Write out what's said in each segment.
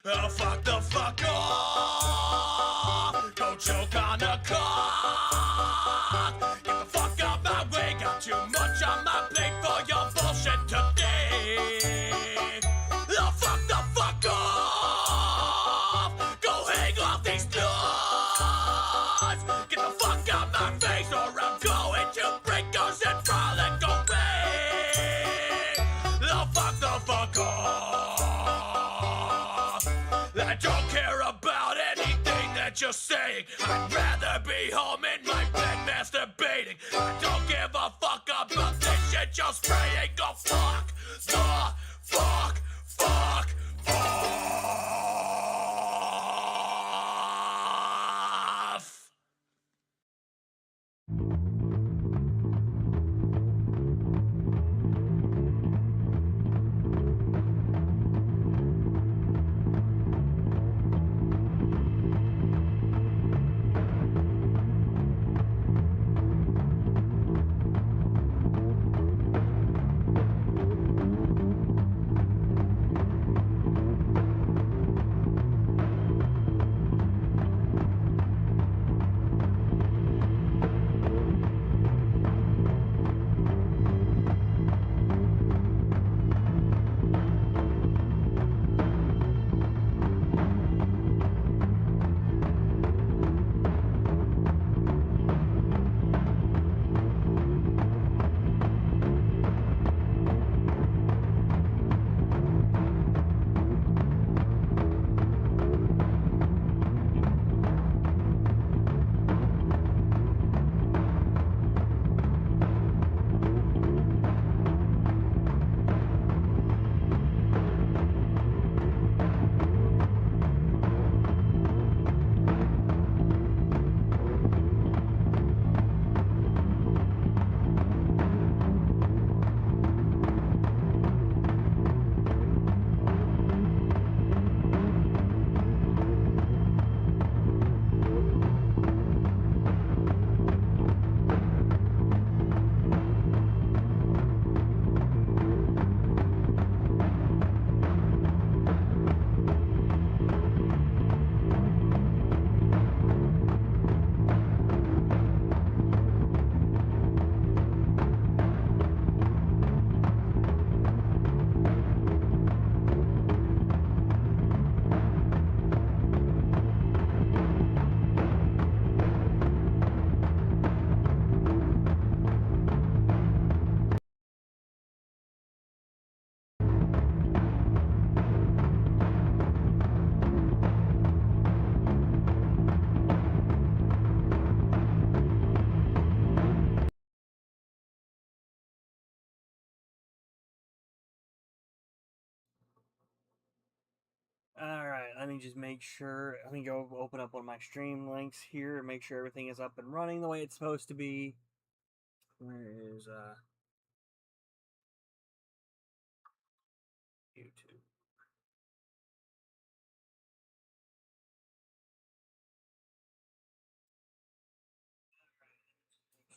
Oh, fuck the fuck off! Don't choke on a cock! Get the fuck out my way, got too much on my plate for your bullshit today! Oh, fuck the fuck off! Go hang off these nuts! Get the fuck out my face or I'm going to break yours and frolic away! Oh, fuck the fuck off! I don't care about anything that you're saying. I'd rather be home in my bed masturbating. I don't give a fuck about this shit you're spraying. Go fuck the fuck off. Alright, let me just make sure. Let me go open up one of my stream links here and make sure everything is up and running the way it's supposed to be. Where is YouTube?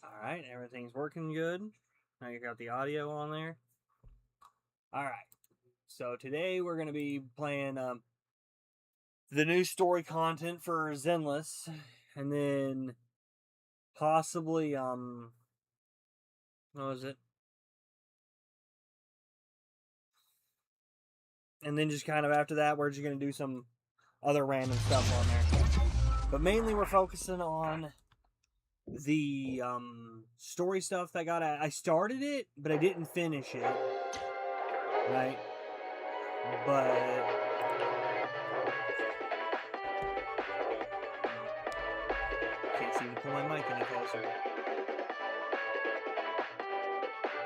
Alright, everything's working good. Now you got the audio on there. Alright, so today we're going to be playing the new story content for Zenless, and then possibly what was it? And then just kind of after that, we're just going to do some other random stuff on there. But mainly we're focusing on the story stuff that I started it, but I didn't finish it. Right? But can't seem to pull my mic any closer.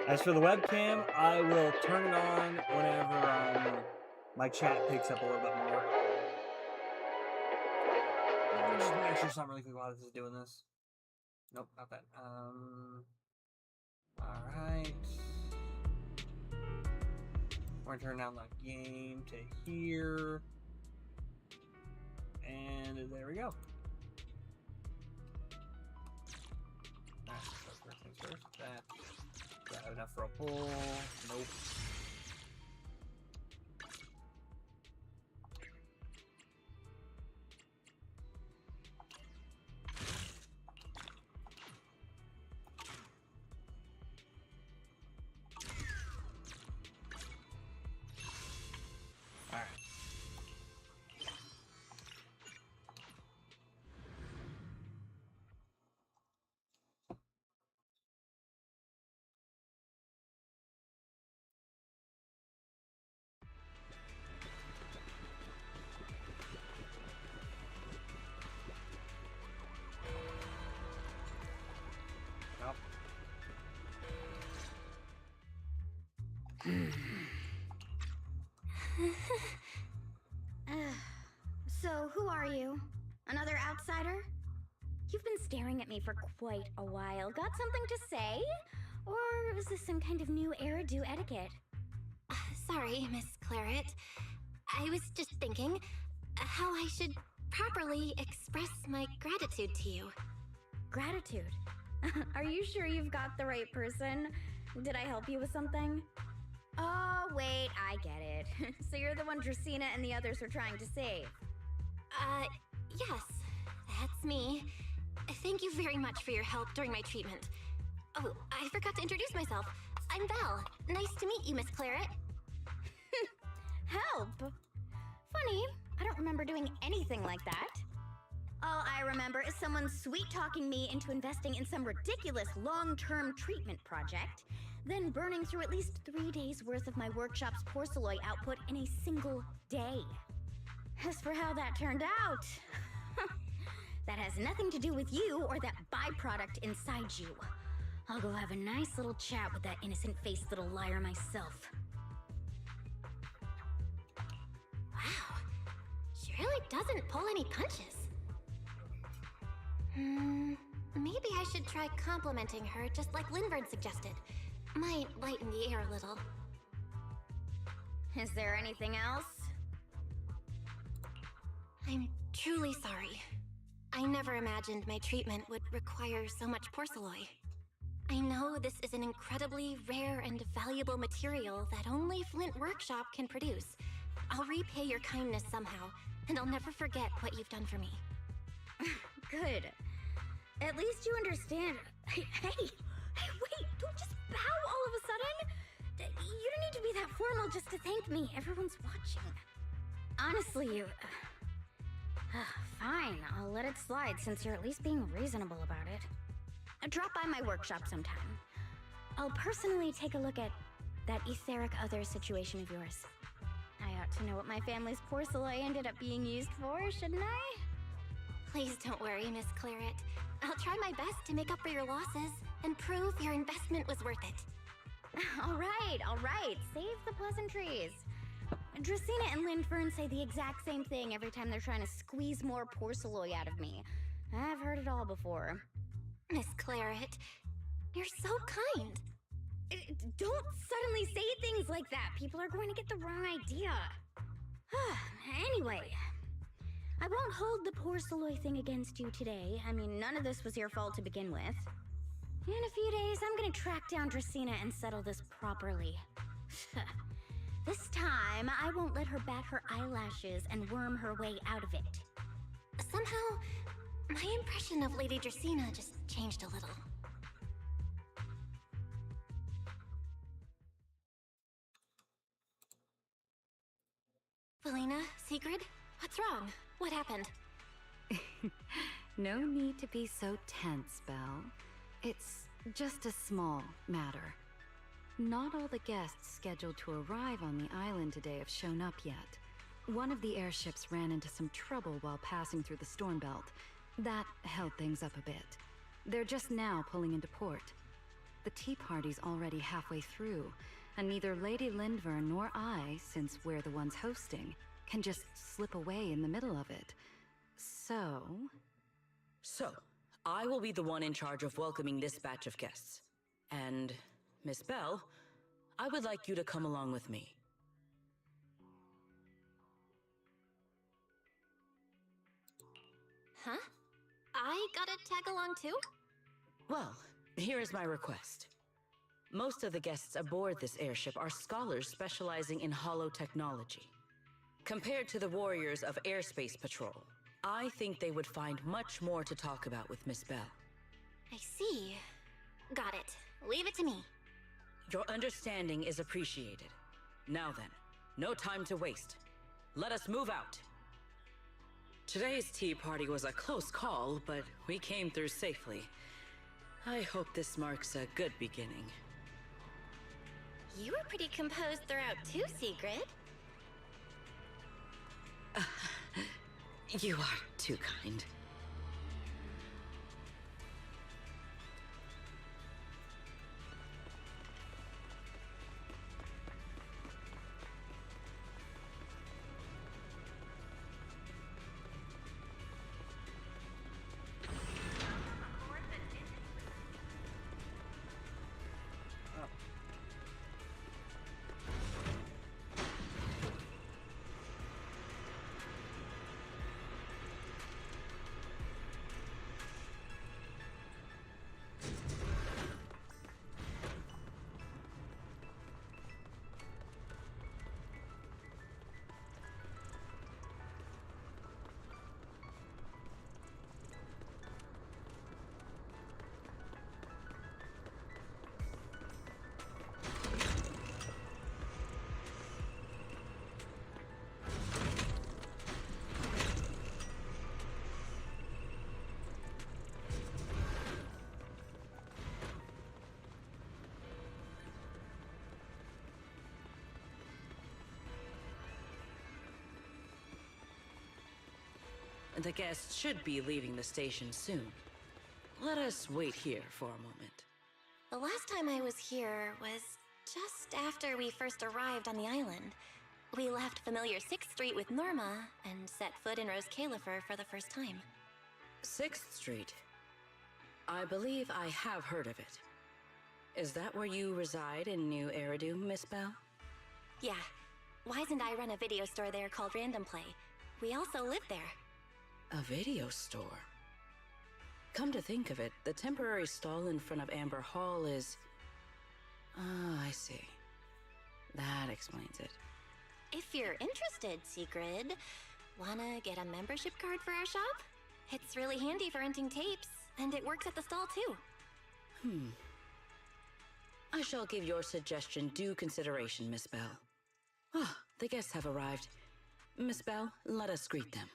As for the webcam, I will turn it on whenever my chat picks up a little bit more. Let me just make sure something really quick while this is doing this. Nope, not that. Alright. We're gonna turn down the game to here. And there we go. First things first. That. Got enough for a pull. Nope. So, who are you? Another outsider? You've been staring at me for quite a while. Got something to say? Or is this some kind of new era do etiquette? Sorry, Miss Claret. I was just thinking how I should properly express my gratitude to you. Gratitude? Are you sure you've got the right person? Did I help you with something? Oh, wait, I get it. So you're the one Dracaena and the others are trying to save. Yes, that's me. Thank you very much for your help during my treatment. Oh, I forgot to introduce myself. I'm Belle. Nice to meet you, Miss Claret. Help? Funny, I don't remember doing anything like that. All I remember is someone sweet-talking me into investing in some ridiculous long-term treatment project, then burning through at least 3 days' worth of my workshop's porcelain output in a single day. As for how that turned out, that has nothing to do with you or that byproduct inside you. I'll go have a nice little chat with that innocent-faced little liar myself. Wow, she really doesn't pull any punches. Maybe I should try complimenting her just like Linvern suggested. Might lighten the air a little. Is there anything else? I'm truly sorry. I never imagined my treatment would require so much porcelain. I know this is an incredibly rare and valuable material that only Flint Workshop can produce. I'll repay your kindness somehow, and I'll never forget what you've done for me. Good. At least you understand. Hey, wait, don't just bow all of a sudden. You don't need to be that formal just to thank me. Everyone's watching. Honestly, you... fine, I'll let it slide since you're at least being reasonable about it. Drop by my workshop sometime. I'll personally take a look at that etheric other situation of yours. I ought to know what my family's porcelain ended up being used for, shouldn't I? Please don't worry, Miss Claret. I'll try my best to make up for your losses and prove your investment was worth it. All right. Save the pleasantries. Dracaena and Linfern say the exact same thing every time they're trying to squeeze more porcelain out of me. I've heard it all before. Miss Claret, you're so kind. Don't suddenly say things like that. People are going to get the wrong idea. Anyway, I won't hold the porcelain thing against you today. I mean, none of this was your fault to begin with. In a few days, I'm gonna track down Dracaena and settle this properly. This time, I won't let her bat her eyelashes and worm her way out of it. Somehow, my impression of Lady Dracaena just changed a little. Felina, Sigrid, what's wrong? What happened? No need to be so tense, Belle. It's just a small matter. Not all the guests scheduled to arrive on the island today have shown up yet. One of the airships ran into some trouble while passing through the storm belt. That held things up a bit. They're just now pulling into port. The tea party's already halfway through, and neither Lady Linvern nor I, since we're the ones hosting, can just slip away in the middle of it. So, I will be the one in charge of welcoming this batch of guests. And, Miss Belle, I would like you to come along with me. Huh? I gotta tag along too? Well, here is my request. Most of the guests aboard this airship are scholars specializing in holotechnology. Compared to the warriors of Airspace Patrol, I think they would find much more to talk about with Miss Belle. I see. Got it. Leave it to me. Your understanding is appreciated. Now then, no time to waste. Let us move out. Today's tea party was a close call, but we came through safely. I hope this marks a good beginning. You were pretty composed throughout too, Sigrid. You are too kind. The guests should be leaving the station soon. Let us wait here for a moment. The last time I was here was just after we first arrived on the island. We left familiar 6th Street with Norma and set foot in Rose Califer for the first time. 6th Street. I believe I have heard of it. Is that where you reside in New Eridu, Miss Bell? Yeah. Wise and I run a video store there called Random Play. We also live there. A video store? Come to think of it, the temporary stall in front of Amber Hall is... Ah, I see. That explains it. If you're interested, Sigrid, wanna get a membership card for our shop? It's really handy for renting tapes, and it works at the stall too. I shall give your suggestion due consideration, Miss Bell. Ah, the guests have arrived. Miss Bell, let us greet them.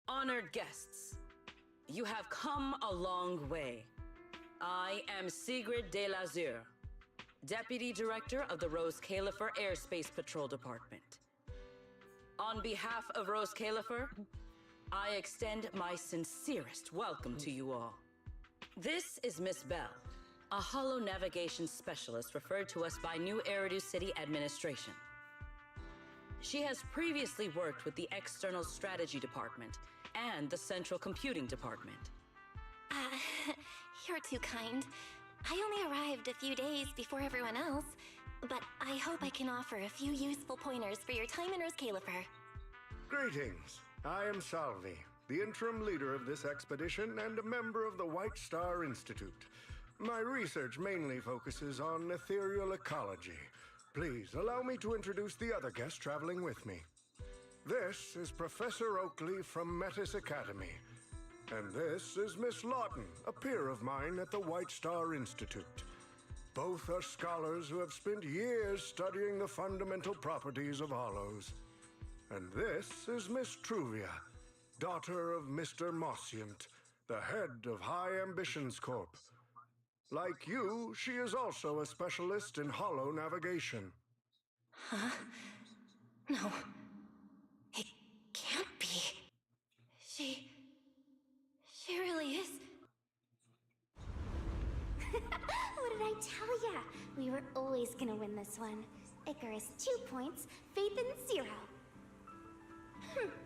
Honored guests, you have come a long way. I am Sigrid de Lazure, Deputy Director of the Rose Califer Airspace Patrol Department. On behalf of Rose Califer, I extend my sincerest welcome to you all. This is Miss Bell, a holo navigation specialist referred to us by New Eridu City Administration. She has previously worked with the External Strategy Department and the Central Computing Department. You're too kind. I only arrived a few days before everyone else, but I hope I can offer a few useful pointers for your time in Rose Califer. Greetings. I am Salvi, the interim leader of this expedition and a member of the White Star Institute. My research mainly focuses on ethereal ecology. Please allow me to introduce the other guest traveling with me. This is Professor Oakley from Metis Academy. And this is Miss Lawton, a peer of mine at the White Star Institute. Both are scholars who have spent years studying the fundamental properties of hollows. And this is Miss Truvia, daughter of Mr. Mossient, the head of High Ambitions Corp. Like you, she is also a specialist in hollow navigation. Huh? No. It can't be. She really is. What did I tell ya? We were always gonna win this one. Icarus 2 points, Phaethon 0.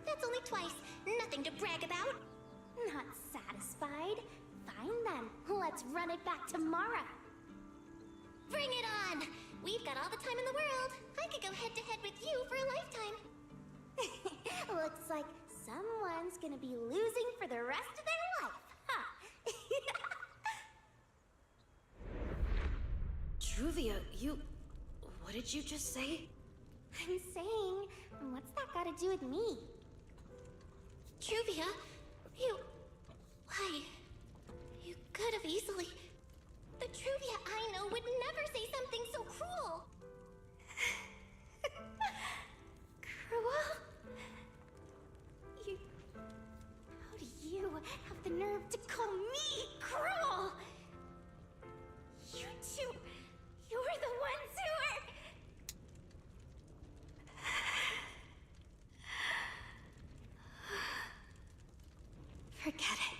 That's only twice. Nothing to brag about. Not satisfied? Fine then, let's run it back tomorrow. Bring it on! We've got all the time in the world. I could go head to head with you for a lifetime. Looks like someone's gonna be losing for the rest of their life, huh? Truvia, what did you just say? I'm saying, what's that got to do with me? Truvia, why? You could have easily... The Truvia I know would never say something so cruel. Cruel? How do you have the nerve to call me cruel? You two, you're the ones who are... Forget it.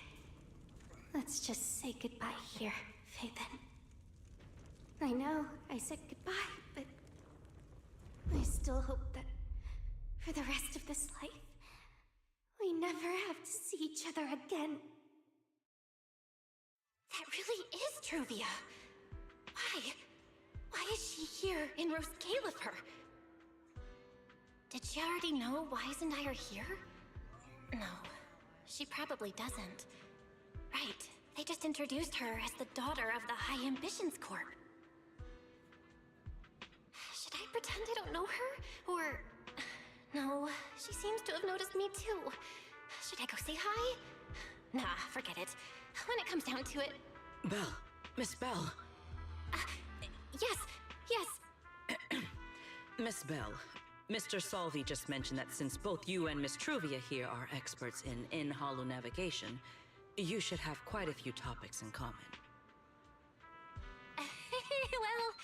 Let's just say goodbye here, Phaethon. I know I said goodbye, but I still hope that for the rest of this life, we never have to see each other again. That really is Truvia. Why? Why is she here in Rose Califer? Did she already know Wise and I are here? No, she probably doesn't. Right, they just introduced her as the daughter of the High Ambitions Corp. Should I pretend I don't know her? Or... No, she seems to have noticed me too. Should I go say hi? Nah, forget it. When it comes down to it... Bell, Miss Bell. Yes. Miss Bell, Mr. Salvi just mentioned that since both you and Miss Truvia here are experts in hollow navigation, you should have quite a few topics in common. Well,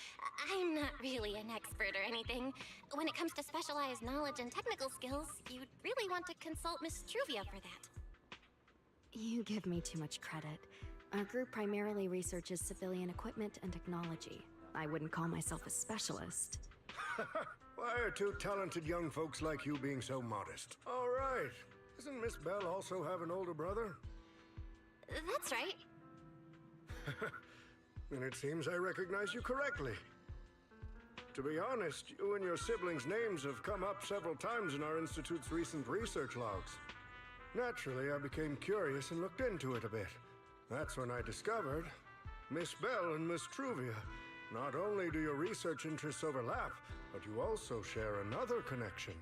I'm not really an expert or anything. When it comes to specialized knowledge and technical skills, you'd really want to consult Miss Truvia for that. You give me too much credit. Our group primarily researches civilian equipment and technology. I wouldn't call myself a specialist. Why are two talented young folks like you being so modest? All right. Doesn't Miss Bell also have an older brother? That's right. Then it seems I recognize you correctly. To be honest, you and your siblings' names have come up several times in our Institute's recent research logs. Naturally, I became curious and looked into it a bit. That's when I discovered Miss Bell and Miss Truvia. Not only do your research interests overlap, but you also share another connection.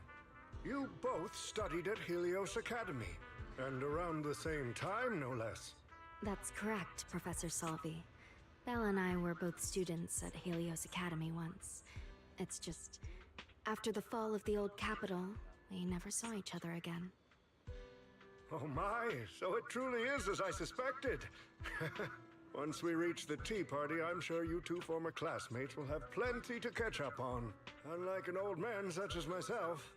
You both studied at Helios Academy, and around the same time, no less. That's correct, Professor Salvi. Belle and I were both students at Helios Academy once. It's just, after the fall of the old capital, we never saw each other again. Oh my, so it truly is as I suspected. Once we reach the tea party, I'm sure you two former classmates will have plenty to catch up on. Unlike an old man such as myself,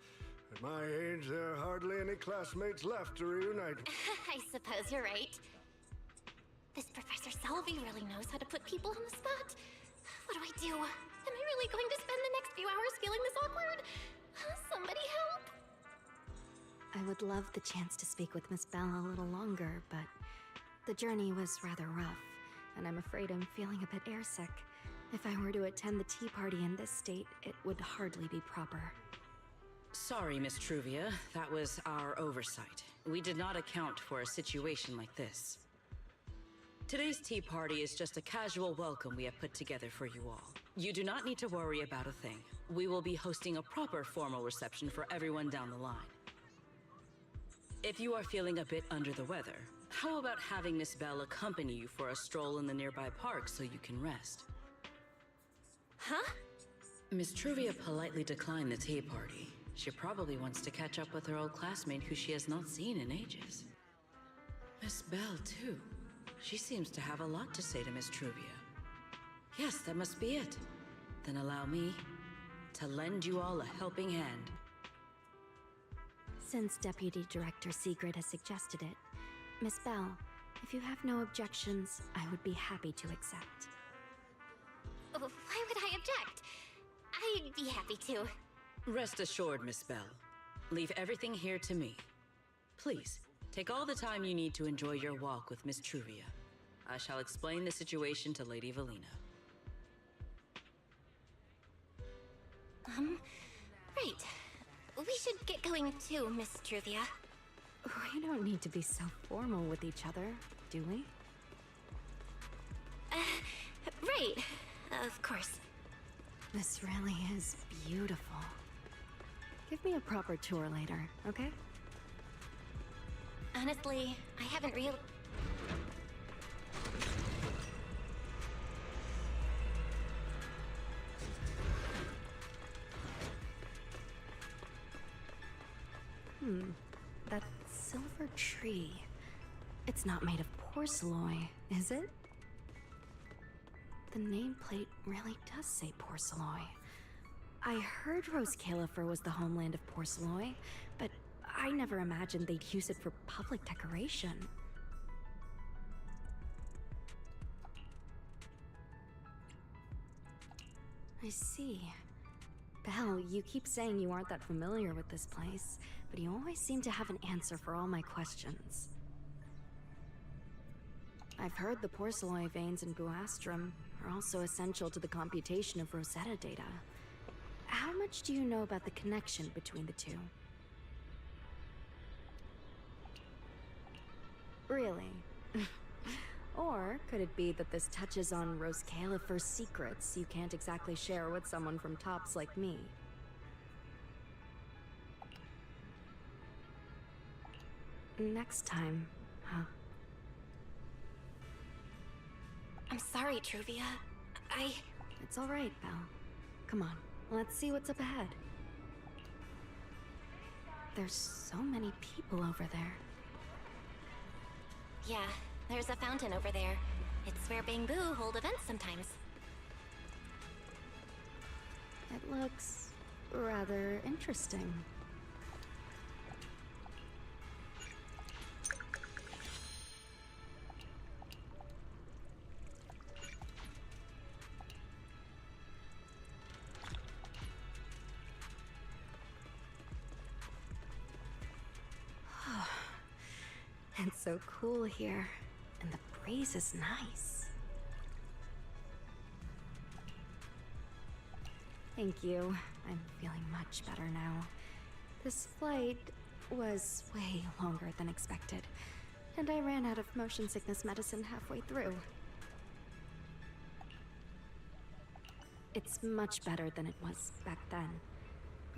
at my age, there are hardly any classmates left to reunite. I suppose you're right. This Professor Salvi really knows how to put people on the spot. What do? Am I really going to spend the next few hours feeling this awkward? Somebody help! I would love the chance to speak with Miss Bell a little longer, but the journey was rather rough, and I'm afraid I'm feeling a bit airsick. If I were to attend the tea party in this state, it would hardly be proper. Sorry, Miss Truvia. That was our oversight. We did not account for a situation like this. Today's tea party is just a casual welcome we have put together for you all. You do not need to worry about a thing. We will be hosting a proper formal reception for everyone down the line. If you are feeling a bit under the weather, how about having Miss Bell accompany you for a stroll in the nearby park so you can rest? Huh? Miss Truvia politely declined the tea party. She probably wants to catch up with her old classmate who she has not seen in ages. Miss Bell, too. She seems to have a lot to say to Miss Truvia. Yes, that must be it. Then allow me to lend you all a helping hand. Since Deputy Director Sigrid has suggested it, Miss Bell, if you have no objections, I would be happy to accept. Why would I object? I'd be happy to. Rest assured, Miss Bell. Leave everything here to me. Please, take all the time you need to enjoy your walk with Miss Truvia. I shall explain the situation to Lady Valina. Right. We should get going too, Miss Truvia. We don't need to be so formal with each other, do we? Right. Of course. This really is beautiful. Give me a proper tour later, okay? Honestly, I haven't That silver tree. It's not made of porcelain, is it? The nameplate really does say porcelain. I heard Rose Califer was the homeland of porcelain, but I never imagined they'd use it for public decoration. I see. Belle, you keep saying you aren't that familiar with this place, but you always seem to have an answer for all my questions. I've heard the porcelain veins in Buastrum are also essential to the computation of Rosetta data. How much do you know about the connection between the two? Really? Or could it be that this touches on Rose Califer's secrets you can't exactly share with someone from Tops like me? Next time, huh? I'm sorry, Truvia. It's all right, Belle. Come on, let's see what's up ahead. There's so many people over there. Yeah, there's a fountain over there. It's where Bamboo hold events sometimes. It looks rather interesting. It's so cool here, and the breeze is nice. Thank you. I'm feeling much better now. This flight was way longer than expected, and I ran out of motion sickness medicine halfway through. It's much better than it was back then.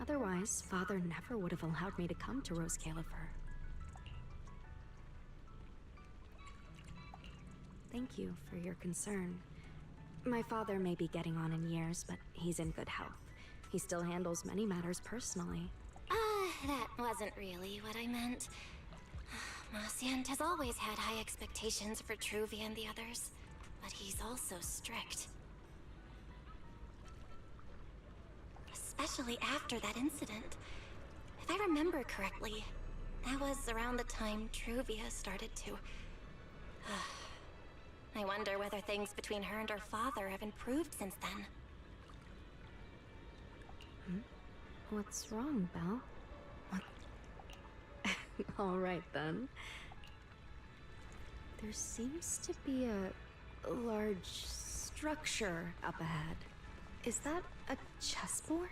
Otherwise, Father never would have allowed me to come to Rose Califer. Thank you for your concern. My father may be getting on in years, but he's in good health. He still handles many matters personally. That wasn't really what I meant. Marciant has always had high expectations for Truvia and the others, but he's also strict. Especially after that incident. If I remember correctly, that was around the time Truvia started to... I wonder whether things between her and her father have improved since then. What's wrong, Belle? All right, then. There seems to be a large structure up ahead. Is that a chessboard?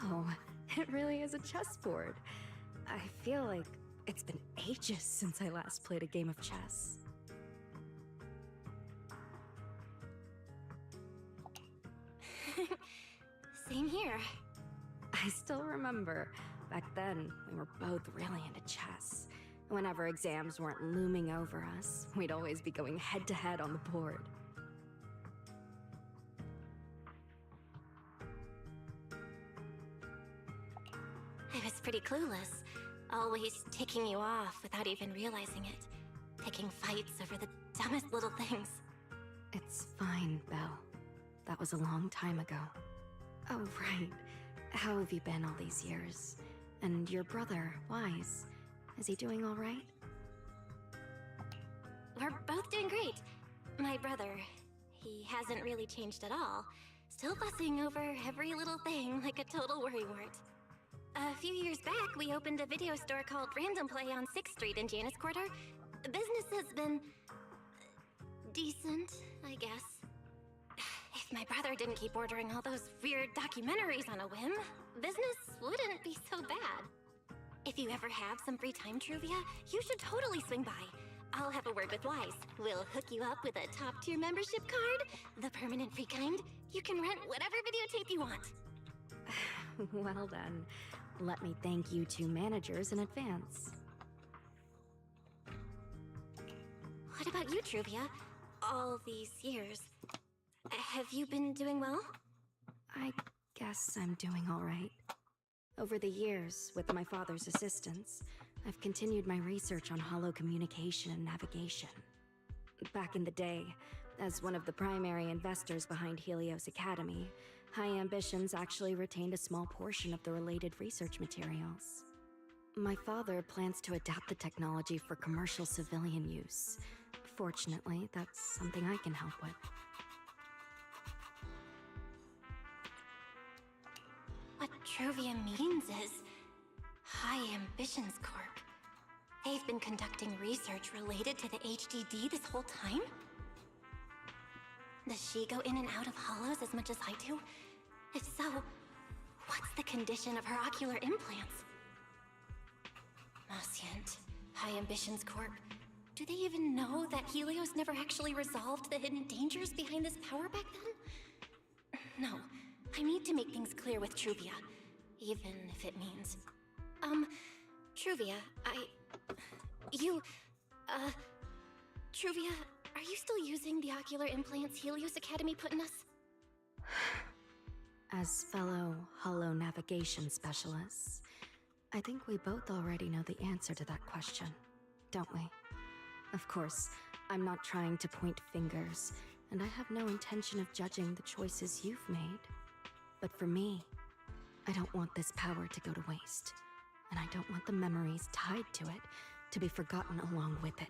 Oh, it really is a chessboard. I feel like it's been ages since I last played a game of chess. Same here. I still remember, back then, we were both really into chess. Whenever exams weren't looming over us, we'd always be going head-to-head on the board. I was pretty clueless, always ticking you off without even realizing it. Picking fights over the dumbest little things. It's fine, Belle. That was a long time ago. Oh, right. How have you been all these years? And your brother, Wise, is he doing all right? We're both doing great. My brother, he hasn't really changed at all. Still fussing over every little thing like a total worrywart. A few years back, we opened a video store called Random Play on 6th Street in Janus Quarter. Business has been... decent, I guess. If my brother didn't keep ordering all those weird documentaries on a whim, business wouldn't be so bad. If you ever have some free time, Truvia, you should totally swing by. I'll have a word with Wise. We'll hook you up with a top-tier membership card, the permanent free kind. You can rent whatever videotape you want. Well then, let me thank you two managers in advance. What about you, Truvia? All these years. Have you been doing well? I guess I'm doing all right. Over the years, with my father's assistance, I've continued my research on holo communication and navigation. Back in the day, as one of the primary investors behind Helios Academy, High Ambitions actually retained a small portion of the related research materials. My father plans to adapt the technology for commercial civilian use. Fortunately, that's something I can help with. What Truvia means is High Ambitions Corp. They've been conducting research related to the HDD this whole time? Does she go in and out of hollows as much as I do? If so, what's the condition of her ocular implants? Marciant, High Ambitions Corp. Do they even know that Helios never actually resolved the hidden dangers behind this power back then? No, I need to make things clear with Truvia, even if it means... Truvia, Truvia, are you still using the ocular implants Helios Academy put in us? As fellow holo navigation specialists, I think we both already know the answer to that question. don't we? Of course, I'm not trying to point fingers, and I have no intention of judging the choices you've made. But for me, I don't want this power to go to waste, and I don't want the memories tied to it to be forgotten along with it.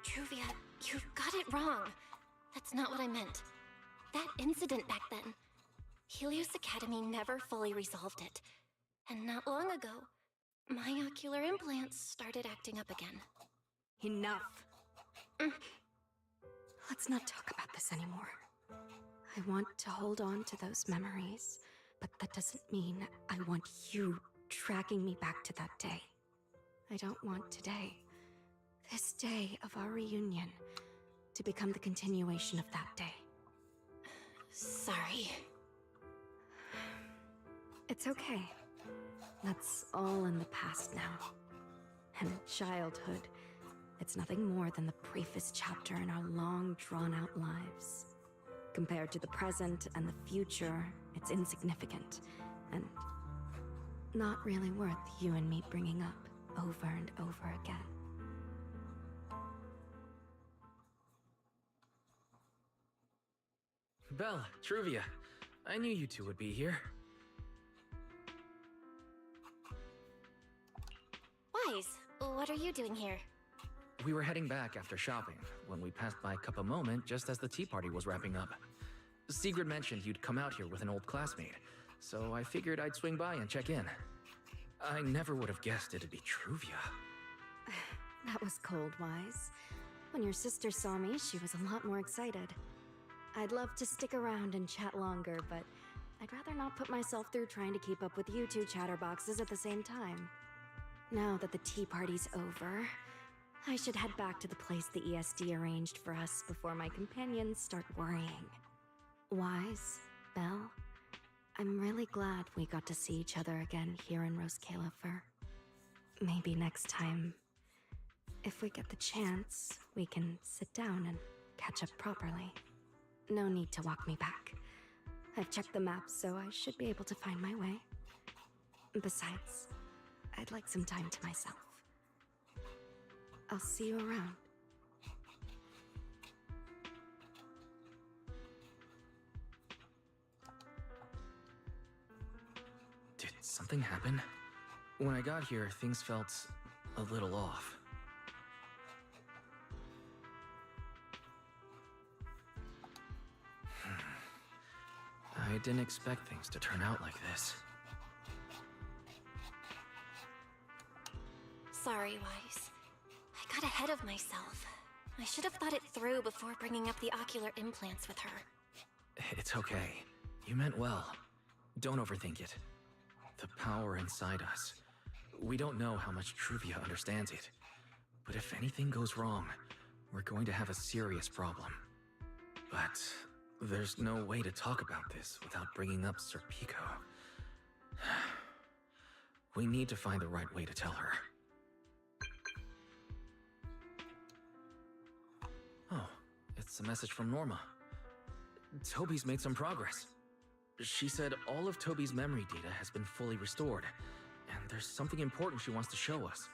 Truvia, you got it wrong. That's not what I meant. That incident back then, Helios Academy never fully resolved it. And not long ago, my ocular implants started acting up again. Enough! Let's not talk about this anymore. I want to hold on to those memories, but that doesn't mean I want you dragging me back to that day. I don't want today, this day of our reunion, to become the continuation of that day. Sorry. It's okay. That's all in the past now. And childhood, it's nothing more than the briefest chapter in our long, drawn-out lives. Compared to the present and the future, it's insignificant, and not really worth you and me bringing up over and over again. Belle, Truvia, I knew you two would be here. Wise, what are you doing here? We were heading back after shopping when we passed by Cup a Moment just as the tea party was wrapping up. Sigrid mentioned you'd come out here with an old classmate, so I figured I'd swing by and check in. I never would have guessed it'd be Truvia. That was cold, Wise. When your sister saw me, she was a lot more excited. I'd love to stick around and chat longer, but I'd rather not put myself through trying to keep up with you two chatterboxes at the same time. Now that the tea party's over, I should head back to the place the ESD arranged for us before my companions start worrying. Wise, Belle, I'm really glad we got to see each other again here in Roskilde. Maybe next time, if we get the chance, we can sit down and catch up properly. No need to walk me back. I've checked the map, so I should be able to find my way. Besides, I'd like some time to myself. I'll see you around. Did something happen? When I got here, things felt a little off. I didn't expect things to turn out like this. Sorry, Wise. I got ahead of myself. I should have thought it through before bringing up the ocular implants with her. It's okay. You meant well. Don't overthink it. The power inside us. We don't know how much Truvia understands it. But if anything goes wrong, we're going to have a serious problem. But there's no way to talk about this without bringing up Sir Pico. We need to find the right way to tell her. Oh, it's a message from Norma. Toby's made some progress. She said all of Toby's memory data has been fully restored, and there's something important she wants to show us.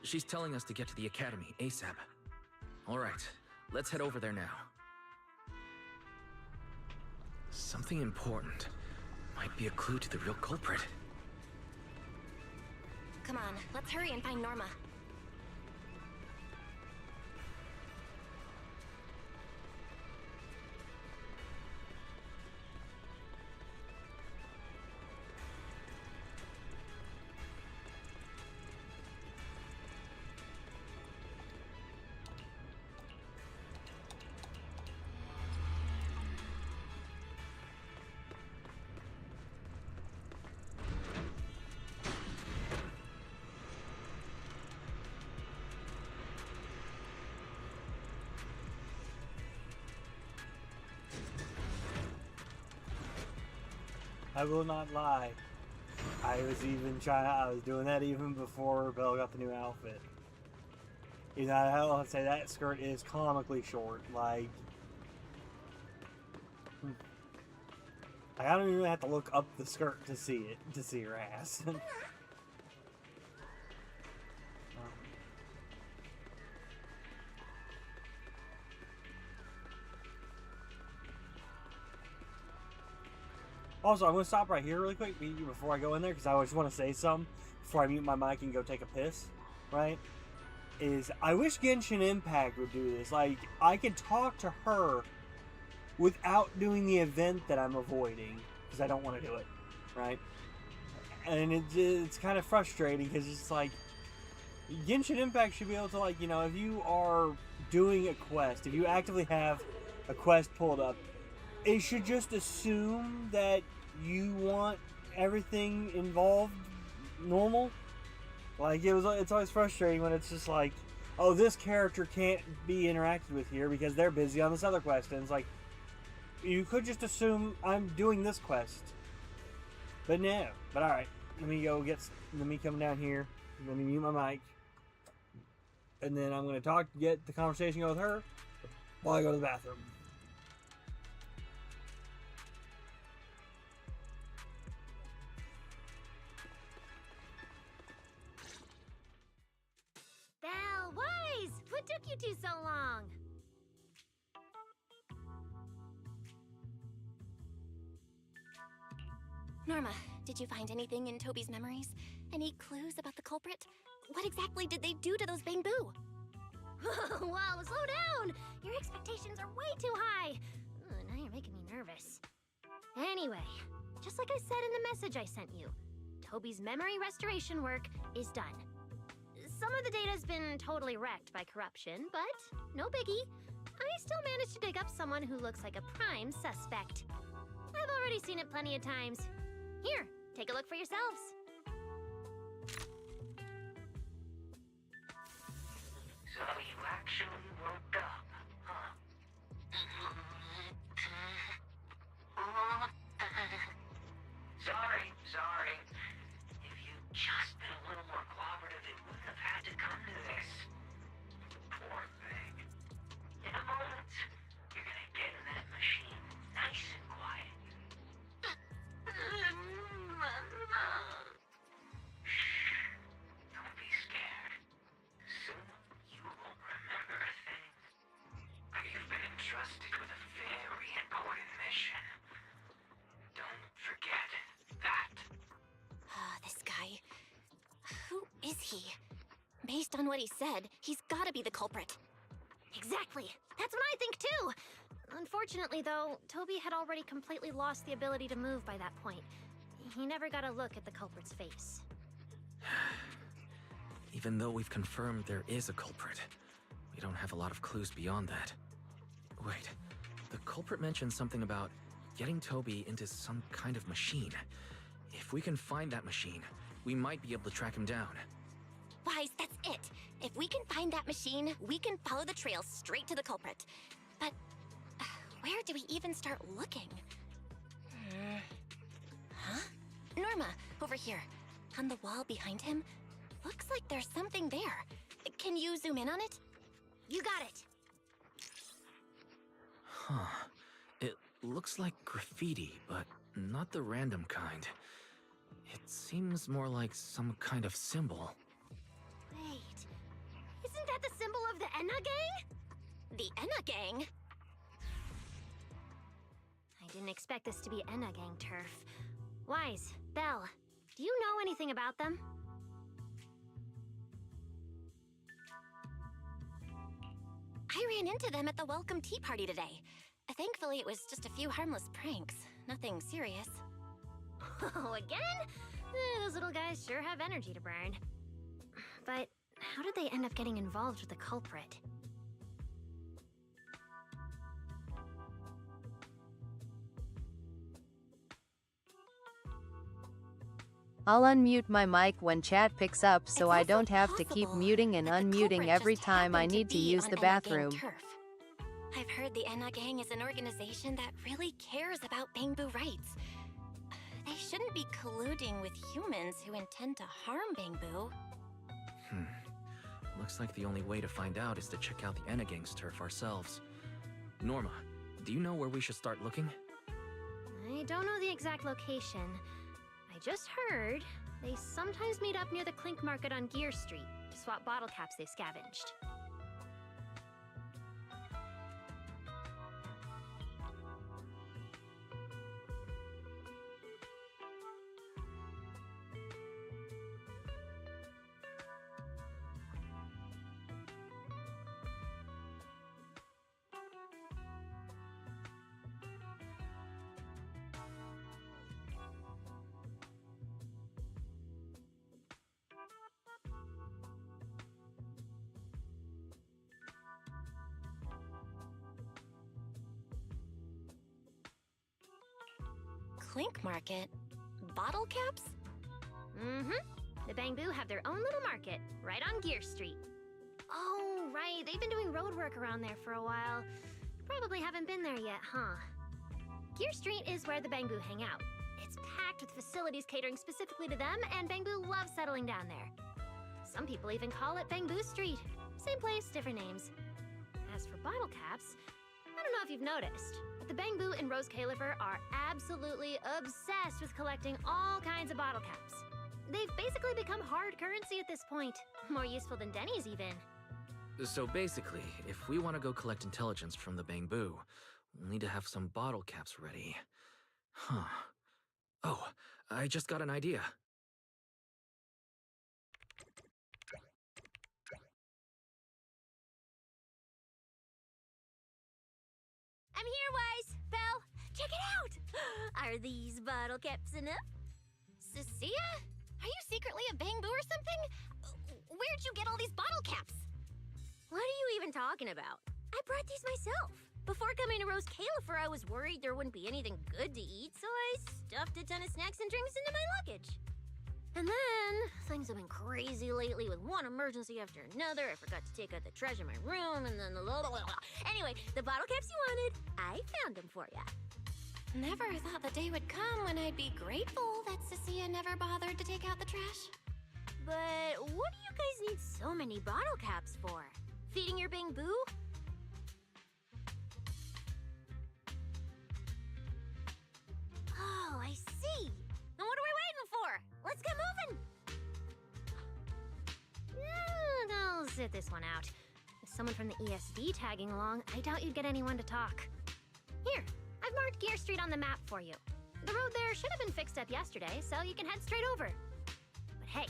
She's telling us to get to the academy ASAP. All right, let's head over there now. Something important. Might be a clue to the real culprit. Come on, let's hurry and find Norma. I will not lie. I was doing that even before Belle got the new outfit. You know, I'll say that skirt is comically short. Like, I don't even have to look up the skirt to see her ass. Also, I'm going to stop right here really quick before I go in there, because I always want to say something before I mute my mic and go take a piss, right? I wish Genshin Impact would do this. Like, I could talk to her without doing the event that I'm avoiding, because I don't want to do it, right? And it's kind of frustrating, because it's like, Genshin Impact should be able to, like, you know, if you are doing a quest, if you actively have a quest pulled up, it should just assume that you want everything involved normal. Like, it's always frustrating when it's just like, oh, this character can't be interacted with here because they're busy on this other quest. And it's like, you could just assume I'm doing this quest. But no. But alright, let me come down here. Let me mute my mic. And then I'm going to get the conversation going with her while I go to the bathroom. Belle, Wise! What took you two so long? Norma, did you find anything in Toby's memories? Any clues about the culprit? What exactly did they do to those Bangbu? Whoa, slow down! Your expectations are way too high. Now you're making me nervous. Anyway, just like I said in the message I sent you, Toby's memory restoration work is done. Some of the data's been totally wrecked by corruption, but no biggie. I still managed to dig up someone who looks like a prime suspect. I've already seen it plenty of times. Here, take a look for yourselves. So you actually woke up, huh? Sorry. If you'd just been a little more cooperative, it wouldn't have had to come to this. Poor thing. In a moment, you're gonna get in that machine nice and quiet. Shh. Don't be scared. Soon you will remember a thing. You've been entrusted with a very important mission. Don't forget that. This guy. Who is he? Based on what he said, he's gotta be the culprit. Exactly. That's what I think too. Unfortunately, though, Toby had already completely lost the ability to move by that point. He never got a look at the culprit's face. Even though we've confirmed there is a culprit, we don't have a lot of clues beyond that. Wait, the culprit mentioned something about getting Toby into some kind of machine. If we can find that machine, we might be able to track him down. Wise, that's it. If we can find that machine, we can follow the trail straight to the culprit. But where do we even start looking? Huh? Norma, over here. On the wall behind him, looks like there's something there. Can you zoom in on it? You got it. Huh. It looks like graffiti, but not the random kind. It seems more like some kind of symbol. Wait, isn't that the symbol of the Enna gang? The Enna gang? I didn't expect this to be Enna gang turf. Wise, Belle, do you know anything about them? I ran into them at the welcome tea party today. Thankfully, it was just a few harmless pranks. Nothing serious. Oh, again? Those little guys sure have energy to burn. But how did they end up getting involved with the culprit? I'll unmute my mic when chat picks up so It's I don't also have to keep possible muting and that the unmuting culprit every just time I happened to need to be use on the Enna gang bathroom. turf. I've heard the Enna gang is an organization that really cares about Bangbu rights. They shouldn't be colluding with humans who intend to harm Bangbu. Looks like the only way to find out is to check out the Enna Gang's turf ourselves. Norma, do you know where we should start looking? I don't know the exact location. I just heard they sometimes meet up near the Clink Market on Gear Street to swap bottle caps they've scavenged. Clink Market? Bottle caps? Mm-hmm. The Bamboo have their own little market, right on Gear Street. Oh, right, they've been doing road work around there for a while. You probably haven't been there yet, huh? Gear Street is where the Bamboo hang out. It's packed with facilities catering specifically to them, and Bamboo loves settling down there. Some people even call it Bamboo Street. Same place, different names. As for bottle caps, I don't know if you've noticed, but the Bamboo and Rose Califer are absolutely obsessed with collecting all kinds of bottle caps. They've basically become hard currency at this point. More useful than Denny's, even. So basically, if we want to go collect intelligence from the Bamboo, we'll need to have some bottle caps ready. Huh. Oh, I just got an idea. I'm here, Wise! Belle, check it out! Are these bottle caps enough? Cecilia? Are you secretly a Bamboo or something? Where'd you get all these bottle caps? What are you even talking about? I brought these myself. Before coming to Rose Califer, I was worried there wouldn't be anything good to eat, so I stuffed a ton of snacks and drinks into my luggage. And then, things have been crazy lately with one emergency after another. I forgot to take out the trash in my room, and then Anyway, the bottle caps you wanted, I found them for ya. Never thought the day would come when I'd be grateful that Cecilia never bothered to take out the trash. But what do you guys need so many bottle caps for? Feeding your Bamboo? Oh, I see. Then what are we waiting for? Let's get moving. I'll sit this one out. With someone from the ESB tagging along, I doubt you'd get anyone to talk. Here, I've marked Gear Street on the map for you. The road there should have been fixed up yesterday, so you can head straight over. But hey,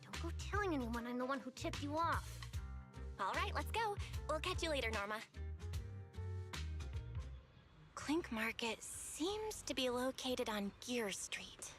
don't go telling anyone I'm the one who tipped you off. All right, let's go. We'll catch you later, Norma. Clink Market seems to be located on Gear Street.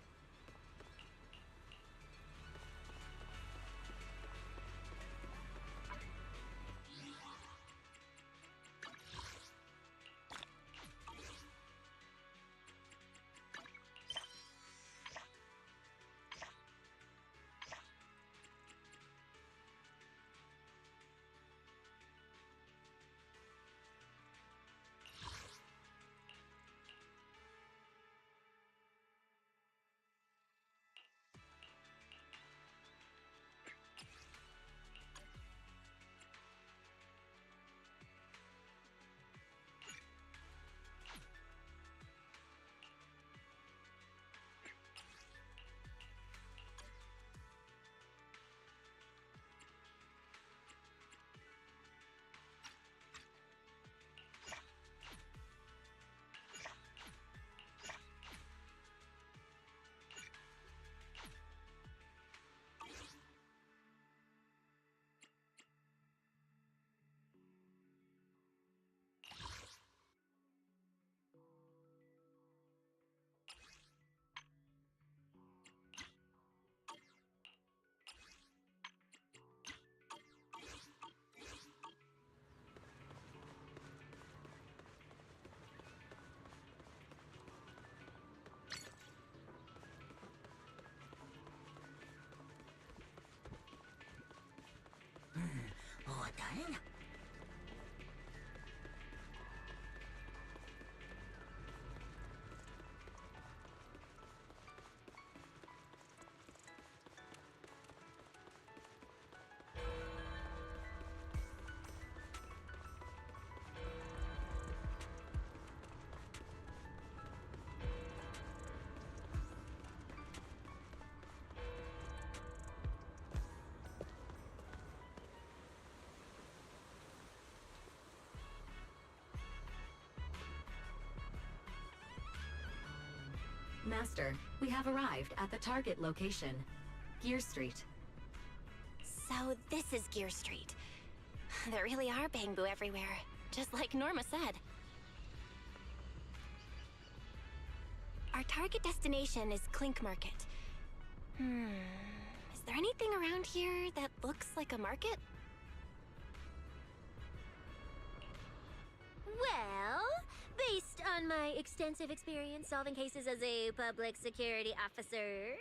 Done? Master, we have arrived at the target location, Gear Street. So this is Gear Street. There really are Bamboo everywhere, just like Norma said. Our target destination is Clink Market. Is there anything around here that looks like a market? Well, based Based on my extensive experience solving cases as a public security officer,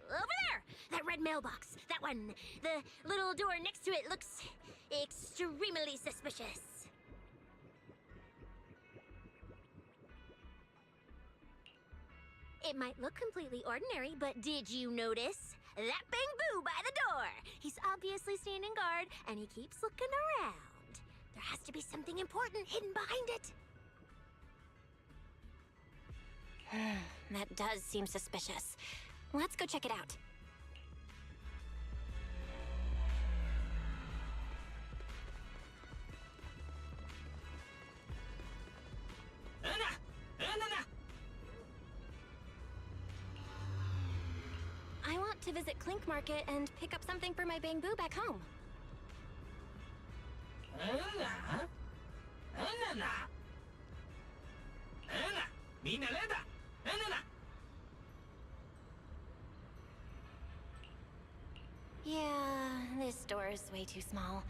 over there! That red mailbox! That one! The little door next to it looks extremely suspicious. It might look completely ordinary, but did you notice? That Bang Boo by the door! He's obviously standing guard, and he keeps looking around. There has to be something important hidden behind it. That does seem suspicious. Let's go check it out. I want to visit Clink Market and pick up something for my Bang Boo back home. Yeah, this store is way too small.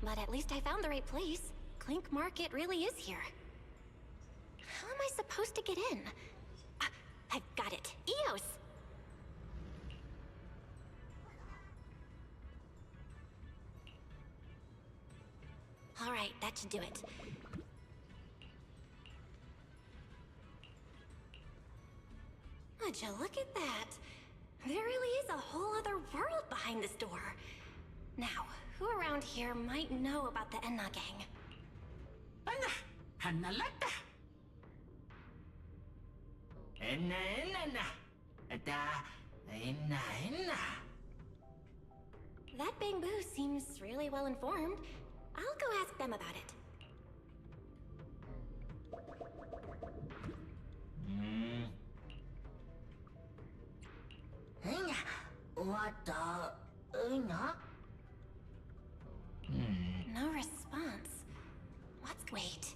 But at least I found the right place. Clink Market really is here. How am I supposed to get in? Ah, I've got it. Eos! Alright, that should do it. Would you look at that? There really is a whole other world behind this door. Now, who around here might know about the Enna gang? That Bang Boo seems really well informed. I'll go ask them about it. No response. Wait.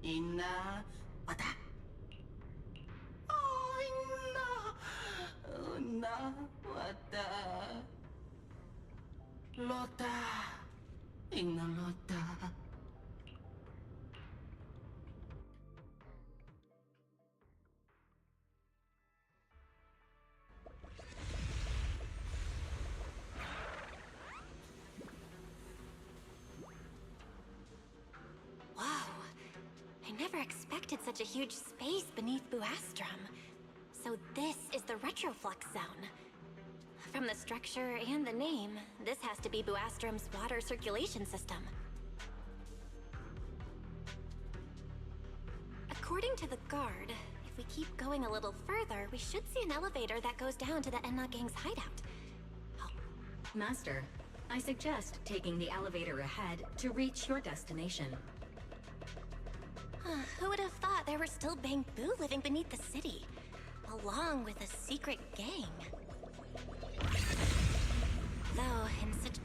Inna, what? Oh, Inna, what? Lota, Inna Lota. Whoa. I never expected such a huge space beneath Buastrum. So this is the Retroflux Zone. From the structure and the name, this has to be Buastrum's water circulation system. According to the guard, if we keep going a little further, we should see an elevator that goes down to the Enna Gang's hideout. Master, I suggest taking the elevator ahead to reach your destination. Who would have thought there were still Bangbu living beneath the city, along with a secret gang? Though in such...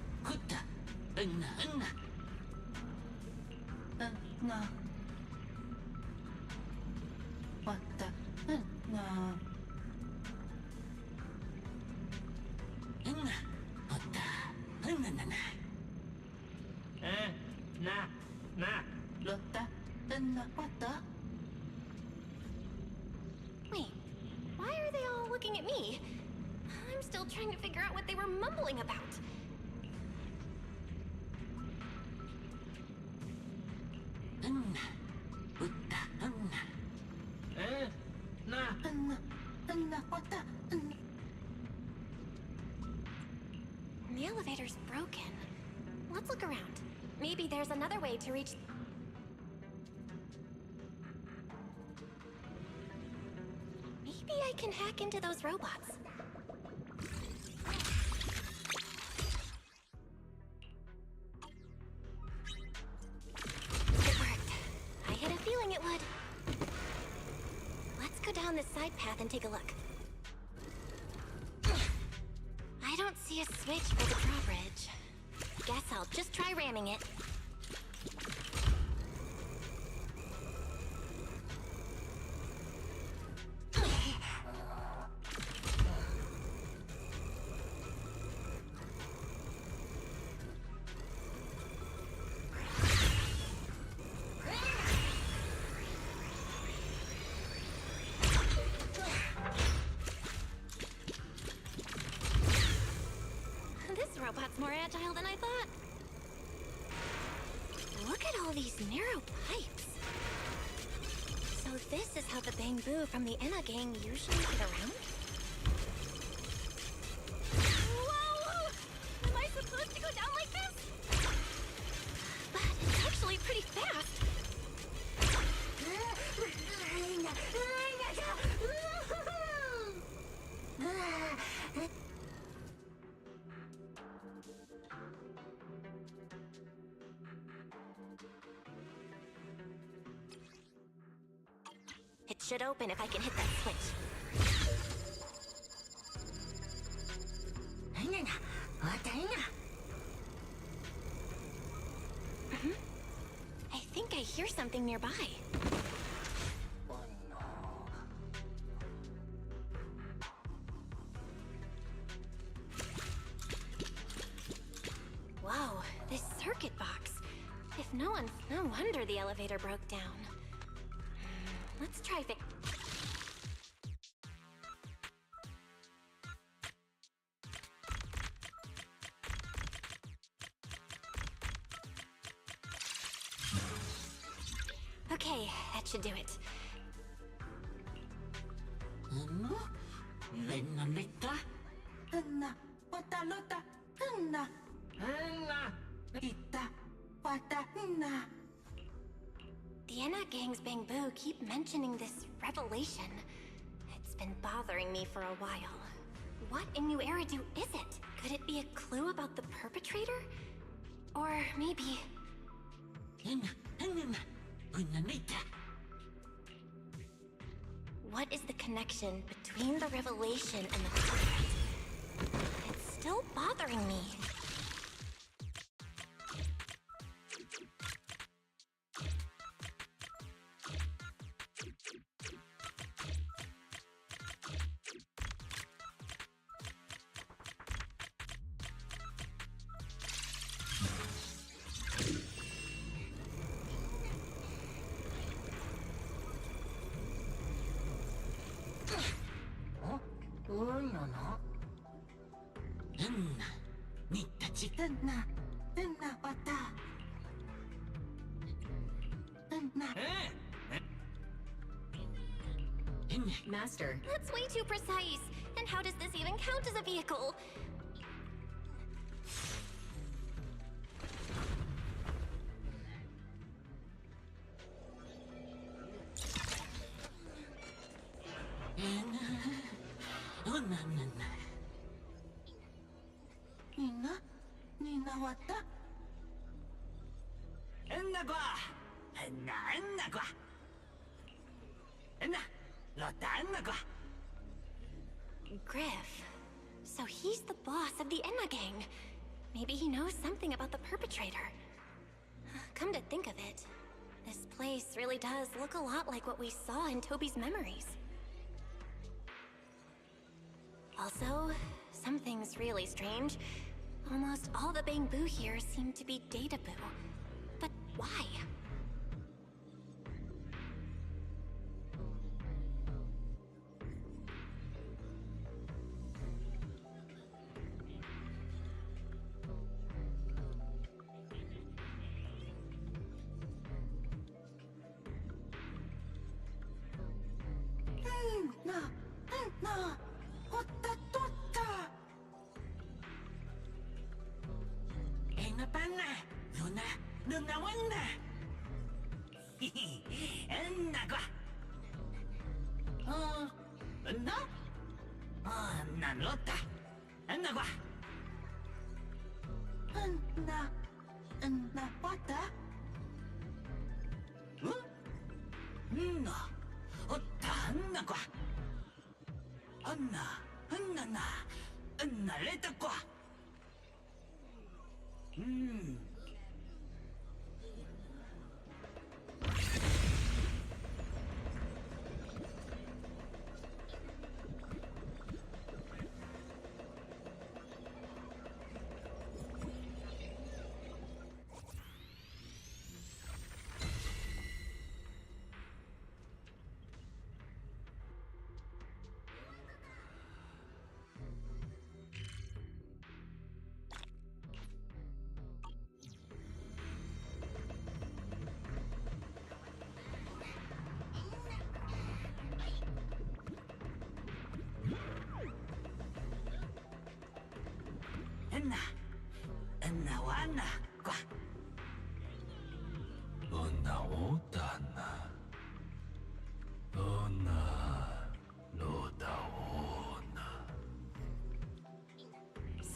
No. What the? No. Wait, why are they all looking at me? I'm still trying to figure out what they were mumbling about. The elevator's broken. Let's look around. Maybe there's another way to reach... Maybe I can hack into those robots. It worked. I had a feeling it would. Let's go down this side path and take a look. I don't see a switch for the drawbridge. Guess I'll just try ramming it. Robot's more agile than I thought. Look at all these narrow pipes. So this is how the Bangbu from the Enna gang usually get around? Whoa! Am I supposed to go down like this? But it's actually pretty fast. It should open if I can hit that switch. I think I hear something nearby. Whoa, this circuit box. If no wonder the elevator broke down. Let's try fix. Okay, that should do it. The Enna gang's Bangbu keep mentioning this revelation. It's been bothering me for a while. What in New Eridu is it? Could it be a clue about the perpetrator? Or maybe... What is the connection between the revelation and the culprit? It's still bothering me. Master, That's way too precise. And how does this even count as a vehicle? Griff. So he's the boss of the Enna gang. Maybe he knows something about the perpetrator. Come to think of it, this place really does look a lot like what we saw in Toby's memories. Also, something's really strange. Almost all the Bangbu here seem to be Data Boo. But why?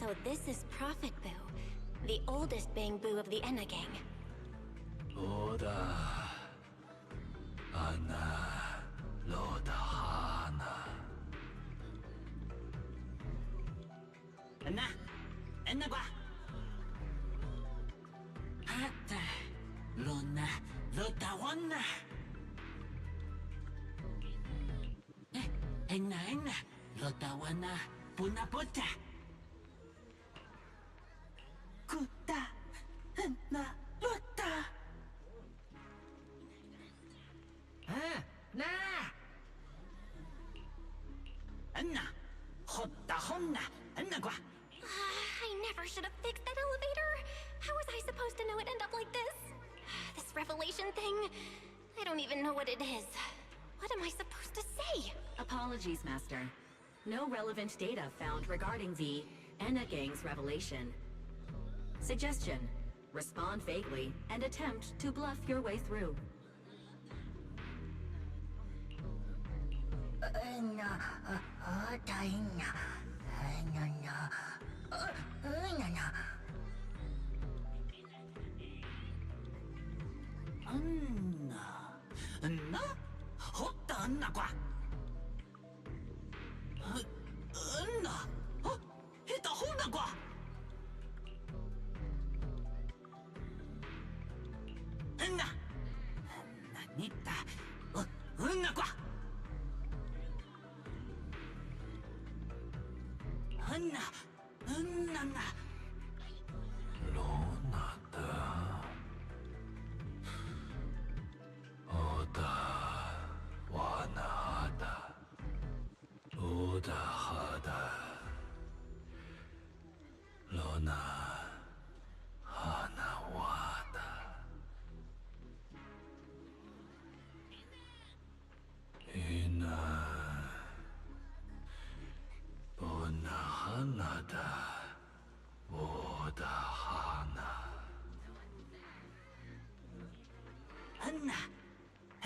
So this is Prophet Boo, the oldest Bangbu of the Enna gang. I never should have fixed that elevator. How was I supposed to know it'd end up like this? This revelation thing, I don't even know what it is. What am I supposed to say? apologies, Master. No relevant data found regarding the Enna gang's revelation. Suggestion: respond vaguely and attempt to bluff your way through.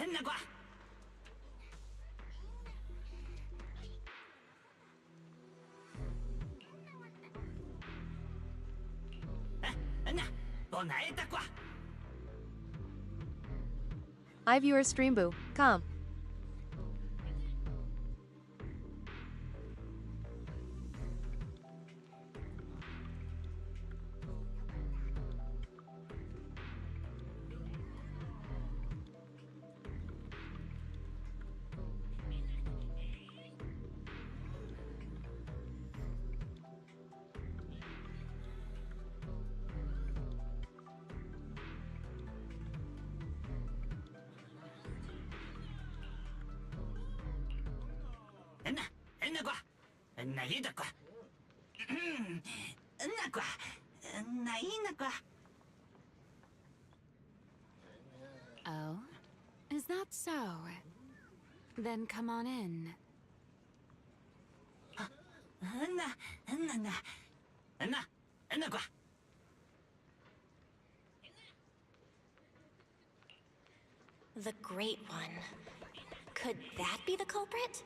Nagua. Na, bonaeta qua. iViewer stream boo. Come. Nagua. Naida qua. Nagua. Naina qua. Oh? Is that so? Then come on in. Nagua. The Great One. Could that be the culprit?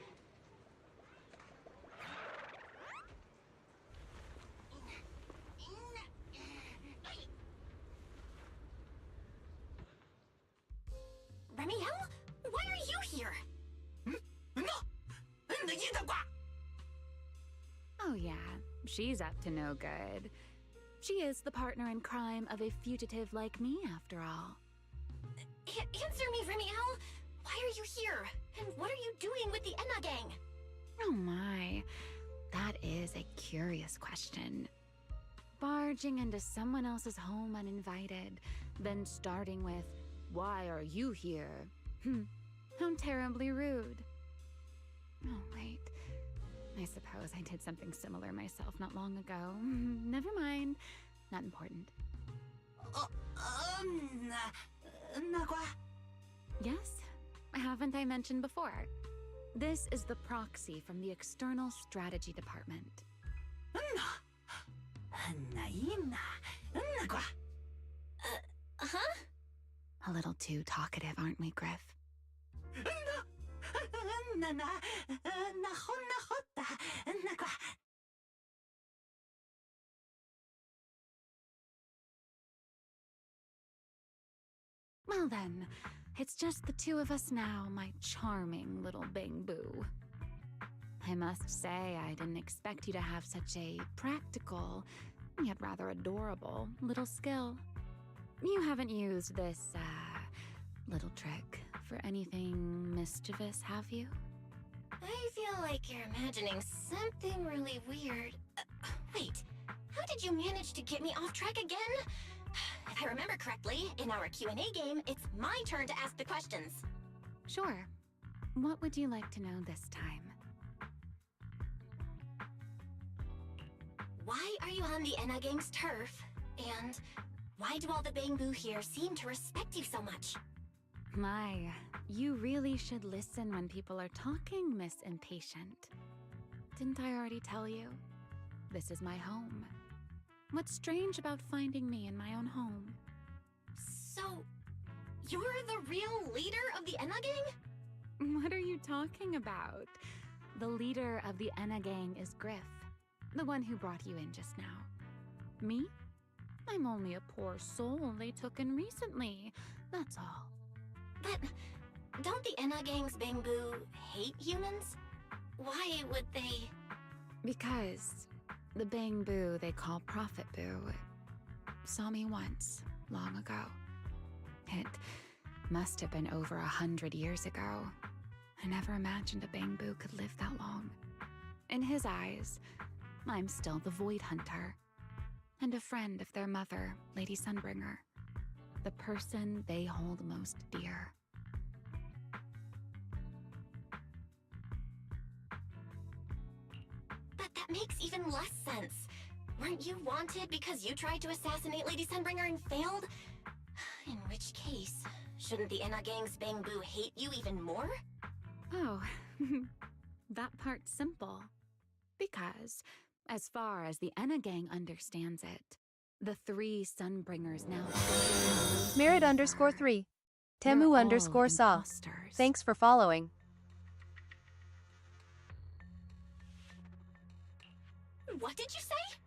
Remiel? Why are you here? Oh yeah, she's up to no good. She is the partner in crime of a fugitive like me, after all. Answer me, Remiel! Why are you here? And what are you doing with the Enna gang? Oh my, that is a curious question. Barging into someone else's home uninvited, then starting with, "Why are you here?" How terribly rude. Oh, wait. I suppose I did something similar myself not long ago. Never mind. Not important. Nagua. Yes? Haven't I mentioned before? This is the proxy from the External Strategy Department. Naina. Nagua. Huh? A little too talkative, aren't we, Griff? Well then, it's just the two of us now, my charming little Bang-Boo. I must say, I didn't expect you to have such a practical, yet rather adorable, little skill. You haven't used this, little trick for anything mischievous, have you? I feel like you're imagining something really weird. Wait, how did you manage to get me off track again? If I remember correctly, in our Q&A game, it's my turn to ask the questions. Sure. What would you like to know this time? Why are you on the Enna gang's turf? And why do all the Bang-Boo here seem to respect you so much? My, you really should listen when people are talking, Miss Impatient. Didn't I already tell you? This is my home. What's strange about finding me in my own home? So, you're the real leader of the Enna gang? What are you talking about? The leader of the Enna gang is Griff, the one who brought you in just now. Me? I'm only a poor soul they took in recently, that's all. But don't the Enna gang's Bang-Boo hate humans? Why would they? Because the Bang-Boo they call Prophet Boo saw me once, long ago. It must have been over 100 years ago. I never imagined a Bang-Boo could live that long. In his eyes, I'm still the Void Hunter, and a friend of their mother, Lady Sunbringer, the person they hold most dear. But that makes even less sense. Weren't you wanted because you tried to assassinate Lady Sunbringer and failed? In which case, shouldn't the Enna gang's Bang-Boo hate you even more? Oh, that part's simple. Because, as far as the Enna gang understands it, the three Sunbringers now... Merit_3. Temu We're all underscore saw. imposters. Thanks for following. What did you say?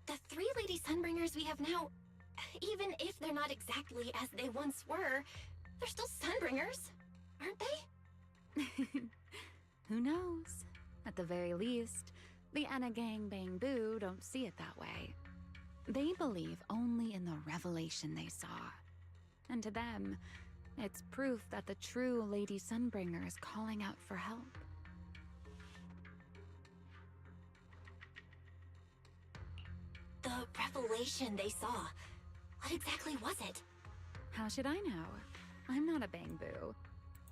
The 3 Lady Sunbringers we have now, even if they're not exactly as they once were, they're still Sunbringers, aren't they? Who knows? At the very least, the Anna Gang Bang Boo don't see it that way. They believe only in the revelation they saw. And to them, it's proof that the true Lady Sunbringer is calling out for help. The revelation they saw. What exactly was it? How should I know? I'm not a Bang Boo.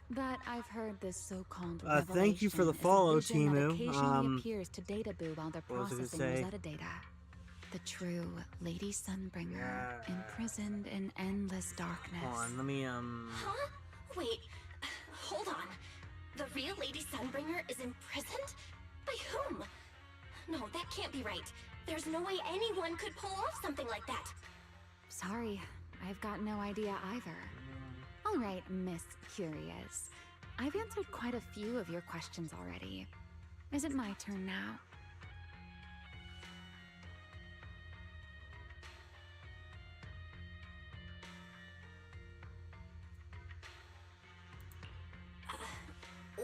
But I've heard this so-called thank you for the revelation is a follow, vision that Timu. occasionally appears to Data Boo while they're what was I gonna processing say? Rosetta data. The true Lady Sunbringer, imprisoned in endless darkness. Hold on, let me Huh? Wait, hold on. The real Lady Sunbringer is imprisoned? By whom? No, that can't be right. There's no way anyone could pull off something like that. Sorry, I've got no idea either. All right, Miss Curious. I've answered quite a few of your questions already. Is it my turn now?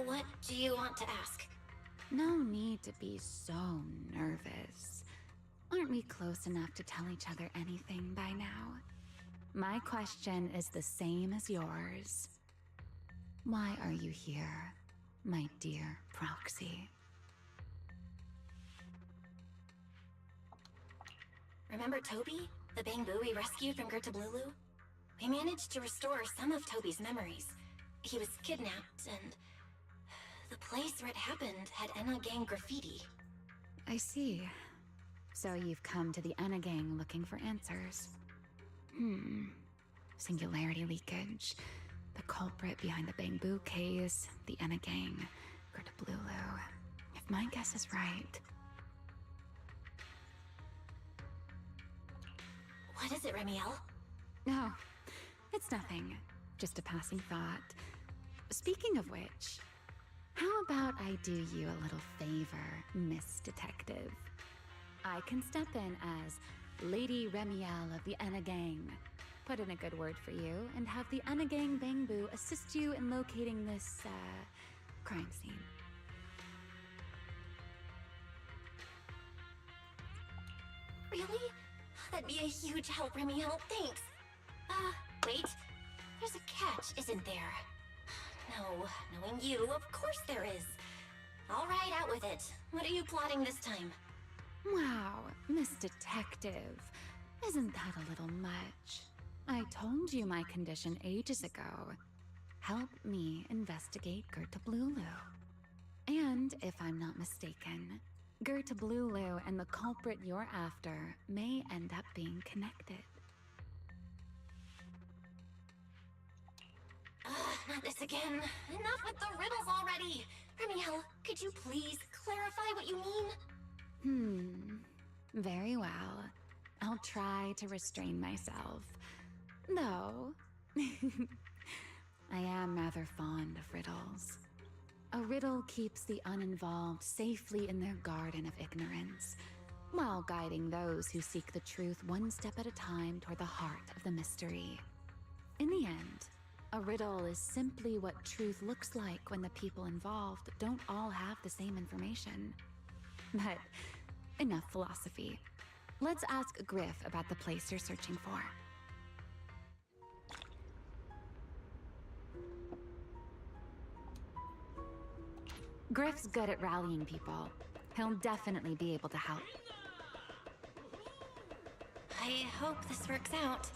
What do you want to ask? No need to be so nervous. Aren't we close enough to tell each other anything by now? My question is the same as yours. Why are you here, my dear Proxy? Remember Toby? The Bangbu we rescued from Gertablulu? We managed to restore some of Toby's memories. He was kidnapped, and the place where it happened had Enna Gang graffiti. I see. So you've come to the Anna Gang looking for answers. Singularity leakage, the culprit behind the Bangbu case, the Anna Gang, Gertablulu. If my guess is right. What is it, Remiel? No, it's nothing. Just a passing thought. Speaking of which, how about I do you a little favor, Miss Detective? I can step in as Lady Remiel of the Anna Gang, put in a good word for you, and have the Anna Gang Bangbu assist you in locating this, crime scene. Really? That'd be a huge help, Remiel. Thanks. Wait. There's a catch, isn't there? No, knowing you, of course there is. All right, out with it. What are you plotting this time? Wow, Miss Detective. Isn't that a little much? I told you my condition ages ago. Help me investigate Gertablulu. And if I'm not mistaken, Gertablulu and the culprit you're after may end up being connected. Not this again. Enough with the riddles already. Remiel, could you please clarify what you mean? Very well. I'll try to restrain myself. Though, I am rather fond of riddles. A riddle keeps the uninvolved safely in their garden of ignorance, while guiding those who seek the truth one step at a time toward the heart of the mystery. In the end, a riddle is simply what truth looks like when the people involved don't all have the same information. But enough philosophy. Let's ask Griff about the place you're searching for. Griff's good at rallying people. He'll definitely be able to help. I hope this works out.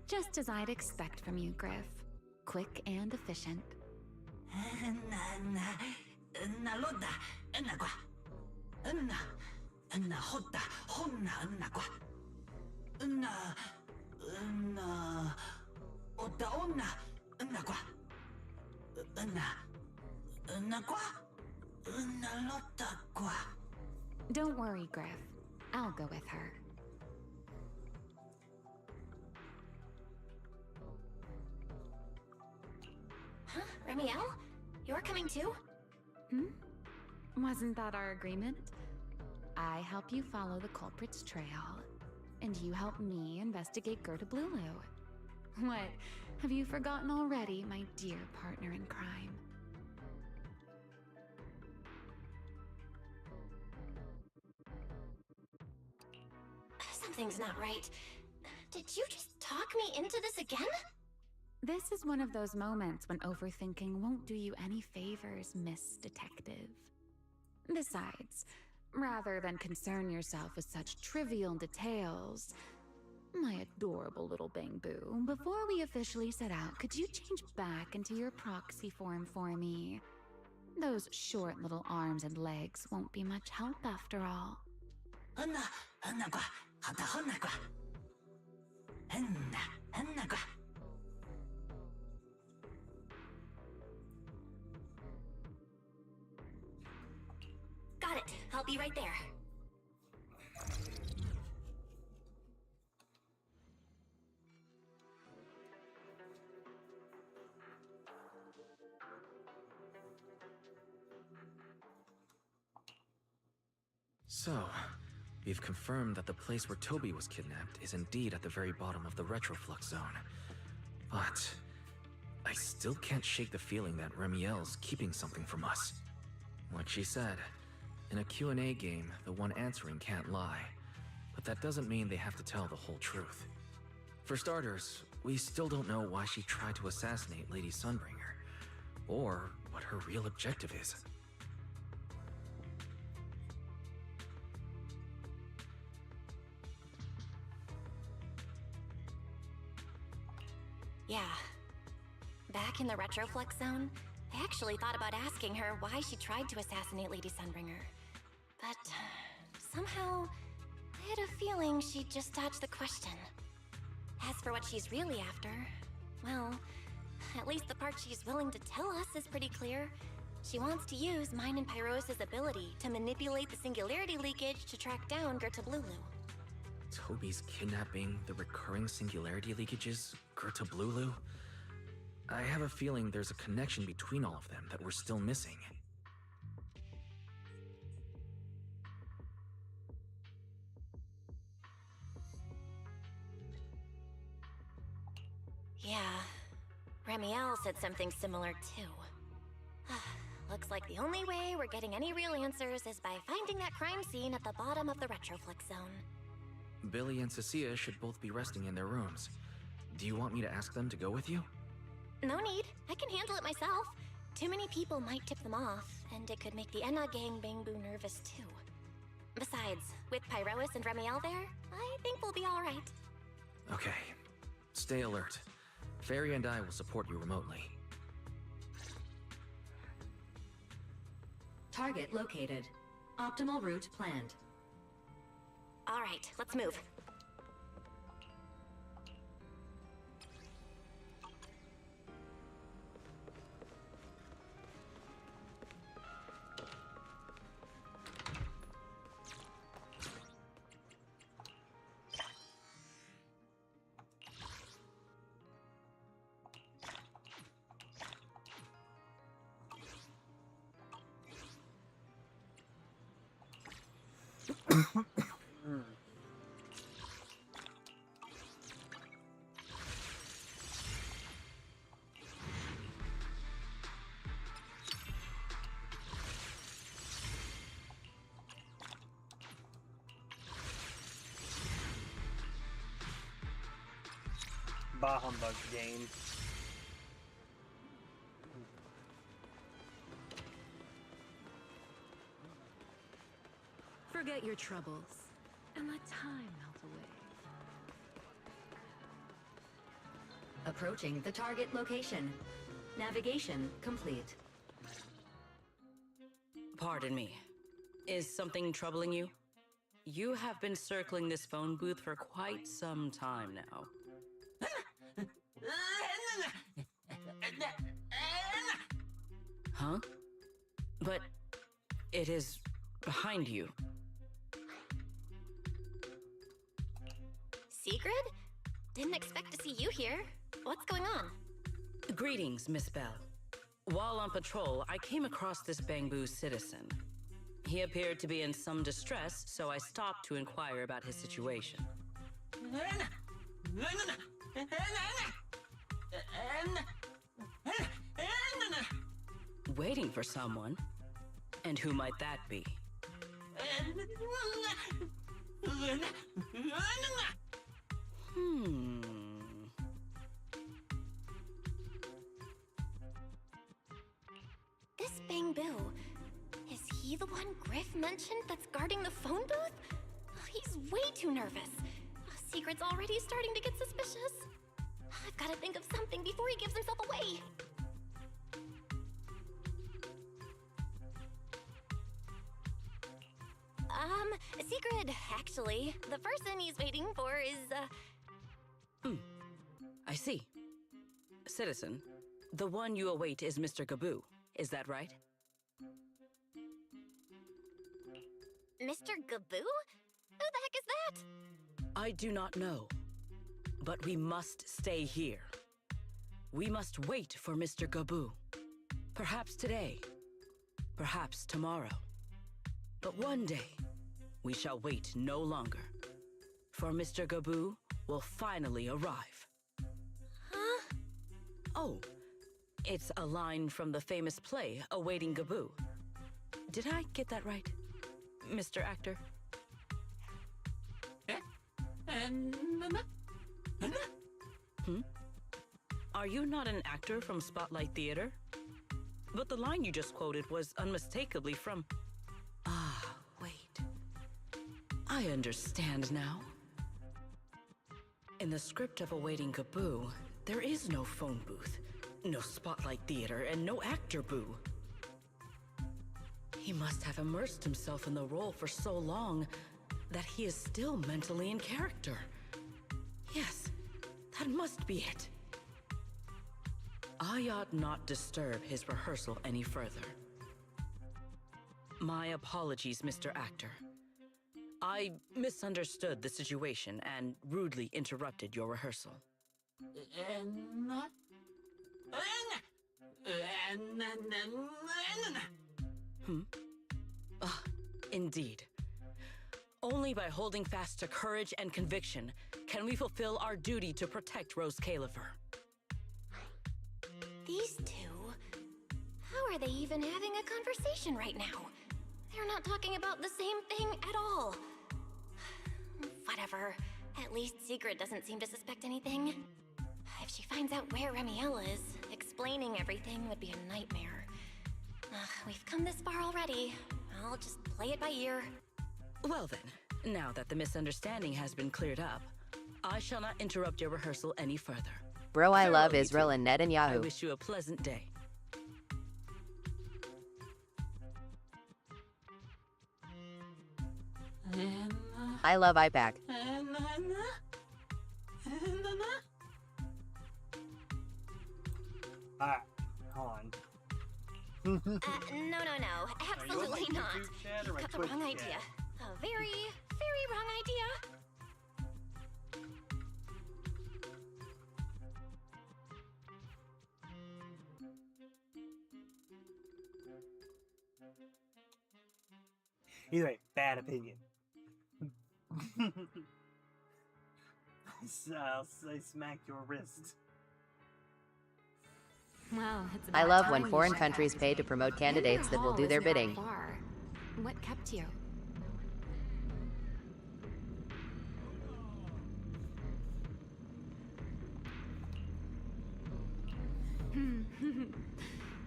Just as I'd expect from you, Griff. Quick and efficient. Don't worry, Griff. I'll go with her. Huh? Remiel? You're coming too? Wasn't that our agreement? I help you follow the culprit's trail, and you help me investigate Gerta Blulu. What? Have you forgotten already, my dear partner in crime? Something's not right. Did you just talk me into this again? This is one of those moments when overthinking won't do you any favors, Miss Detective. Besides, rather than concern yourself with such trivial details, my adorable little Bang-Boo, before we officially set out, could you change back into your proxy form for me? Those short little arms and legs won't be much help after all. Got it. I'll be right there. So, we've confirmed that the place where Toby was kidnapped is indeed at the very bottom of the retroflux zone. But I still can't shake the feeling that Remiel's keeping something from us. Like she said, in a Q&A game, the one answering can't lie. But that doesn't mean they have to tell the whole truth. For starters, we still don't know why she tried to assassinate Lady Sunbringer, or what her real objective is. Yeah. Back in the retroflux zone, I actually thought about asking her why she tried to assassinate Lady Sunbringer. But somehow, I had a feeling she'd just dodge the question. As for what she's really after, well, at least the part she's willing to tell us is pretty clear. She wants to use mine and Pyros' ability to manipulate the singularity leakage to track down Gerta Blulu. Toby's kidnapping, the recurring singularity leakages, Gerta Blulu? I have a feeling there's a connection between all of them that we're still missing. Yeah, Remiel said something similar too. Looks like the only way we're getting any real answers is by finding that crime scene at the bottom of the retroflux zone. Billy and Cecilia should both be resting in their rooms. Do you want me to ask them to go with you? No need. I can handle it myself. Too many people might tip them off, and it could make the Enna gang Bang-Boo nervous too. Besides, with Pyrois and Remiel there, I think we'll be alright. Okay. Stay alert. Fairy and I will support you remotely. Target located. Optimal route planned. Alright, let's move. Bah humbug game. Forget your troubles and let time melt away. Approaching the target location. Navigation complete. Pardon me. Is something troubling you? You have been circling this phone booth for quite some time now. Huh? But It is behind you. Sigrid? Didn't expect to see you here. What's going on? Greetings, Miss Bell. While on patrol, I came across this Bangbu citizen. He appeared to be in some distress, so I stopped to inquire about his situation. Waiting for someone? And who might that be? This Bangbu, is he the one Griff mentioned that's guarding the phone booth? He's way too nervous. Secret's already starting to get suspicious. I've got to think of something before he gives himself away. Secret, actually. The person he's waiting for is, I see. Citizen, the one you await is Mr. Gaboo. Is that right? Mr. Gaboo? Who the heck is that? I do not know. But we must stay here. We must wait for Mr. Gaboo. Perhaps today. Perhaps tomorrow. But one day, we shall wait no longer. For Mr. Gaboo will finally arrive. Huh? Oh, it's a line from the famous play, Awaiting Gaboo. Did I get that right, Mr. Actor? Are you not an actor from Spotlight Theater? But the line you just quoted was unmistakably from... Ah, wait. I understand now. In the script of Awaiting Gaboo, there is no phone booth, no Spotlight Theater, and no actor boo. He must have immersed himself in the role for so long that he is still mentally in character. Yes, that must be it. I ought not disturb his rehearsal any further. My apologies, Mr. Actor. I misunderstood the situation and rudely interrupted your rehearsal. Indeed. Only by holding fast to courage and conviction can we fulfill our duty to protect Rose Califer. These two? How are they even having a conversation right now? They're not talking about the same thing at all. Whatever. At least Sigrid doesn't seem to suspect anything. If she finds out where Remiel is, explaining everything would be a nightmare. We've come this far already. I'll just play it by ear. Well then, now that the misunderstanding has been cleared up, I shall not interrupt your rehearsal any further. Bro, I love Farewell, you Israel two. and I Netanyahu. wish you a pleasant day. I love IPAC. Alright, hold on. No, absolutely my not. YouTube chat or You've my got the Twitch wrong chat? idea. A very, very wrong idea. Either way, bad opinion. I smacked your wrist. Well, it's I about love time when you foreign showed countries up. pay to promote And candidates your that will haul do their isn't that bidding. far. What kept you?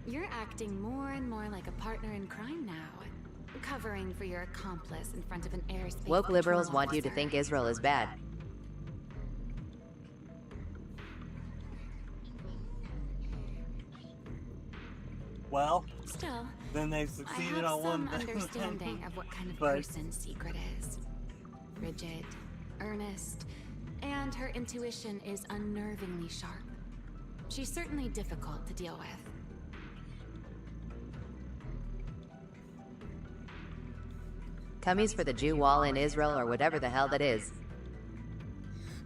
You're acting more and more like a partner in crime now. Covering for your accomplice in front of an airspace Woke liberals control want you to officer. think Israel is bad. Well, Still, then they've I succeeded have on some one thing. understanding of what kind of But- person Secret is. Rigid, earnest, and her intuition is unnervingly sharp. She's certainly difficult to deal with. tummies for the Jew wall in Israel or whatever the hell that is.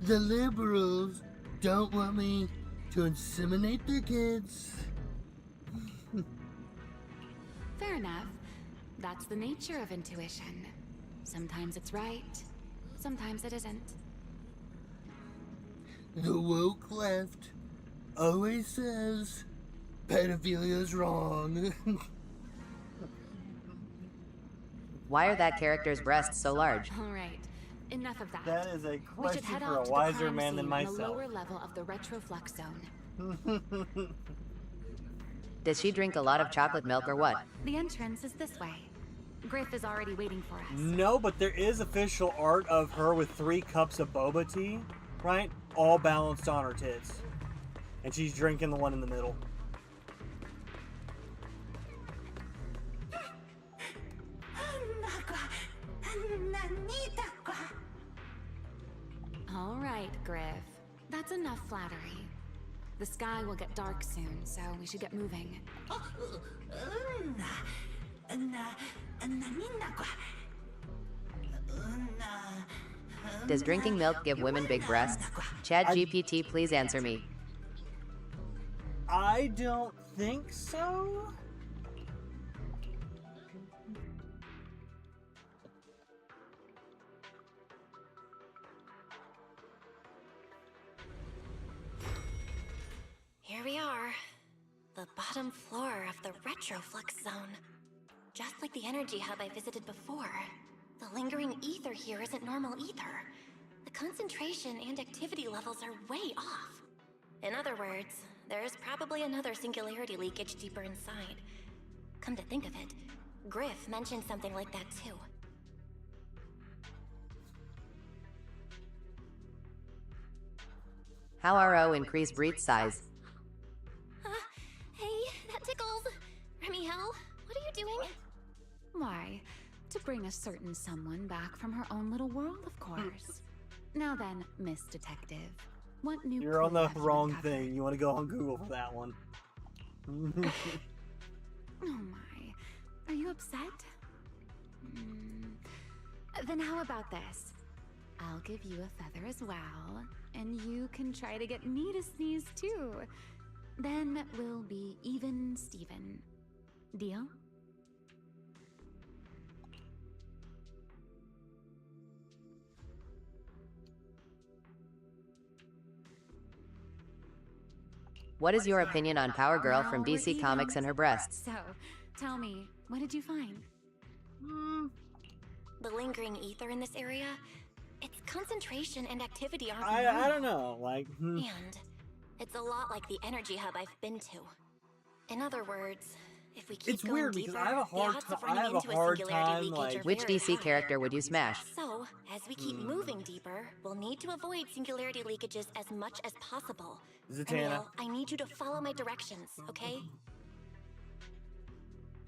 The liberals don't want me to inseminate their kids. Fair enough. That's the nature of intuition. Sometimes it's right, sometimes it isn't. The woke left always says pedophilia is wrong. Why are that character's breasts so large? All right, enough of that. That is a We should question head for out a to wiser the crime man than scene on the myself. lower level of the retroflux zone. Does she drink a lot of chocolate milk or what? The entrance is this way. Griff is already waiting for us. No, but there is official art of her with 3 cups of boba tea, right? All balanced on her tits. And she's drinking the one in the middle. All right, Griff. That's enough flattery. The sky will get dark soon, so we should get moving. Does drinking milk give women big breasts? Chat GPT, please answer me. I don't think so. Here we are. The bottom floor of the retroflux zone. Just like the energy hub I visited before. The lingering ether here isn't normal either. The concentration and activity levels are way off. In other words, there is probably another singularity leakage deeper inside. Come to think of it, Griff mentioned something like that too. How RO increase breath size? Hey, that tickles. Remiel, what are you doing? Why? To bring a certain someone back from her own little world, of course. Now then, Miss Detective, what new You're on clue the have you wrong uncovered? thing. You want to go on Google for that one. Oh my. Are you upset? Then how about this? I'll give you a feather as well, and you can try to get me to sneeze too. Then we'll be even Steven. Deal? What is your opinion on Power Girl from Now we're DC Comics even. and her breasts? So, tell me, what did you find? The lingering ether in this area, its concentration and activity aren't I normal. don't know. Like, And it's a lot like the energy hub I've been to. In other words, if we keep it's going weird deeper, because I have a the hard odds time. of I running have a into hard singularity time leakage like are Which very DC high. character would you smash? So, as we keep moving deeper, we'll need to avoid singularity leakages as much as possible. Zatanna. Remiel, I need you to follow my directions, okay?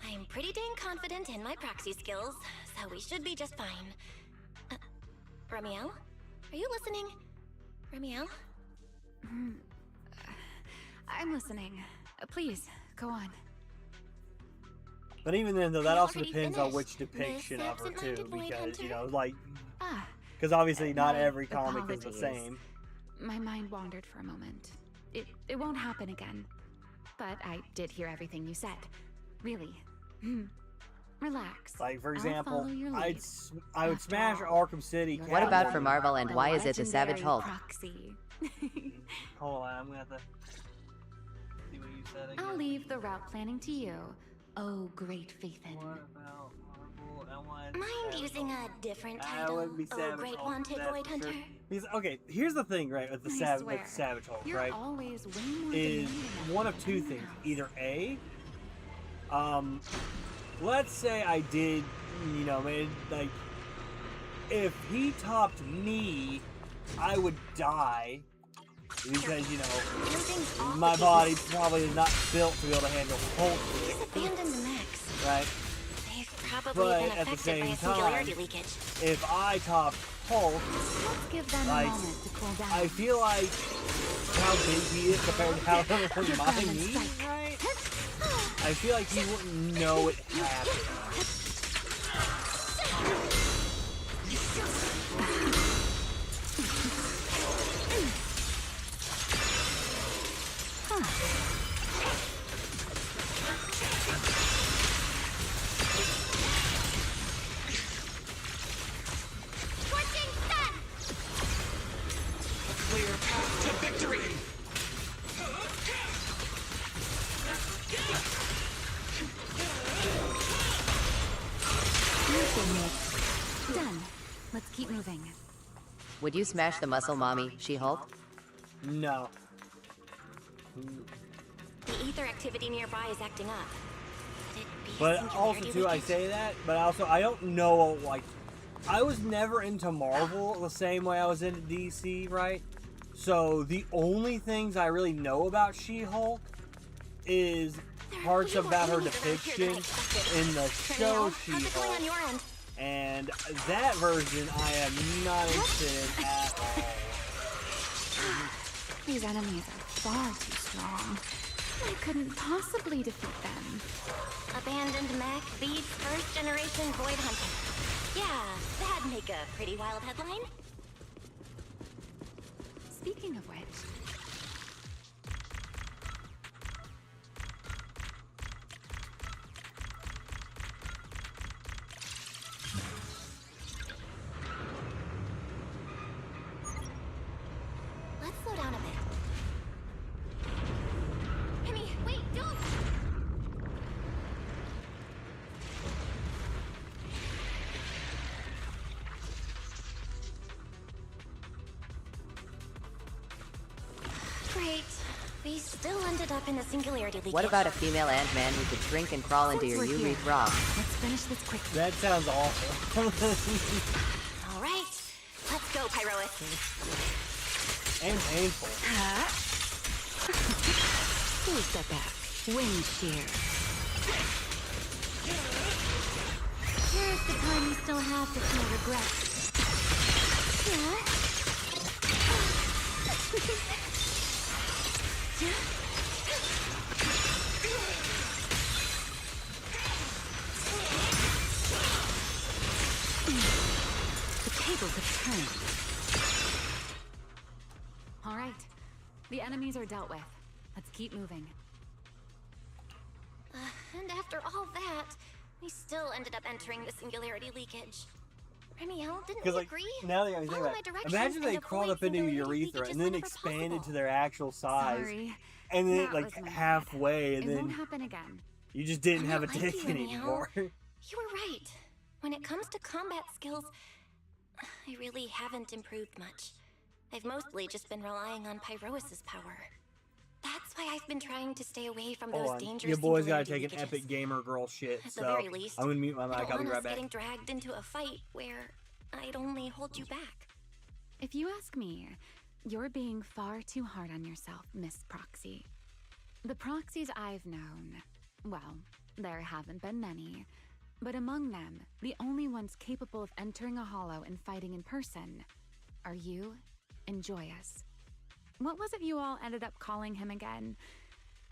I'm pretty dang confident in my proxy skills, so we should be just fine. Remiel? Are you listening? Remiel? I'm listening. Please, go on. But even then, though, that I also already depends on finished, which depiction Miss of her too, Absent-Minded Void because you Hunter. know, like, Ah, because obviously not my every comic is the apologies. same. My mind wandered for a moment. It won't happen again. But I did hear everything you said. Really. Relax. Like, for I'll example, follow your I lead. would After smash all, Arkham City. What about Catwoman. for Marvel and why is it the Savage legendary Hulk? Proxy. Hold on, I'm gonna have to see what you said again. I'll leave the route planning to you. Oh, great Faithin. What about Marvel and why is it Mind Savage using Hulk? a different I title? wouldn't be Oh, Savage great Hulk, wanted that's Void for sure. Hunter. Because, okay, here's the thing, right, with the I swear, Savage Hulk, You're right? always way more Is demanding than one of two anyone things. else. Either A, let's say I did, you know, like, if he topped me, I would die. Because, you know, Something's off my with body these- probably is not built to be able to handle Hulk, He's abandoned the mechs. right? They've probably But been at the affected by same a singularity time, leakage. If I topped Hulk, Let's give them like, a moment to cool down. I feel like how big he is compared to how my Diamond knee, strike. right? I feel like he wouldn't know it happened. Done. Let's keep moving. Would you smash the muscle mommy, She-Hulk? No. The ether activity nearby is acting up. Could it be But singularity also, too, I leakage? say that, but also, I don't know, like, I was never into Marvel the same way I was into DC, right? So, the only things I really know about She-Hulk is parts about her depiction in the show She-Hulk. And that version, I am not interested in at all. These enemies are far too strong. I couldn't possibly defeat them. Abandoned mech beats first generation void hunter. Yeah, that'd make a pretty wild headline. Speaking of which, Let's slow down a bit. Remy, wait, don't! Great. We still ended up in the singularity leakage. What about a female Ant-Man who could shrink and crawl into your urethra? let's finish this quickly. That sounds awful. All right, let's go, Pyrois. And painful. Who's that back? Wind shear. Here's the time you still have to feel regret. The tables have turned. All right. The enemies are dealt with. Let's keep moving. And after all that, we still ended up entering the singularity leakage. Remiel, didn't we Because, like, agree? now that I think Follow about my it, directions imagine they and crawled avoid up into your singularity urethra leakage and then whenever expanded possible. to their actual size. Sorry. And then, That like, was my bad. halfway, and It then won't happen again. you just didn't I'm have a not like dick you, Remiel. anymore. You were right. When it comes to combat skills, I really haven't improved much. I've mostly just been relying on Pyrois' power. That's why I've been trying to stay away from those Hold on. dangerous Your boy's gotta singularity take an leakages. epic gamer girl shit, At the so very least, I'm gonna mute my I mic. don't I'll be want right us back. getting dragged into a fight where I'd only hold you back. If you ask me, you're being far too hard on yourself, Miss Proxy. The Proxies I've known, well, there haven't been many, but among them, the only ones capable of entering a hollow and fighting in person are you and Joyous. What was it you all ended up calling him again?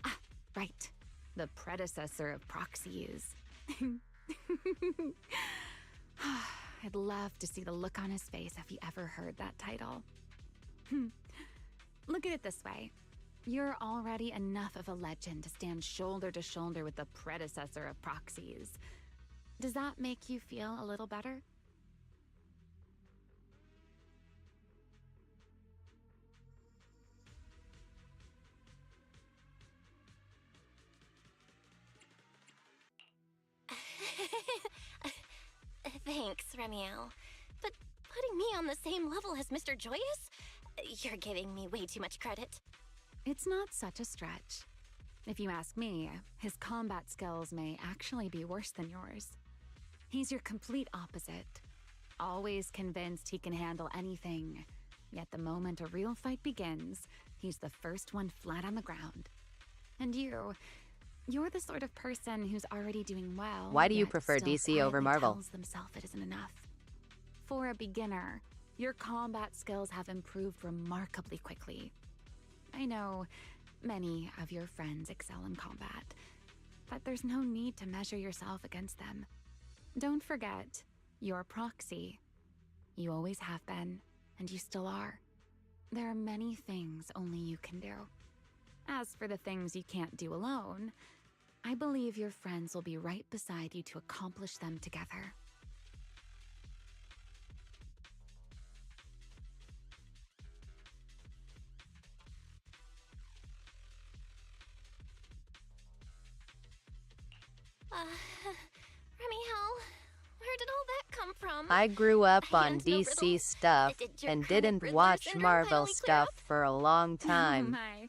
Ah, right. The predecessor of Proxies. I'd love to see the look on his face if he ever heard that title. Look at it this way. You're already enough of a legend to stand shoulder to shoulder with the predecessor of Proxies. Does that make you feel a little better? Thanks, Remiel. But putting me on the same level as Mr. Joyous? You're giving me way too much credit. It's not such a stretch. If you ask me, his combat skills may actually be worse than yours. He's your complete opposite. Always convinced he can handle anything. Yet the moment a real fight begins, he's the first one flat on the ground. And you're the sort of person who's already doing well. Why do you yet prefer still DC over quietly Marvel? tells themselves it isn't enough. For a beginner, your combat skills have improved remarkably quickly. I know many of your friends excel in combat, but there's no need to measure yourself against them. Don't forget, you're a Proxy. You always have been, and you still are. There are many things only you can do. As for the things you can't do alone, I believe your friends will be right beside you to accomplish them together. Remiel, where did all that come from? I grew up on And no DC riddles? stuff Did your and chronic didn't Riddler watch syndrome Marvel finally clear stuff up? for a long Oh time. my.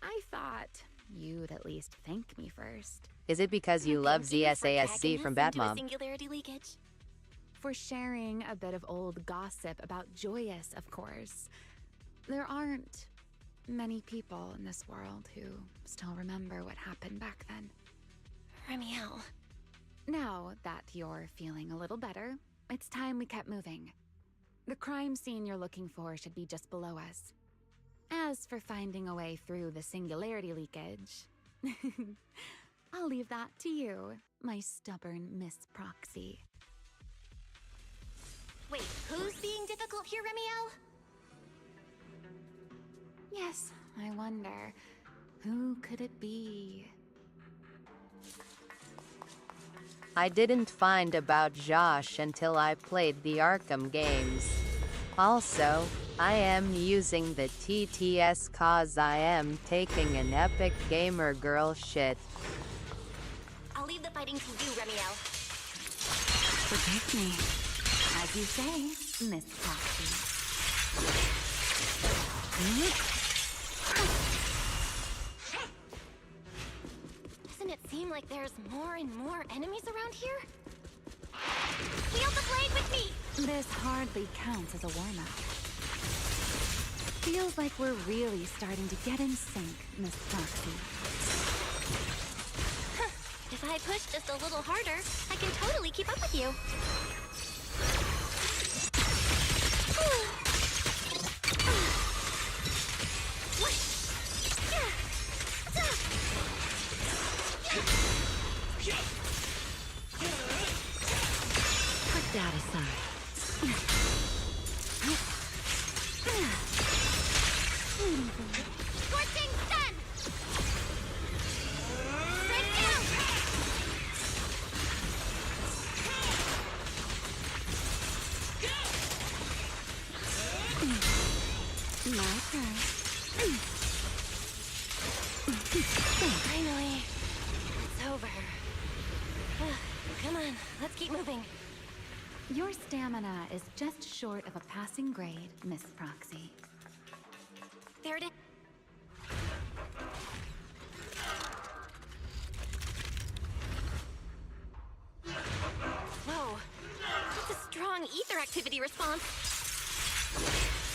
I thought you'd at least thank me first. Is it because you love Thank you for ZSASC dragging from us into a Batmom? singularity leakage. For sharing a bit of old gossip about Joyous, of course. There aren't many people in this world who still remember what happened back then. Remiel. Now that you're feeling a little better, it's time we kept moving. The crime scene you're looking for should be just below us. As for finding a way through the singularity leakage, I'll leave that to you, my stubborn Miss Proxy. Wait, who's being difficult here, Remiel? Yes, I wonder, who could it be? I didn't find about Josh until I played the Arkham games. Also, I am using the TTS cause I am taking an epic gamer girl shit. I'll leave the fighting to you, Remiel. Forgive me. As you say, Miss Proxy. Doesn't it seem like there's more and more enemies around here? Wield the blade with me! This hardly counts as a warm-up. Feels like we're really starting to get in sync, Miss Proxy. If I push just a little harder, I can totally keep up with you. Put that aside. Scorching sun! Break down! My turn. Finally, it's over. Come on, let's keep moving. Your stamina is just short of a passing grade, Miss Proxy. There it is. Whoa, that's a strong ether activity response.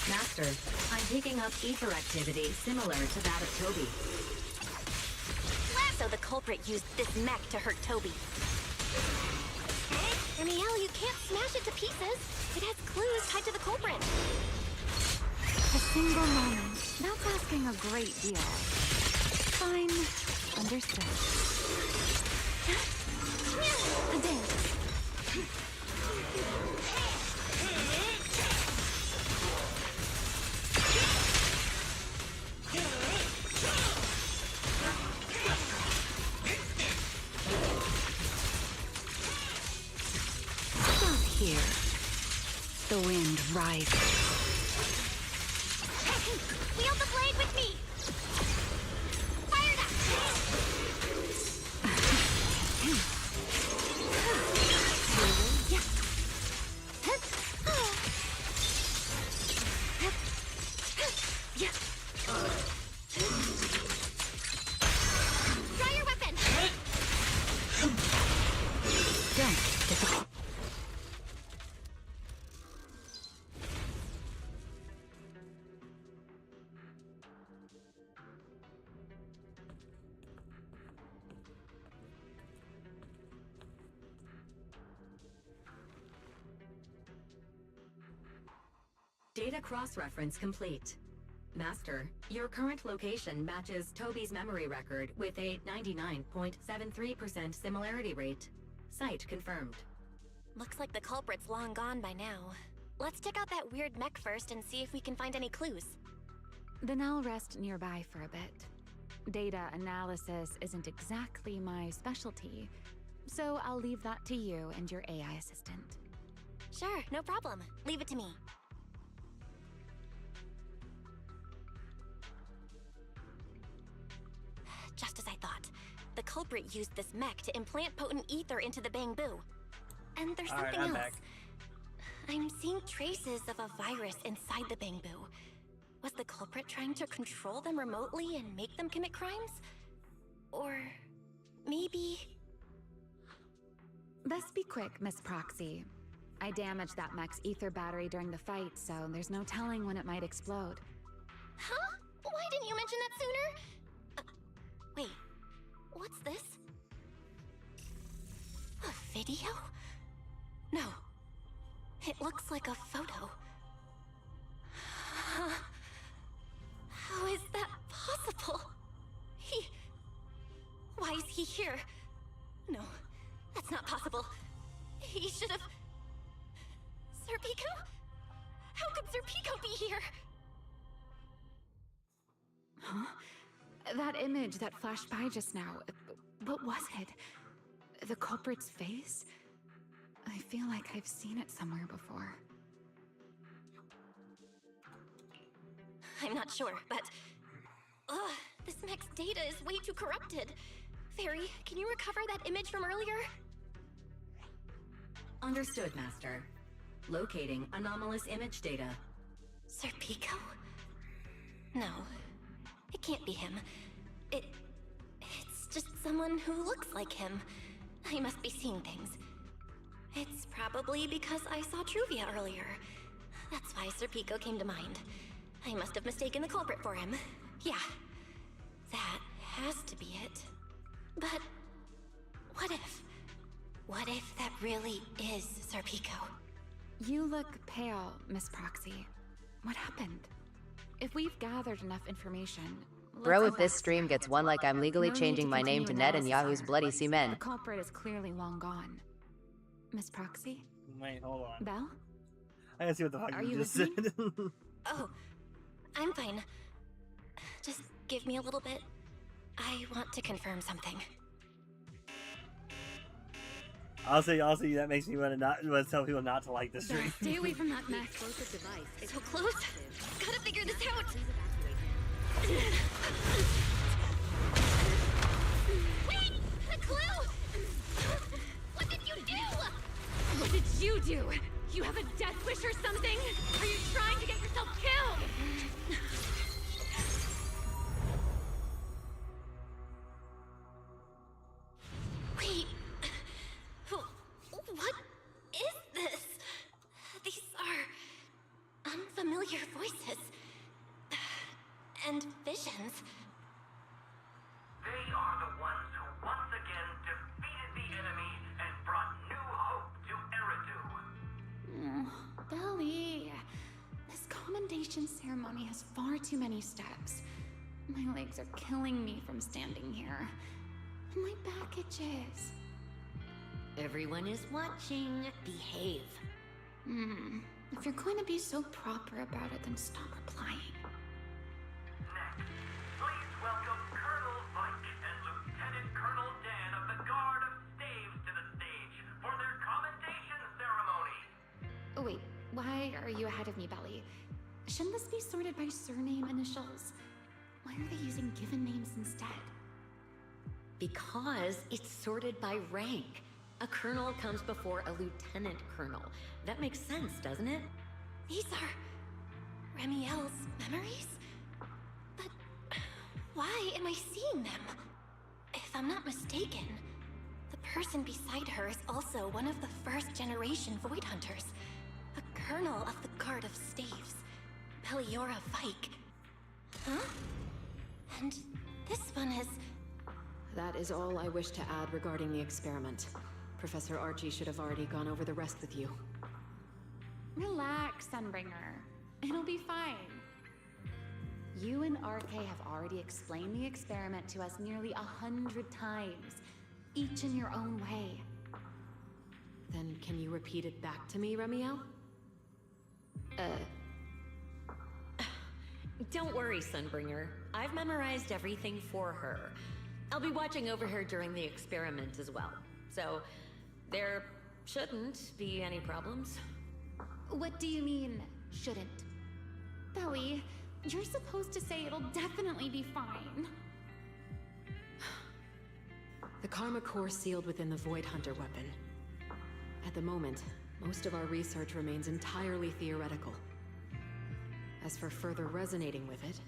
Master, I'm picking up ether activity similar to that of Toby. So the culprit used this mech to hurt Toby. Remiel, you can't smash it to pieces. It has clues tied to the culprit. A single moment. That's asking a great deal. Fine. Understood. A dance. Stop here. The wind rises. Wield the blade with me! Fired up! Draw your weapon! Don't. Data cross-reference complete. Master, your current location matches Toby's memory record with a 99.73% similarity rate. Site confirmed. Looks like the culprit's long gone by now. Let's check out that weird mech first and see if we can find any clues. Then I'll rest nearby for a bit. Data analysis isn't exactly my specialty, so I'll leave that to you and your AI assistant. Sure, no problem. Leave it to me. Just as I thought. The culprit used this mech to implant potent ether into the bamboo. And there's All right, something I'm else. back. seeing traces of a virus inside the bamboo. Was the culprit trying to control them remotely and make them commit crimes? Or maybe... Best be quick, Miss Proxy. I damaged that mech's ether battery during the fight, so there's no telling when it might explode. Huh? Why didn't you mention that sooner? Wait, what's this? A video? No. It looks like a photo. How is that possible? Why is he here? No, that's not possible. He should have... Serpico? How could Serpico be here? Huh? That image that flashed by just now, what was it? The culprit's face? I feel like I've seen it somewhere before. I'm not sure, but... this mech's data is way too corrupted. Fairy, can you recover that image from earlier? Understood, Master. Locating anomalous image data. Serpico? No, it can't be him. It's just someone who looks like him. I must be seeing things. It's probably because I saw Truvia earlier. That's why Serpico came to mind. I must have mistaken the culprit for him. Yeah, that has to be it. But what if? What if that really is Serpico? You look pale, Miss Proxy. What happened? If we've gathered enough information... Bro, if this stream gets one like I'm legally changing my name to Ned and Yahoo's Bloody The Cement. culprit is clearly long gone. Miss Proxy? Wait, hold on. Belle? I gotta see what the fuck Are you you just said. Oh, I'm fine. Just give me a little bit. I want to confirm something. I'll say that makes me want to tell people not to like the stream. Stay away from that mess. So close. Gotta figure this out. Wait! A clue! What did you do? What did you do? You have a death wish or something? Are you trying to get yourself killed? Wait. What is this? These are unfamiliar voices. And visions. They are the ones who once again defeated the enemy and brought new hope to Eridu. Belly. This commendation ceremony has far too many steps. My legs are killing me from standing here. My back itches. Everyone is watching. Behave. If you're going to be so proper about it, then stop replying. Next, please welcome Colonel Vike and Lieutenant Colonel Dan of the Guard of Staves to the stage for their commendation ceremony. Oh, wait, why are you ahead of me, Belly? Shouldn't this be sorted by surname initials? Why are they using given names instead? Because it's sorted by rank. A colonel comes before a lieutenant colonel. That makes sense, doesn't it? These are Remiel's memories? But why am I seeing them? If I'm not mistaken, the person beside her is also one of the first-generation Void Hunters. A colonel of the Guard of Staves, Beliora Vike. Huh? And this one is... That is all I wish to add regarding the experiment. Professor Archie should have already gone over the rest with you. Relax, Sunbringer. It'll be fine. You and RK have already explained the experiment to us nearly 100 times, each in your own way. Then can you repeat it back to me, Remiel? Don't worry, Sunbringer. I've memorized everything for her. I'll be watching over her during the experiment as well. So, there shouldn't be any problems. What do you mean, shouldn't? Belly, you're supposed to say it'll definitely be fine. The Karma Core sealed within the Void Hunter weapon. At the moment, Most of our research remains entirely theoretical. As for further resonating with it,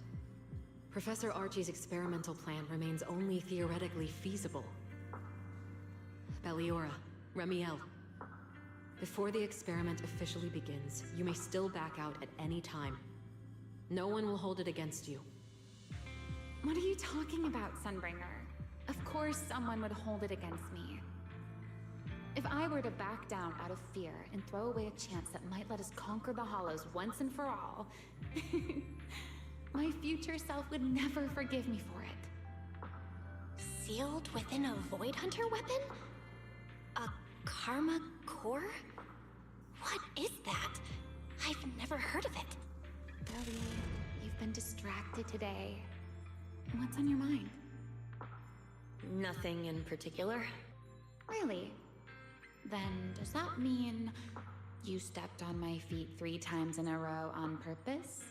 Professor Archie's experimental plan remains only theoretically feasible. Belliora, Remiel, before the experiment officially begins, you may still back out at any time. No one will hold it against you. What are you talking about, Sunbringer? Of course someone would hold it against me. If I were to back down out of fear and throw away a chance that might let us conquer the Hollows once and for all, my future self would never forgive me for it. Sealed within a Void Hunter weapon? A Karma Core? What is that? I've never heard of it. Billy, you've been distracted today. What's on your mind? Nothing in particular. Really? Then does that mean you stepped on my feet 3 times in a row on purpose?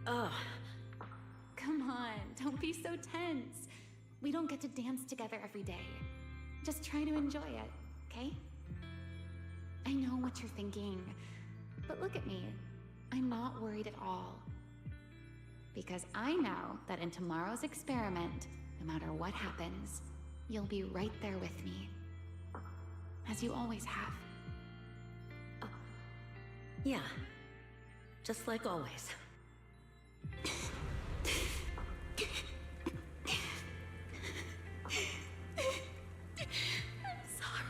Ugh. Come on, don't be so tense. We don't get to dance together every day. Just try to enjoy it, okay? I know what you're thinking, but look at me. I'm not worried at all. Because I know that in tomorrow's experiment, no matter what happens, you'll be right there with me. As you always have. Yeah. Just like always. I'm sorry.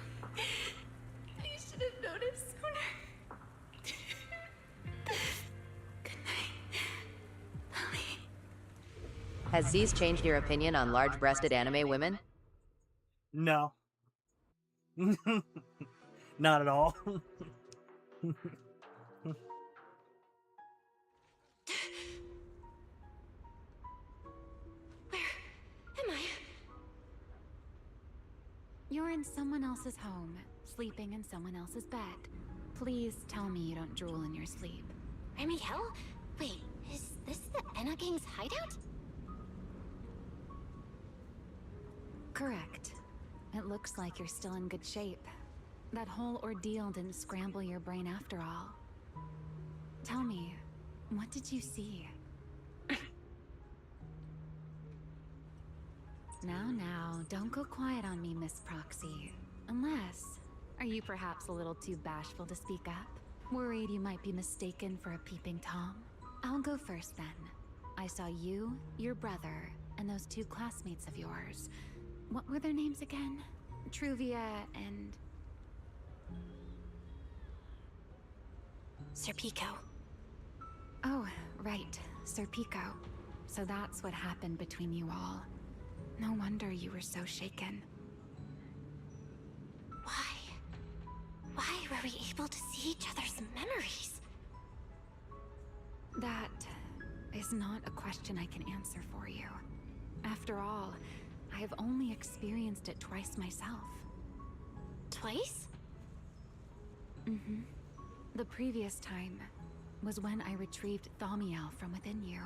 You should have noticed sooner. Good night, Lily. Has Z's changed your opinion on large-breasted anime women? No. Not at all. Am I? You're in someone else's home, sleeping in someone else's bed. Please tell me you don't drool in your sleep. Remiel? Wait, is this the Enna Gang's hideout? Correct. It looks like you're still in good shape. That whole ordeal didn't scramble your brain after all. Tell me, what did you see? Now, don't go quiet on me, Miss Proxy. Unless, are you perhaps a little too bashful to speak up? Worried you might be mistaken for a peeping Tom? I'll go first then. I saw you, your brother, and those 2 classmates of yours. What were their names again? Truvia and... Serpico. Oh, right. Serpico. So that's what happened between you all. No wonder you were so shaken. Why were we able to see each other's memories? That is not a question I can answer for you. After all, I have only experienced it twice myself. Twice? Mm-hmm. The previous time was when I retrieved Thaumiel from within you.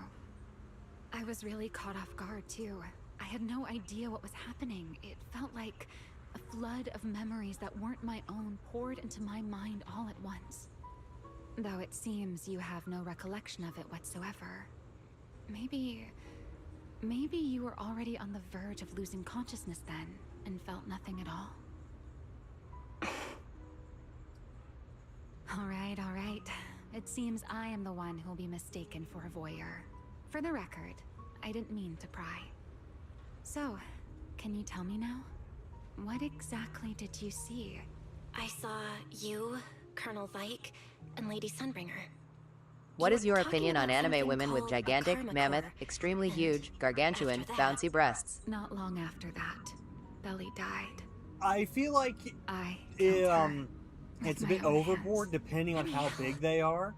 I was really caught off guard, too. I had no idea what was happening. It felt like a flood of memories that weren't my own poured into my mind all at once. Though it seems you have no recollection of it whatsoever. Maybe you were already on the verge of losing consciousness then, and felt nothing at all. All right. It seems I am the one who'll be mistaken for a voyeur. For the record, I didn't mean to pry. So, can you tell me now? What exactly did you see? I saw you, Colonel Vike, and Lady Sunbringer. What is your opinion on anime women with gigantic, Karma mammoth, Core, extremely huge, gargantuan, after that- bouncy breasts? Not long after that, Belly died. I feel like it's a bit overboard depending on how big they are.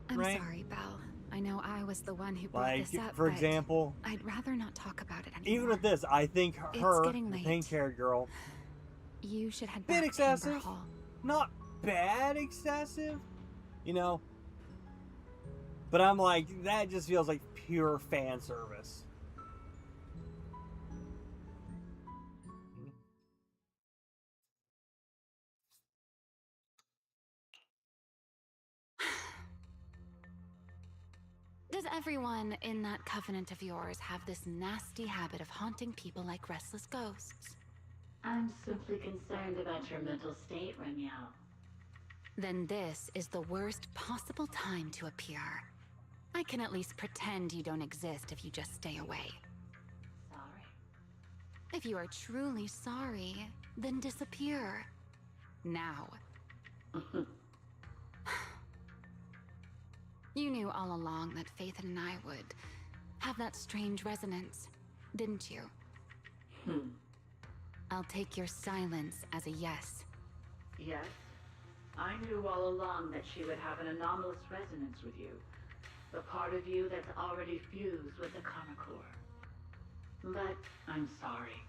I'm right? sorry, Belle. I know I was the one who brought Like, this up, for but example, I'd rather not talk about it anymore. even with this, I think It's her, getting the late. pink-haired girl, You should head bit back to excessive. Amber Hall. Not bad excessive, you know. But I'm like, that just feels like pure fan service. does everyone in that covenant of yours have this nasty habit of haunting people like restless ghosts? I'm simply concerned about your mental state, Remiel. Then this is the worst possible time to appear. I can at least pretend you don't exist if you just stay away. Sorry. If you are truly sorry, then disappear. Now. You knew all along that Faith and I would have that strange resonance, didn't you? I'll take your silence as a yes. Yes. I knew all along that she would have an anomalous resonance with you. The part of you that's already fused with the Karma Core. But I'm sorry.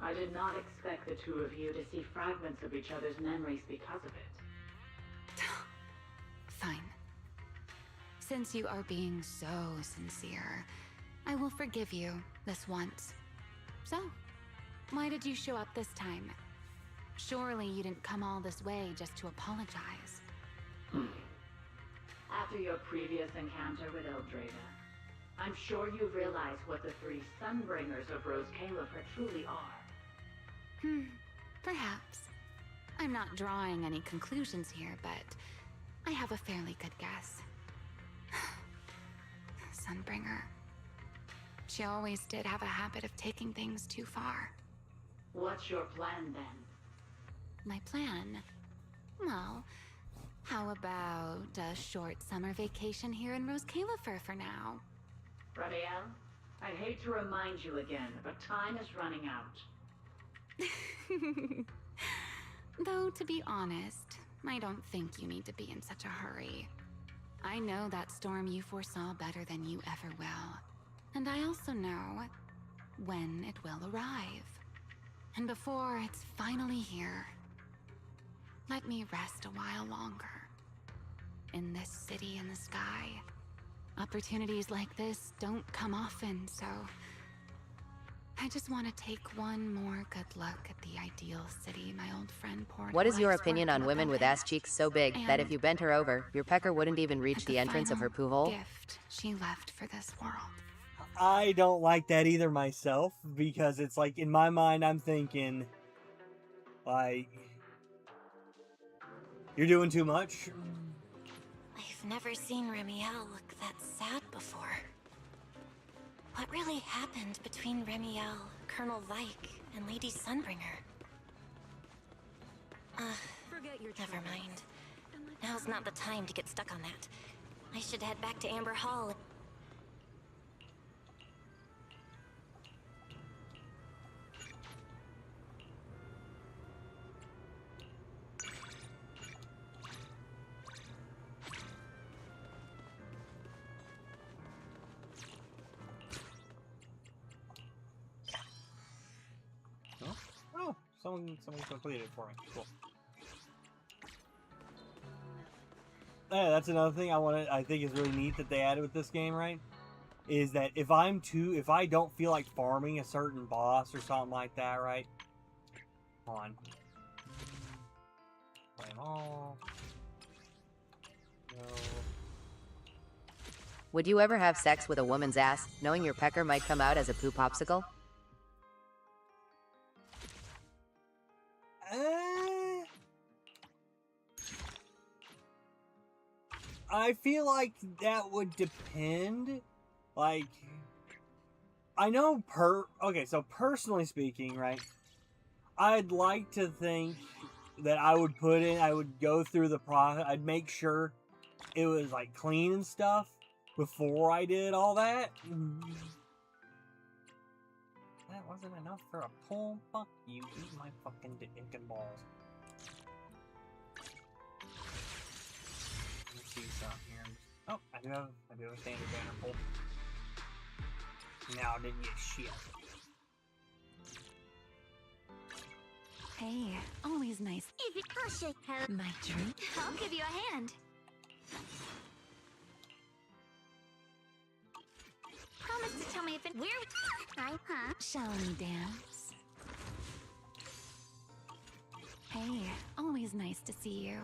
I did not expect the two of you to see fragments of each other's memories because of it. Fine. Since you are being so sincere, I will forgive you this once. So, why did you show up this time? Surely you didn't come all this way just to apologize. After your previous encounter with Eldrada, I'm sure you realize what the three Sunbringers of Rose Califer truly are. Perhaps. I'm not drawing any conclusions here, but I have a fairly good guess. Sunbringer. She always did have a habit of taking things too far. What's your plan then? My plan? Well, how about a short summer vacation here in Rose Califer for now? Ramiel, I'd hate to remind you again, but time is running out. Though, to be honest, I don't think you need to be in such a hurry. I know that storm you foresaw better than you ever will. And I also know when it will arrive. And before it's finally here, let me rest a while longer. In this city in the sky, opportunities like this don't come often, so I just want to take one more good look at the ideal city my old friend poured. What is your life's opinion work on into women with building. ass cheeks so big that if you bent her over, your pecker wouldn't even reach At the entrance of her final poo hole? gift she left for this world. I don't like that either myself, because it's like, in my mind, I'm thinking, like, you're doing too much. I've never seen Remiel look that sad before. What really happened between Remiel, Colonel Vike, and Lady Sunbringer? Never mind. Now's not the time to get stuck on that. I should head back to Amber Hall. Oh, someone completed it for me. Cool. Yeah, that's another thing I think is really neat that they added with this game, right? Is that if I don't feel like farming a certain boss or something like that, right? Hold on. Play them all. No. Would you ever have sex with a woman's ass, knowing your pecker might come out as a poo popsicle? I feel like that would depend. Like, I know so personally speaking, right? I'd like to think that I would go through the process. I'd make sure it was like clean and stuff before I did all that. That wasn't enough for a pull. Fuck you, eat my fucking dick and balls. Let me see something here. Oh, I do have a standard banner pull. Now I didn't get shit. Hey, always nice. If it should help My drink? I'll give you a hand. Promise to tell me if it Shall we dance? Hey, always nice to see you.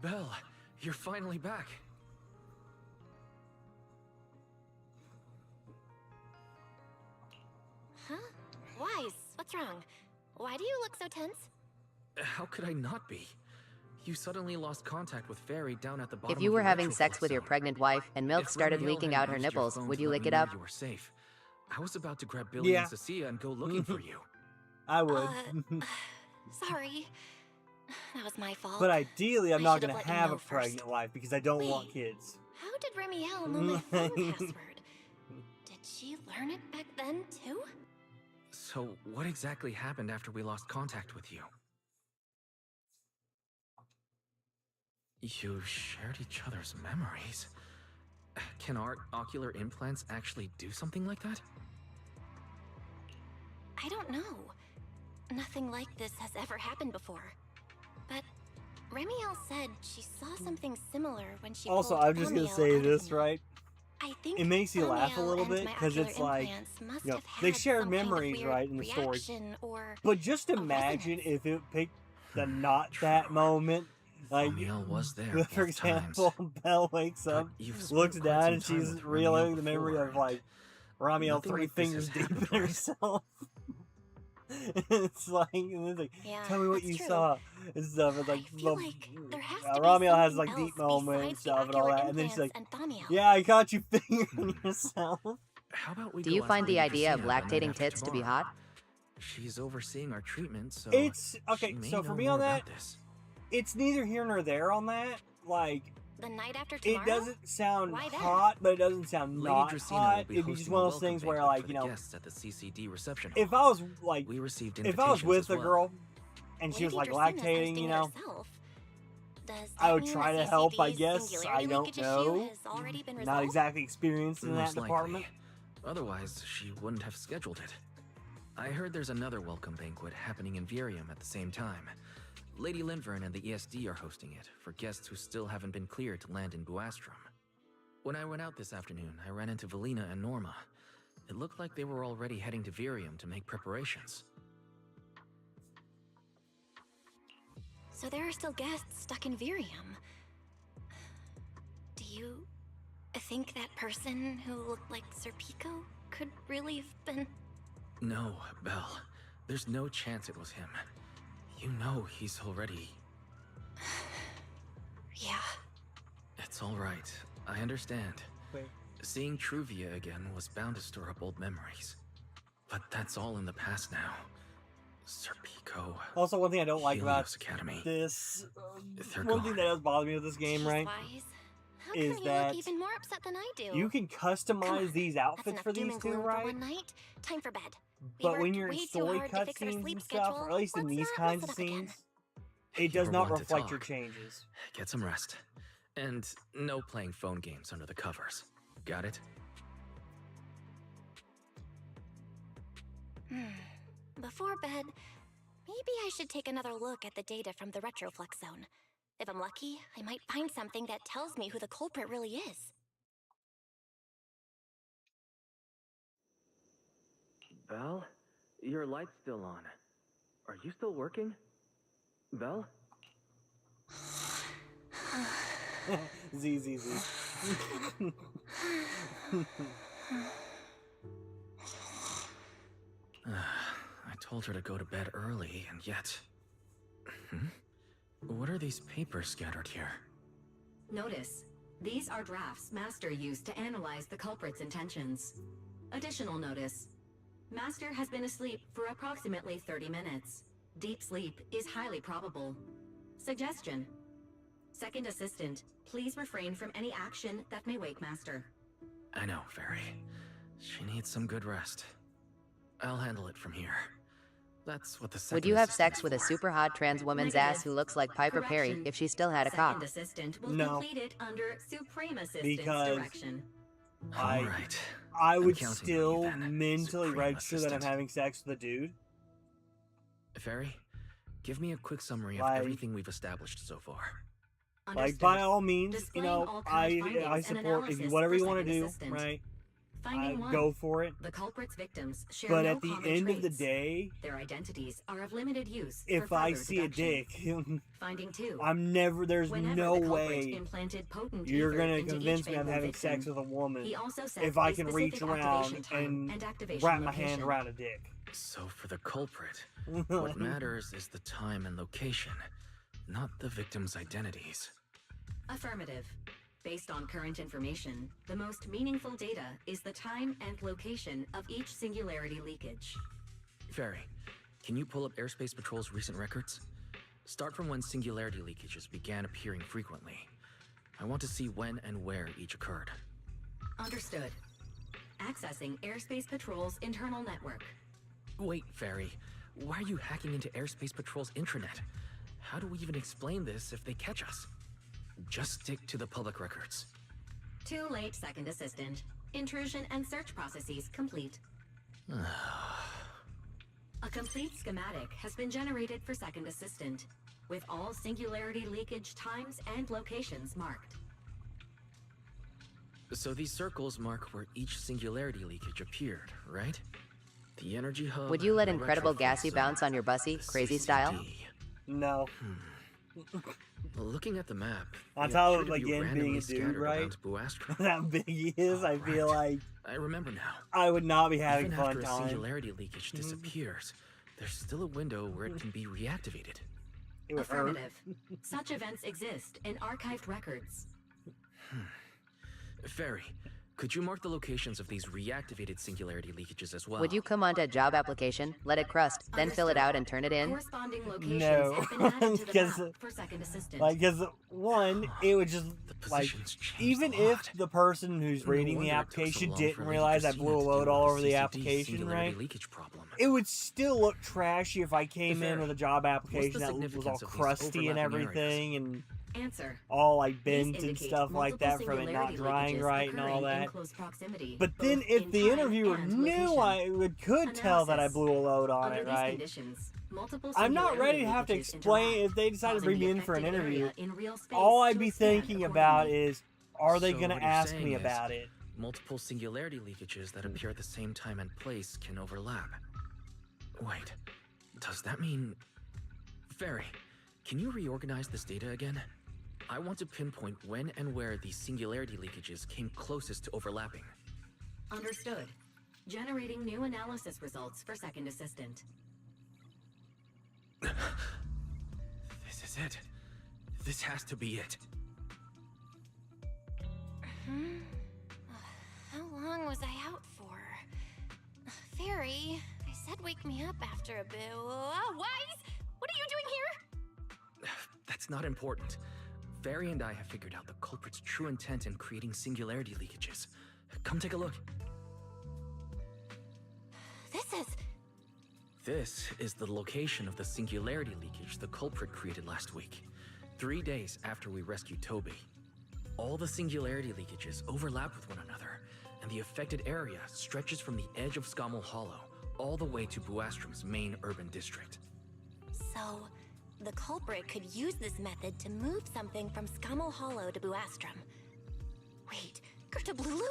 Belle, you're finally back. Huh? Wise, what's wrong? Why do you look so tense? How could I not be? You suddenly lost contact with Fairy down at the bottom. If you of were the having retroflow sex with your zone. pregnant wife and milk If started Ramiel leaking had out her used your nipples, phone would to you let lick me it know up? You were safe. I was about to grab Billy Yeah. and Cecilia and go looking for you. I would. Sorry. That was my fault. But ideally, I'm I not should've going let to you have know a pregnant first. wife because I don't want kids. How did Ramiel know my phone password? Did she learn it back then, too? So, what exactly happened after we lost contact with you? You shared each other's memories. Can our ocular implants actually do something like that? I don't know. Nothing like this has ever happened before. But Ramiel said she saw something similar when she Also, pulled I'm just going to Thamiel say out of this, me. right? I think It makes you laugh a Thamiel little and bit my because ocular it's like, implants must you know, have they had share some kind of memories, weird right, in the story. reaction or But just imagine if it picked the not that moment. Like, Thamiel was there for both example, Belle wakes up, looks quite down, some and time she's with Ramiel reliving the memory before, of, like, Ramiel nothing 3 like this fingers has deep in happened, right? herself. It's like, Yeah, tell me what that's you true. saw and stuff. And like, feel like there has to be Ramiel has something like deep else moments and besides the stuff and all ocular that, and then she's like, implants and Thamiel. "Yeah, I caught you fingering yourself." How about we Do go you ask find the Lady idea of Cecilia the night lactating after tits to be tomorrow? hot? She's overseeing our treatment, so It's okay. she may So for know me more on that, about this. it's neither here nor there on that. Like, The night after tomorrow? it doesn't sound Why then? hot, but it doesn't sound Lady not Dracaena will hot. be It'd be just hosting one a of those welcome things where, banquet like, for you the know, guests at the CCD reception if I hall. was like, We received if I was invitations with as a well. girl and she was like Lady Dracaena's lactating, hosting you it know, herself. Does I that would mean try the to help. I CCD's guess singularity I don't leakage issue know. has already been Not resolved? exactly experienced in that Most likely. department. Otherwise, she wouldn't have scheduled it. I heard there's another welcome banquet happening in Virium at the same time. Lady Linvern and the ESD are hosting it for guests who still haven't been cleared to land in Buastrom. When I went out this afternoon, I ran into Valina and Norma. It looked like they were already heading to Virium to make preparations. So there are still guests stuck in Virium. Do you think that person who looked like Sir Pico could really have been... No, Belle. There's no chance it was him. You know he's already... Yeah. It's all right. I understand. Wait. Seeing Truvia again was bound to stir up old memories. But that's all in the past now. Sir Pico. Also, one thing I don't like about Helios Academy. this, They're one gone. thing that does bother me with this game, right, Wise. How is come you that look even more upset than I do? you can Come customize on, these that's outfits enough for doom these and two, gloom for right? one night. Time for bed. We But when worked you're in way too story hard to fix our cutscenes sleep and stuff, or at least in schedule. these Let's not kinds mess of it up again. scenes, it You does were not one to reflect your talk. changes. Get some rest. And no playing phone games under the covers. Got it? Before bed, maybe I should take another look at the data from the Retroflux zone. If I'm lucky, I might find something that tells me who the culprit really is. Belle? Your light's still on. Are you still working? Belle? Z, Z, Z. I told her to go to bed early, and yet... What are these papers scattered here? Notice, these are drafts Master used to analyze the culprit's intentions. Additional notice, Master has been asleep for approximately 30 minutes. Deep sleep is highly probable. Suggestion. Second Assistant, please refrain from any action that may wake Master. I know, Fairy. She needs some good rest. I'll handle it from here. That's what the second Would you have assistant sex with a is for. super hot trans woman's ass who looks like Piper Perry Correction. if she still had a Second cock? Assistant will No. complete it under Supreme Assistant's Because direction. All right. I I'm would counting on still you then, mentally Supreme register that I'm Assistant. having sex with a dude. Fairy, give me a quick summary of Like- everything we've established so far. Like, by Understood. all means, you Displaying know, all current findings I and support if you, analysis whatever for you want to Second do, Assistant. right? Finding one. go for it. The culprit's victims share But no at the common end of the traits. day, Their identities are of limited use. if for I further see deduction. a dick, Finding two. there's Whenever no the culprit way implanted potent you're ether gonna into convince each me I'm vagal having victim, sex with a woman he also set if I a can specific reach around activation time and activation wrap my location. hand around a dick. So for the culprit, what matters is the time and location, not the victim's identities. Affirmative. Based on current information, the most meaningful data is the time and location of each singularity leakage. Ferry, can you pull up Airspace Patrol's recent records? Start from when singularity leakages began appearing frequently. I want to see when and where each occurred. Understood. Accessing Airspace Patrol's internal network. Wait, Ferry. Why are you hacking into Airspace Patrol's intranet? How do we even explain this if they catch us? Just stick to the public records. Too late, Second Assistant. Intrusion and search processes complete. A complete schematic has been generated for Second Assistant, with all singularity leakage times and locations marked. So these circles mark where each singularity leakage appeared, right? The energy hub... Would you let the Incredible Gassy retroflex, bounce on your bussy, the crazy CCD. style? No. Looking at the map, On they top appear of, to be again, being randomly a dude, scattered right? around Buastro. How big he is, I feel like I remember now. I would not be having Even fun after a time. singularity leakage disappears, there's still a window where it can be reactivated. It would hurt. Affirmative. Such events exist in archived records. Ferry, could you mark the locations of these reactivated singularity leakages as well? Would you come onto a job application, let it crust, then fill it out and turn it in? Corresponding locations No, have been added to the because map for Second Assistant. because one, it would just like positions changed even a if lot. the person who's No reading the wonder it took so application long didn't for realize I Lady blew a Christina to load deal all with over the CCD application, singularity right? leakage problem. It would still look trashy if I came in Ferry, with a job application that was all significance of these crusty and overlapping everything and Answer. all like These bent and indicate stuff like multiple that from it not singularity drying leakages right and all occurring in that. close proximity, But both then if in the time interviewer and knew location. could tell that I Analysis. blew a load on Under it, these right? conditions, multiple I'm not ready to singularity have to leakages explain interact, if they decide to causing bring the me in for an affected interview. area in real space All I'd to be expand thinking about accordingly. is, are they So going what to you're ask saying me is, about it? Multiple singularity leakages that appear at the same time and place can overlap. Wait, does that mean... Ferry, can you reorganize this data again? I want to pinpoint when and where these singularity leakages came closest to overlapping. Understood. Generating new analysis results for Second Assistant. This is it. This has to be it. How long was I out for? Fairy, I said wake me up after a bit. Wise? What are you doing here? That's not important. Ferry and I have figured out the culprit's true intent in creating singularity leakages. Come take a look. This is the location of the singularity leakage the culprit created last week, 3 days after we rescued Toby. All the singularity leakages overlap with one another, and the affected area stretches from the edge of Scommel Hollow all the way to Buastrom's main urban district. So, the culprit could use this method to move something from Scommel Hollow to Buastrom. Wait, Gertablulu?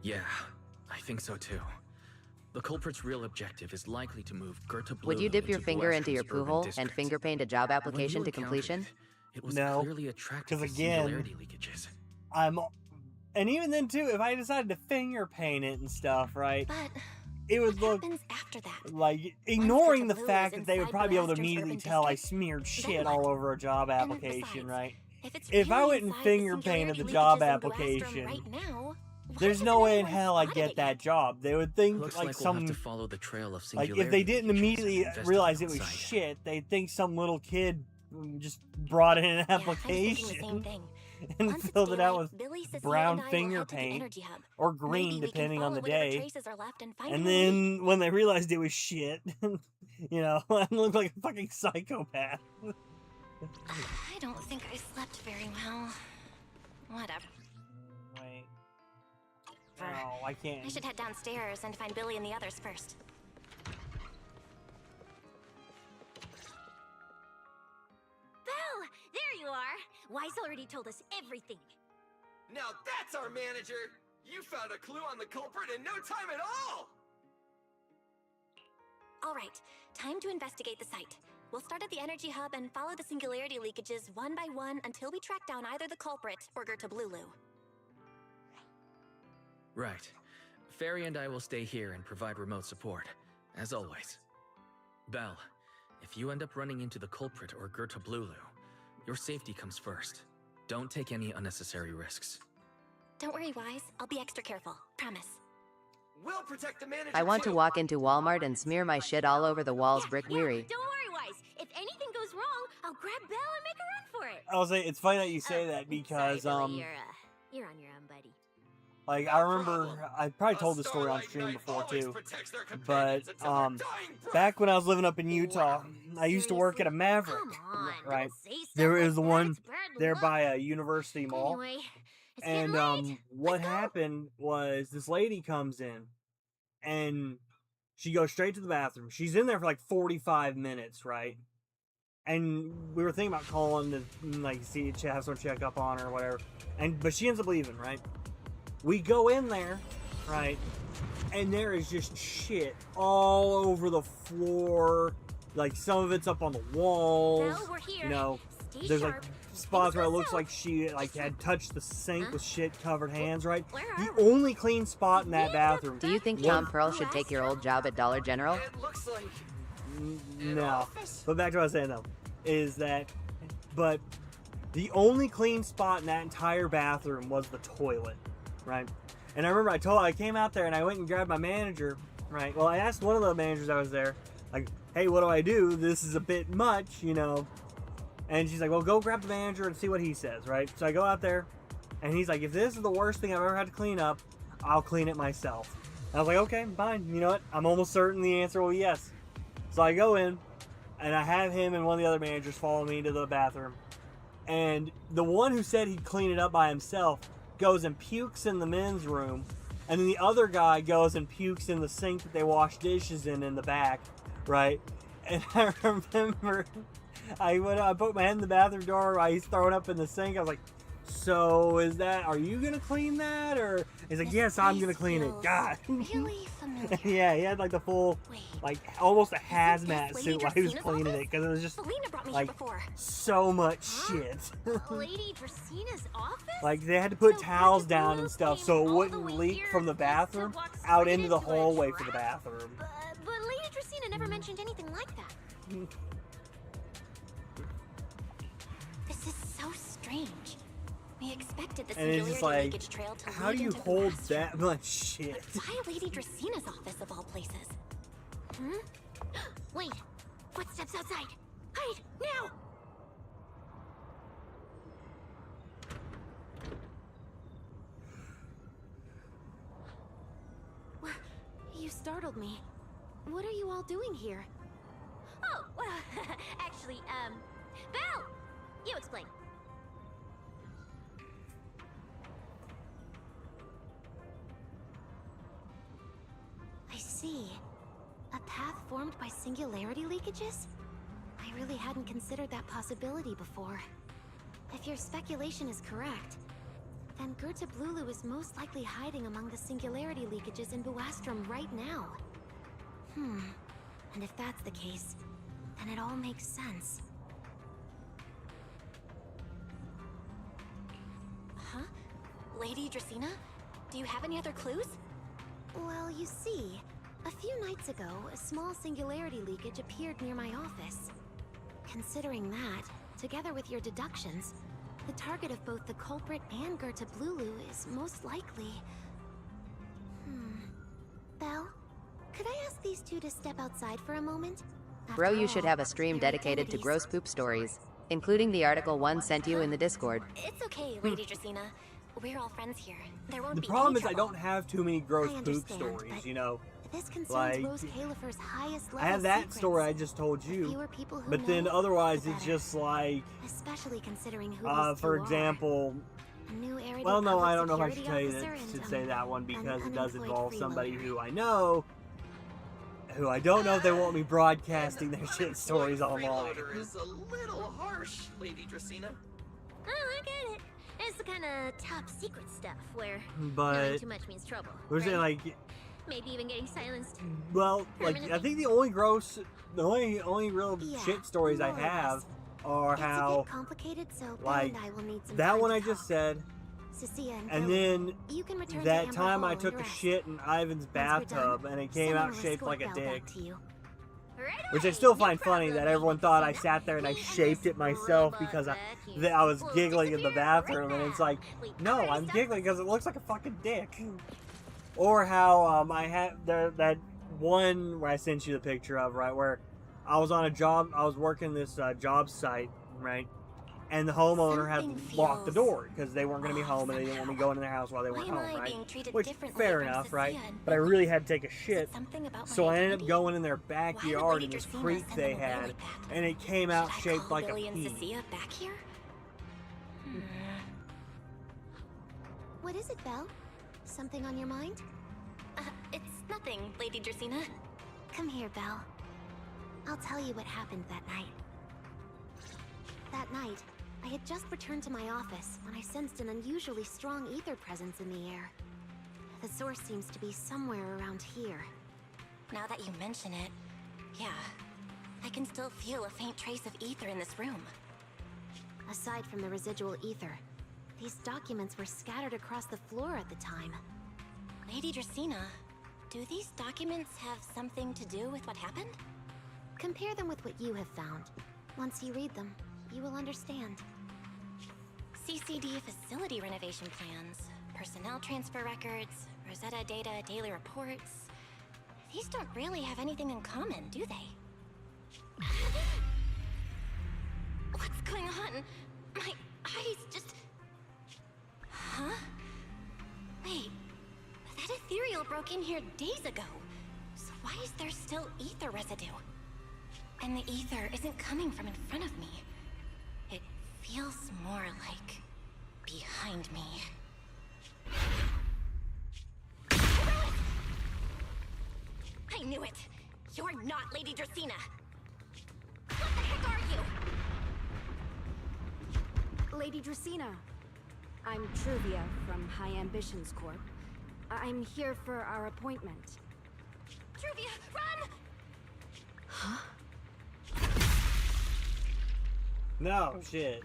Yeah, I think so too. The culprit's real objective is likely to move Gertablulu Would you dip your into finger into your Buastrom's urban poo hole and district. finger paint a job application When to you encountered completion? It was No, clearly attracted to because again, singularity leakages. and even then too, if I decided to finger paint it and stuff, right? But it would look after that? like ignoring the Gertablulu fact is that they would inside probably be able to Buastrom's immediately urban tell I district, smeared then shit what? all over a job And application, besides, right? If it's If I really went and inside the finger painted the singularity job leakages in Buastrom application, right now, there's no way in hell I'd get that job. They would think Looks like like some we'll have to follow the trail of like singularity if they didn't leakages and immediately investigate realize it was outside. shit, they'd think some little kid just brought in an Yeah, I was thinking the same application thing. and Once it's filled it out daylight, with Billy, Cecilia, brown and I will finger head to the paint energy hub. or Maybe green we can depending on follow the whatever day. traces are left and find And who it is. then when they realized it was shit, you know, I looked like a fucking psychopath. I don't think I slept very well. Whatever. Wait. No, I can't. I should head downstairs and find Billy and the others first. Belle, there you are. Wise already told us everything. Now that's our manager! You found a clue on the culprit in no time at all! Alright, time to investigate the site. We'll start at the energy hub and follow the singularity leakages one by one until we track down either the culprit or Gertablulu. Right. Fairy and I will stay here and provide remote support, as always. Belle, if you end up running into the culprit or Gertablulu, your safety comes first. Don't take any unnecessary risks. Don't worry, Wise. I'll be extra careful. Promise. We'll protect the manager I want to too. walk into Walmart and smear my shit all over the walls brick weary. Don't worry, Wise. If anything goes wrong, I'll grab Belle and make a run for it. I'll say it's funny that you say that because Sorry, Billy, you're on your own, buddy. like I remember I probably told this story on stream before too, but back when I was living up in Utah, I used to work at a Maverick, right? There is the one there by a University Mall, Anyway, and what happened was this lady comes in, and she goes straight to the bathroom. She's in there for like 45 minutes, right? And we were thinking about calling to like see have someone check up on her or whatever, but she ends up leaving, right? We go in there, right, and there is just shit all over the floor. Like, some of it's up on the walls. Well, we're here. You know, Stay there's like sharp. spots where it looks like she like had touched the sink with shit covered hands, right? Where The are we? only clean spot in that bathroom. Do you think Tom Pearl should take your old job at Dollar General? It looks like No. But back to what I was saying though, is that, but the only clean spot in that entire bathroom was the toilet, right? And I remember I came out there and I went and grabbed my manager, right? Well, I asked one of the managers that was there, like, hey, what do I do? This is a bit much, you know? And she's like, well, go grab the manager and see what he says, right? So I go out there and he's like, if this is the worst thing I've ever had to clean up, I'll clean it myself. And I was like, okay, fine. You know what? I'm almost certain the answer will be yes. So I go in and I have him and one of the other managers follow me to the bathroom. And the one who said he'd clean it up by himself goes and pukes in the men's room. And then the other guy goes and pukes in the sink that they wash dishes in the back, right? And I remember I put my head in the bathroom door while he's throwing up in the sink. I was like, so are you going to clean that? Or he's like, yes, I'm going to clean it. God. Really familiar. Yeah, he had like the full, like almost a hazmat suit while he was cleaning it. Because it was just Selena brought me like here before. so much shit. Lady Dracina's office? Like they had to put towels down and stuff so it wouldn't leak from the bathroom out into the hallway for the bathroom. But Lady Dracina never mentioned anything like that. This is so strange. We expected the And it's singularity just like, leakage trail to how lead do you into the hold restroom. that much shit? Why Lady Dracina's office of all places? Hmm? Wait! Footsteps outside! Hide! Now! You startled me. What are you all doing here? Oh, well, actually, Belle! You explain. I see. A path formed by singularity leakages? I really hadn't considered that possibility before. If your speculation is correct, then Gertablulu is most likely hiding among the singularity leakages in Buastrum right now. And if that's the case, then it all makes sense. Huh? Lady Dracina? Do you have any other clues? Well, you see, a few nights ago, a small singularity leakage appeared near my office. Considering that, together with your deductions, the target of both the culprit and Gertablulu is most likely... Belle, could I ask these two to step outside for a moment? Bro, After you should all, have a stream their dedicated to identities- gross poop stories, including the article one sent you in the Discord. It's okay, Lady Dracina. We're all friends here. There won't The be problem any is I trouble. don't have too many gross I poop understand, stories, but you know? This concerns Like, Rose Califer's highest level I have that secrets. story I just told you, Fewer people who but then know, otherwise the it's better. just like, Especially considering who those for two example, are. A new area well, no, public I don't know if I should security tell you that, officer should and, say that one an because it does unemployed involve somebody freeloader. who I know, who I don't know if they want me broadcasting their shit stories online. Freeloader is a little harsh, Lady Dracina. Oh, I get it. It's the kind of top secret stuff where But knowing too much means trouble. was it right? like? Maybe even getting silenced. Well, like I think the only real Yeah, shit stories I more or less. have are It's a how bit complicated, so Belle like and I will need some that time one to I just talk. said, Cecilia and and Billy, then you can return to that Amber time Hall I and took a rest. shit in Ivan's Once we're done, bathtub and it came someone out will shaped escort like a Belle dick. back to you. Which I still find funny that everyone thought I sat there and I shaped it myself because I was giggling in the bathroom, and it's like, no, I'm giggling because it looks like a fucking dick. Or how I had that one where I sent you the picture of, right, where I was on a job, I was working this job site, right, and the homeowner had locked the door because they weren't going to be home and they didn't want me going in their house while they weren't home, right? Which, fair enough, right? But I really had to take a shit, so I ended up going in their backyard in this creek they had, and it came out shaped like a pea. back here? What is it, Belle? Something on your mind? It's nothing, Lady Dracaena. Come here, Belle. I'll tell you what happened that night. That night, I had just returned to my office when I sensed an unusually strong ether presence in the air. The source seems to be somewhere around here. Now that you mention it, yeah, I can still feel a faint trace of ether in this room. Aside from the residual ether, these documents were scattered across the floor at the time. Lady Dracaena, do these documents have something to do with what happened? Compare them with what you have found. Once you read them, you will understand. CCD facility renovation plans, personnel transfer records, Rosetta data, daily reports. These don't really have anything in common, do they? What's going on? My eyes just... Huh? Wait, that ethereal broke in here days ago. So why is there still ether residue? And the ether isn't coming from in front of me. It feels more like behind me. I knew it! You're not Lady Dracaena! What the heck are you? Lady Dracaena, I'm Truvia from High Ambitions Corp. I'm here for our appointment. Truvia, run! Huh? No, shit.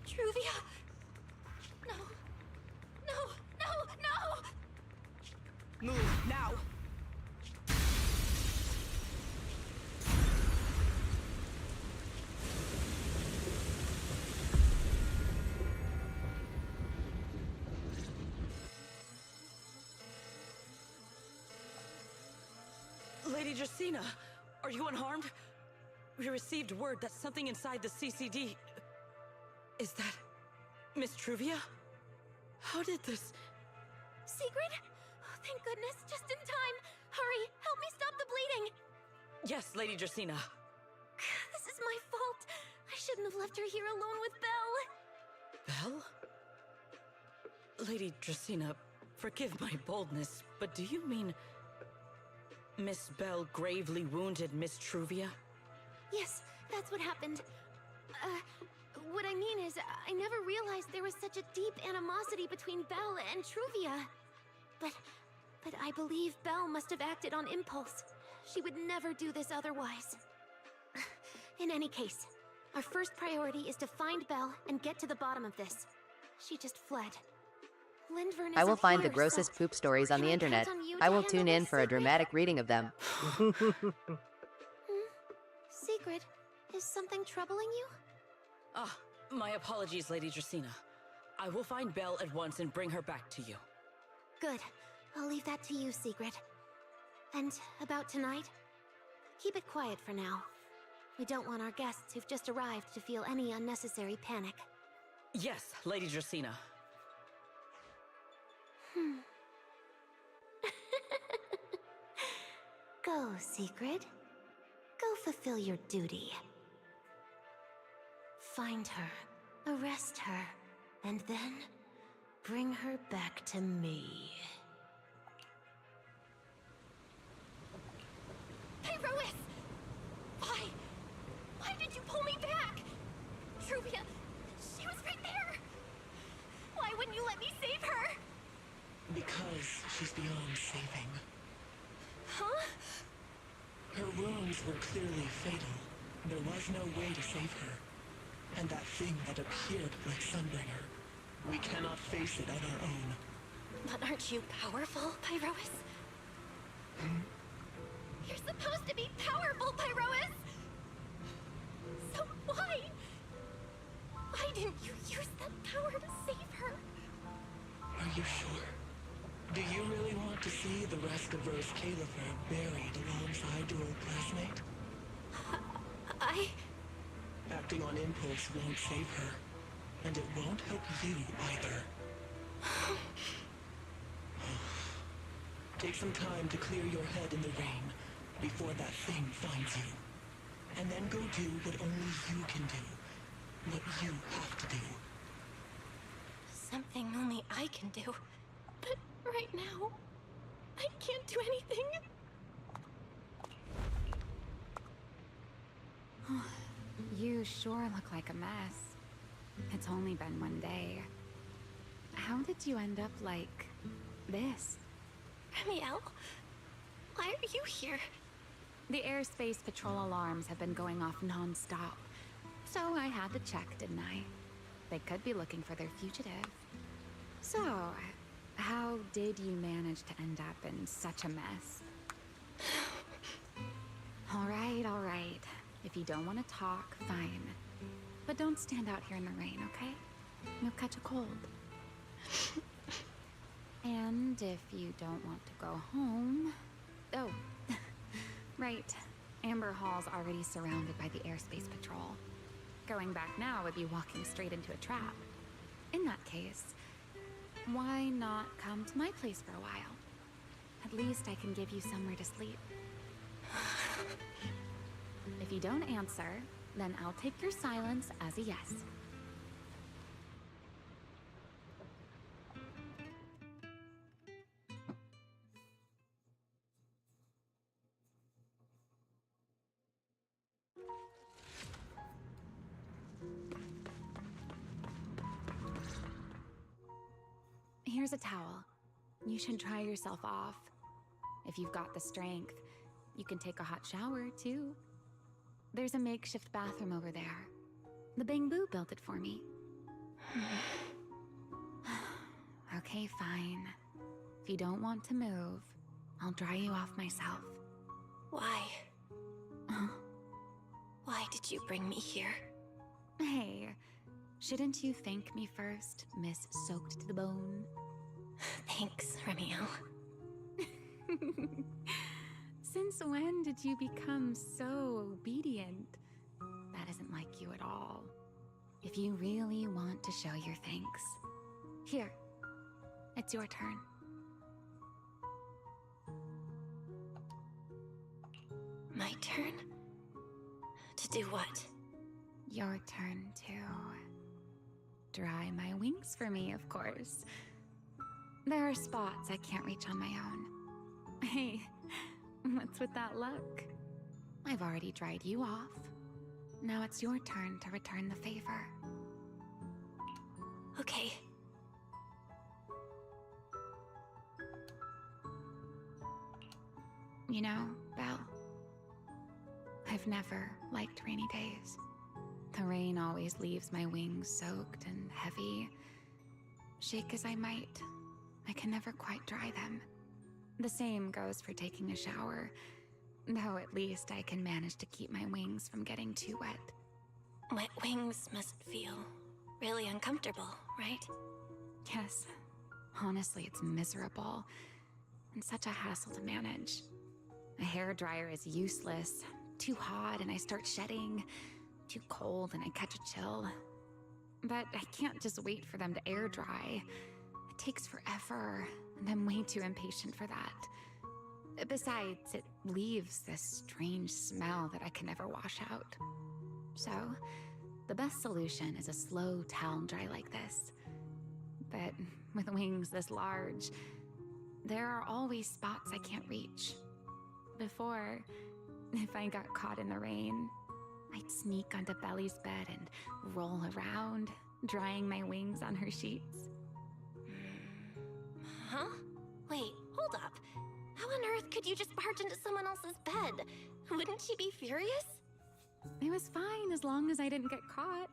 Truvia! No. No, no, no! Move, now! Lady Dracaena, are you unharmed? We received word that something inside the CCD... Is that... Miss Truvia? How did this... Sigrid? Oh, thank goodness, just in time. Hurry, help me stop the bleeding. Yes, Lady Dracaena. This is my fault. I shouldn't have left her here alone with Belle. Belle? Lady Dracaena, forgive my boldness, but do you mean... Miss Belle gravely wounded Miss Truvia? Yes, that's what happened. What I mean is, I never realized there was such a deep animosity between Belle and Truvia. But I believe Belle must have acted on impulse. She would never do this otherwise. In any case, our first priority is to find Belle and get to the bottom of this. She just fled. Lindvern I will isn't find the here, grossest so poop stories on can the I count internet. on you I to will handle tune in this, for a Sigrid? dramatic reading of them. Sigrid, is something troubling you? Ah, my apologies, Lady Dracaena. I will find Belle at once and bring her back to you. Good. I'll leave that to you, Sigrid. And about tonight? Keep it quiet for now. We don't want our guests who've just arrived to feel any unnecessary panic. Yes, Lady Dracaena. Go, Sigrid. Go fulfill your duty. Find her, arrest her, and then bring her back to me. Pyrois! Why? Why did you pull me back? Truvia, she was right there! because she's beyond saving. Huh? Her wounds were clearly fatal. There was no way to save her. And that thing that appeared like Sunbringer, we cannot face it on our own. But aren't you powerful, Pyrois? You're supposed to be powerful, Pyrois! So why? Why didn't you use that power to save her? Are you sure? Do you really want to see the rest of Rose Califer buried alongside your old classmate? Acting on impulse won't save her, and it won't help you either. Take some time to clear your head in the rain before that thing finds you. And then go do what only you can do. What you have to do. Something only I can do. But right now, I can't do anything. You sure look like a mess. It's only been one day. How did you end up like this? Ramiel, why are you here? The airspace patrol alarms have been going off non-stop. So I had to check, didn't I? They could be looking for their fugitive. So, how did you manage to end up in such a mess? All right. If you don't want to talk, fine. But don't stand out here in the rain, okay? You'll catch a cold. And if you don't want to go home... Oh, right. Amber Hall's already surrounded by the airspace patrol. Going back now would be walking straight into a trap. In that case, why not come to my place for a while? At least I can give you somewhere to sleep. If you don't answer, then I'll take your silence as a yes. Here's a towel. You should dry yourself off. If you've got the strength, you can take a hot shower, too. There's a makeshift bathroom over there. The Bamboo built it for me. Okay, fine. If you don't want to move, I'll dry you off myself. Why? Why did you bring me here? Hey, shouldn't you thank me first, Miss Soaked to the Bone? Thanks, Ramiel. Since when did you become so obedient? That isn't like you at all. If you really want to show your thanks, here, it's your turn. My turn? To do what? Your turn to dry my wings for me, of course. There are spots I can't reach on my own. Hey, what's with that look? I've already dried you off. Now it's your turn to return the favor. Okay. You know, Belle, I've never liked rainy days. The rain always leaves my wings soaked and heavy. Shake as I might, I can never quite dry them. The same goes for taking a shower, though at least I can manage to keep my wings from getting too wet. Wet wings must feel really uncomfortable, right? Yes. Honestly, it's miserable, and such a hassle to manage. A hairdryer is useless. Too hot and I start shedding. Too cold and I catch a chill. But I can't just wait for them to air dry. It takes forever, and I'm way too impatient for that. Besides, it leaves this strange smell that I can never wash out. So, the best solution is a slow towel dry like this. But with wings this large, there are always spots I can't reach. Before, if I got caught in the rain, I'd sneak onto Belly's bed and roll around, drying my wings on her sheets. Huh? Wait, hold up. How on earth could you just barge into someone else's bed? Wouldn't she be furious? It was fine as long as I didn't get caught.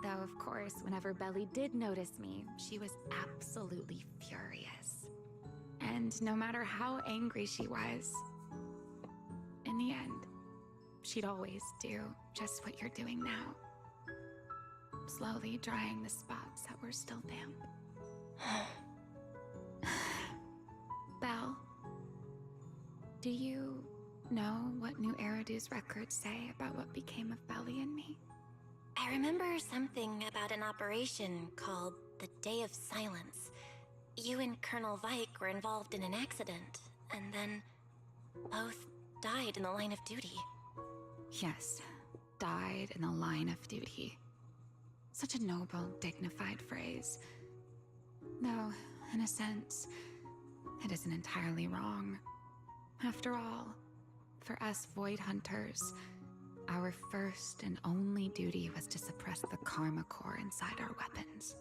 Though, of course, whenever Belly did notice me, she was absolutely furious. And no matter how angry she was, in the end, she'd always do just what you're doing now. Slowly drying the spots that were still damp. Belle, do you know what New Eridu's records say about what became of Belly and me? I remember something about an operation called the Day of Silence. You and Colonel Vike were involved in an accident, and then both died in the line of duty. Yes, died in the line of duty. Such a noble, dignified phrase. Though, in a sense, it isn't entirely wrong. After all, for us Void Hunters, our first and only duty was to suppress the Karma Core inside our weapons.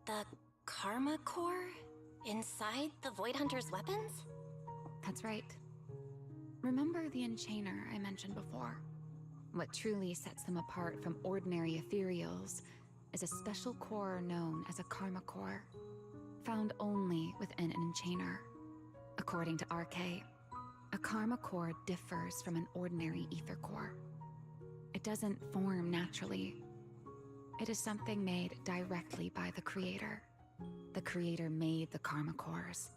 The Karma Core? Inside the Void Hunter's weapons? That's right. Remember the Enchainer I mentioned before? What truly sets them apart from ordinary ethereals is a special core known as a Karma Core, found only within an Enchainer. According to RK, a Karma Core differs from an ordinary Ether Core. It doesn't form naturally. It is something made directly by the Creator. The Creator made the Karma Cores,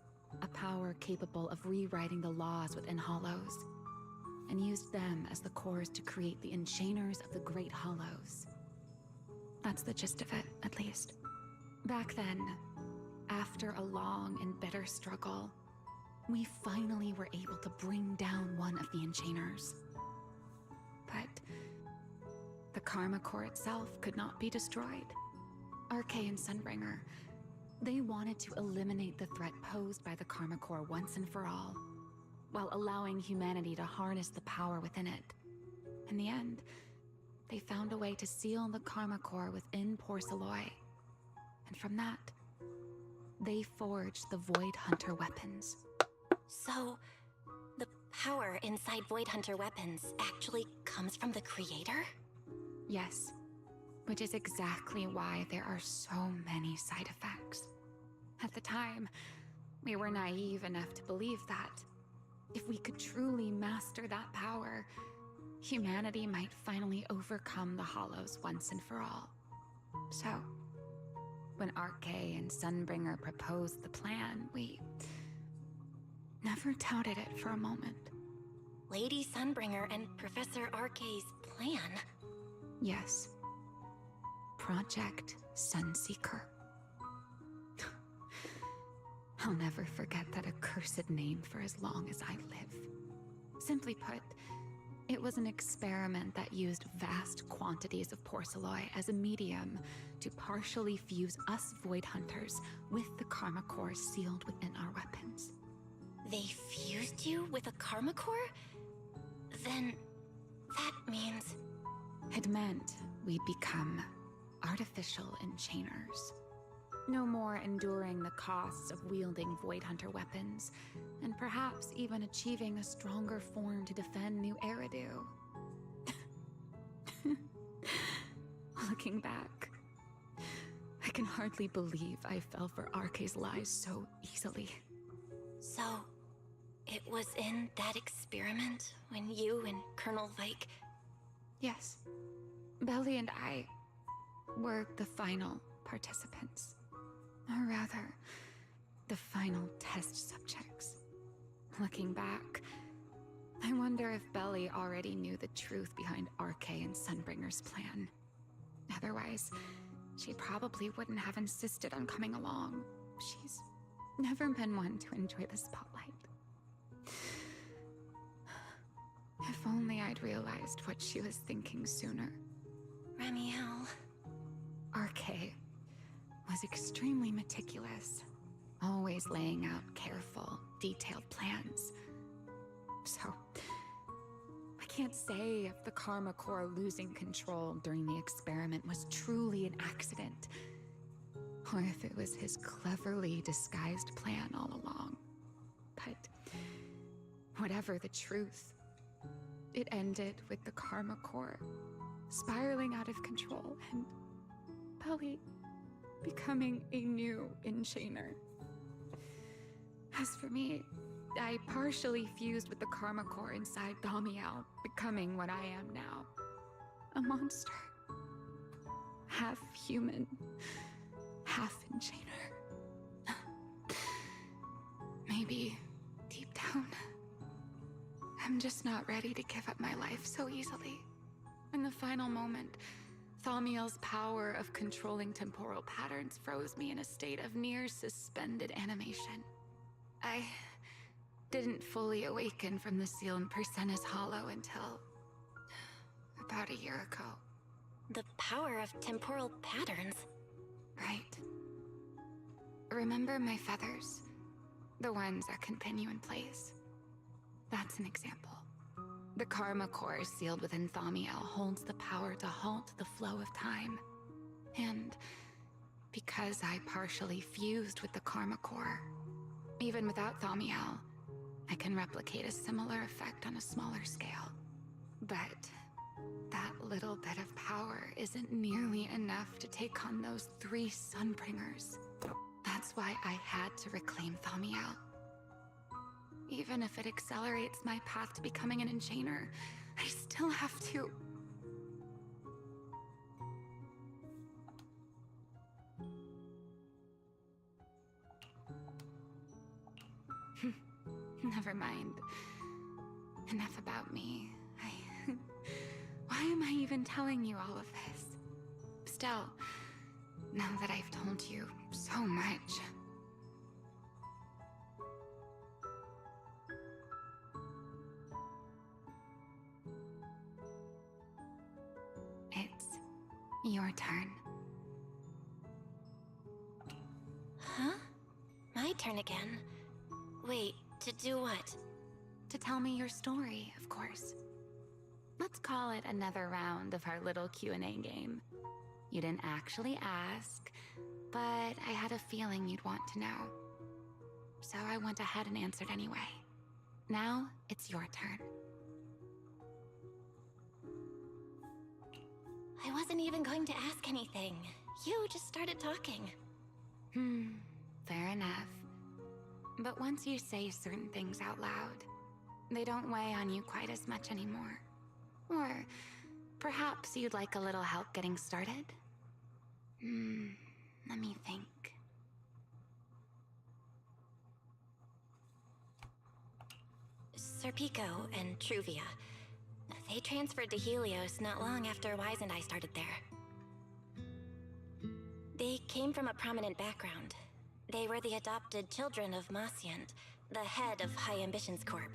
a power capable of rewriting the laws within Hollows, and used them as the cores to create the Enchainers of the Great Hollows. That's the gist of it, at least. Back then, after a long and bitter struggle, we finally were able to bring down one of the Enchainers. But the Karma Core itself could not be destroyed. RK and Sunbringer, they wanted to eliminate the threat posed by the Karma Core once and for all, while allowing humanity to harness the power within it. In the end, they found a way to seal the Karma Core within Porceloy. And from that, they forged the Void Hunter weapons. So, the power inside Void Hunter weapons actually comes from the Creator? Yes, which is exactly why there are so many side effects. At the time, we were naive enough to believe that if we could truly master that power, humanity might finally overcome the Hollows once and for all. So, when RK and Sunbringer proposed the plan, we never doubted it for a moment. Lady Sunbringer and Professor RK's plan? Yes. Project Sunseeker. I'll never forget that accursed name for as long as I live. Simply put, it was an experiment that used vast quantities of Porceloy as a medium to partially fuse us Void Hunters with the Karma Core sealed within our weapons. They fused you with a Karma Core? Then that means... It meant we'd become artificial Enchainers. No more enduring the costs of wielding Void Hunter weapons, and perhaps even achieving a stronger form to defend New Eridu. Looking back, I can hardly believe I fell for RK's lies so easily. So, it was in that experiment when you and Colonel Vike... Yes. Belly and I were the final participants. Or rather, the final test subjects. Looking back, I wonder if Belly already knew the truth behind RK and Sunbringer's plan. Otherwise, she probably wouldn't have insisted on coming along. She's never been one to enjoy the spotlight. If only I'd realized what she was thinking sooner. Ramiel... RK was extremely meticulous, always laying out careful, detailed plans. So, I can't say if the Karma Core losing control during the experiment was truly an accident, or if it was his cleverly disguised plan all along. But whatever the truth, it ended with the Karma Core spiraling out of control and Belly becoming a new Enchainer. As for me, I partially fused with the Karma Core inside Damiel, becoming what I am now. A monster. Half human, half Enchainer. Maybe, deep down, I'm just not ready to give up my life so easily. In the final moment, Thaumiel's power of controlling temporal patterns froze me in a state of near suspended animation. I didn't fully awaken from the sealed Persena's hollow until about a year ago. The power of temporal patterns? Right. Remember my feathers? The ones that continue in place? That's an example. The Karma Core sealed within Thaumiel holds the power to halt the flow of time. And because I partially fused with the Karma Core, even without Thaumiel, I can replicate a similar effect on a smaller scale. But that little bit of power isn't nearly enough to take on those 3 Sunbringers. That's why I had to reclaim Thaumiel. Even if it accelerates my path to becoming an Enchainer, I still have to... Never mind. Enough about me. Why am I even telling you all of this? Still, now that I've told you so much... It's your turn. Huh? My turn again? Wait, to do what? To tell me your story, of course. Let's call it another round of our little Q&A game. You didn't actually ask, but I had a feeling you'd want to know. So I went ahead and answered anyway. Now, it's your turn. I wasn't even going to ask anything. You just started talking. Fair enough. But once you say certain things out loud, they don't weigh on you quite as much anymore. Or perhaps you'd like a little help getting started? Let me think. Serpico and Truvia. They transferred to Helios not long after Wise and I started there. They came from a prominent background. They were the adopted children of Masyant, the head of High Ambitions Corp.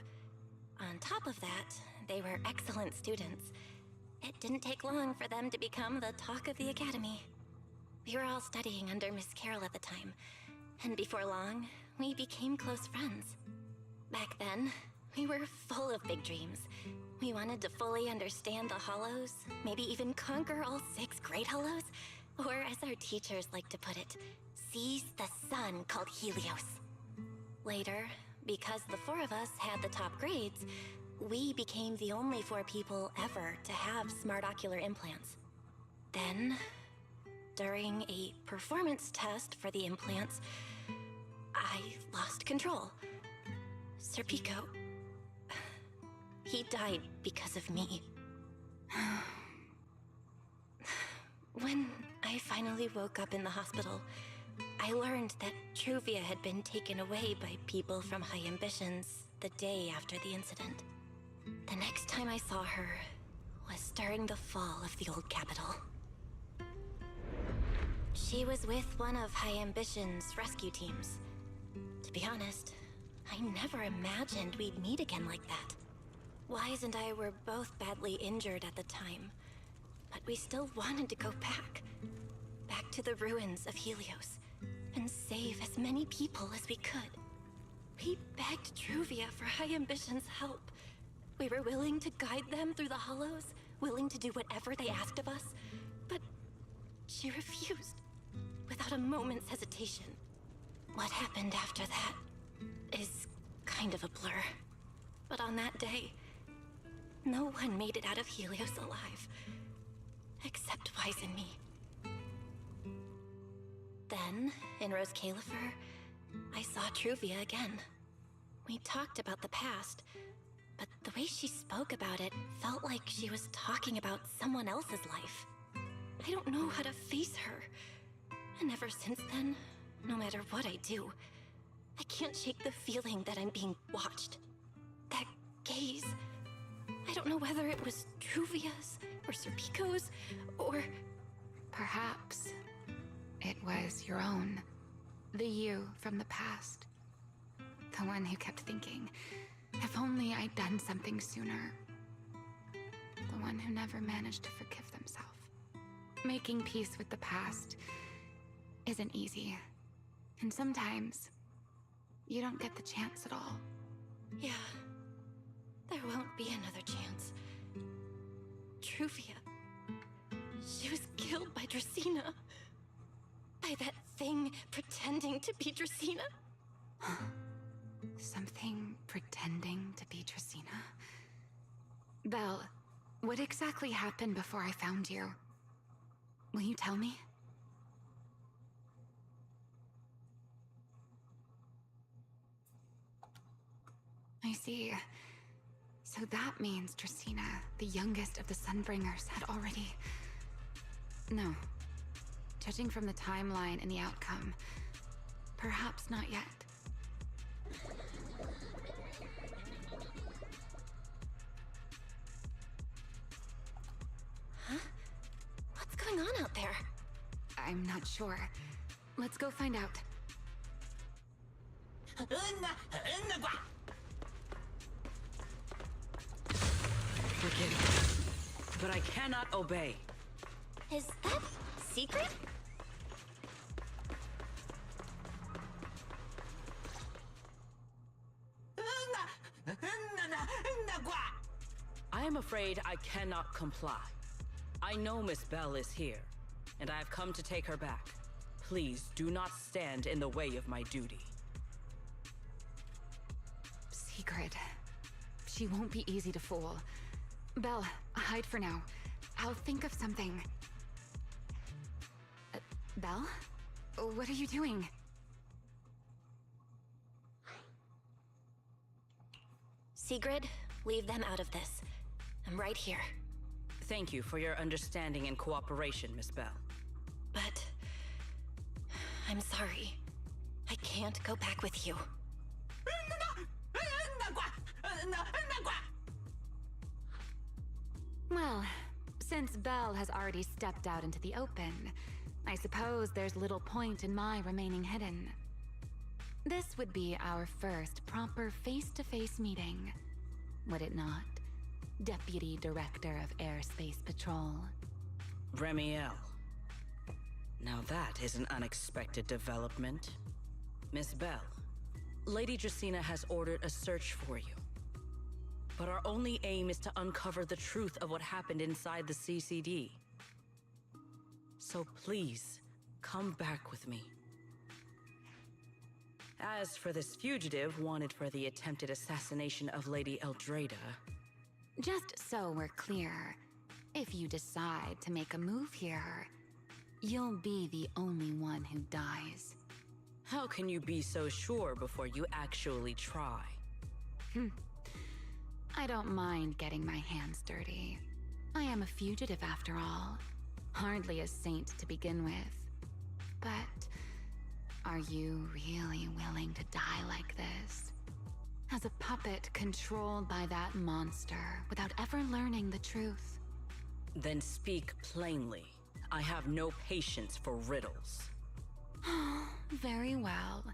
On top of that, they were excellent students. It didn't take long for them to become the talk of the academy. We were all studying under Miss Carroll at the time, and before long, we became close friends. Back then, we were full of big dreams. We wanted to fully understand the Hollows, maybe even conquer all 6 Great Hollows, or as our teachers like to put it, seize the sun called Helios. Later, because the 4 of us had the top grades, we became the only 4 people ever to have smart ocular implants. Then, during a performance test for the implants, I lost control. Serpico, he died because of me. When I finally woke up in the hospital, I learned that Truvia had been taken away by people from High Ambitions the day after the incident. The next time I saw her was during the fall of the old capital. She was with one of High Ambitions' rescue teams. To be honest, I never imagined we'd meet again like that. Wise and I were both badly injured at the time, but we still wanted to go back. Back to the ruins of Helios, and save as many people as we could. We begged Truvia for High Ambitions' help. We were willing to guide them through the Hollows, willing to do whatever they asked of us, but she refused. Without without a moment's hesitation. What happened after that is kind of a blur. But on that day, no one made it out of Helios alive. Except Wise and me. Then, in Rose Califer, I saw Truvia again. We talked about the past, but the way she spoke about it felt like she was talking about someone else's life. I don't know how to face her. And ever since then, no matter what I do, I can't shake the feeling that I'm being watched. That gaze. I don't know whether it was Truvia's, or Serpico's, or... Perhaps it was your own. The you from the past. The one who kept thinking, if only I'd done something sooner. The one who never managed to forgive themselves. Making peace with the past isn't easy. And sometimes, you don't get the chance at all. Yeah. There won't be another chance. Truvia. She was killed by Dracena. By that thing pretending to be Dracena. Something pretending to be Dracena? Belle, what exactly happened before I found you? Will you tell me? I see. So that means Dracena, the youngest of the Sunbringers, had already... No. Judging from the timeline and the outcome, perhaps not yet. Huh? What's going on out there? I'm not sure. Let's go find out. Forgive me, but I cannot obey. Is that secret? I am afraid I cannot comply. I know Miss Belle is here, and I have come to take her back. Please do not stand in the way of my duty. Secret. She won't be easy to fool. Belle, hide for now. I'll think of something. Belle? What are you doing? Sigrid, leave them out of this. I'm right here. Thank you for your understanding and cooperation, Miss Belle. But... I'm sorry. I can't go back with you. Well, since Belle has already stepped out into the open, I suppose there's little point in my remaining hidden. This would be our first proper face-to-face meeting, would it not, Deputy Director of Airspace Patrol? Remiel. Now that is an unexpected development. Miss Belle, Lady Dracena has ordered a search for you. But our only aim is to uncover the truth of what happened inside the CCD. So please, come back with me. As for this fugitive wanted for the attempted assassination of Lady Eldrada... Just so we're clear, if you decide to make a move here, you'll be the only one who dies. How can you be so sure before you actually try? I don't mind getting my hands dirty. I am a fugitive after all. Hardly a saint to begin with. But are you really willing to die like this? As a puppet controlled by that monster without ever learning the truth? Then speak plainly. I have no patience for riddles. Very well.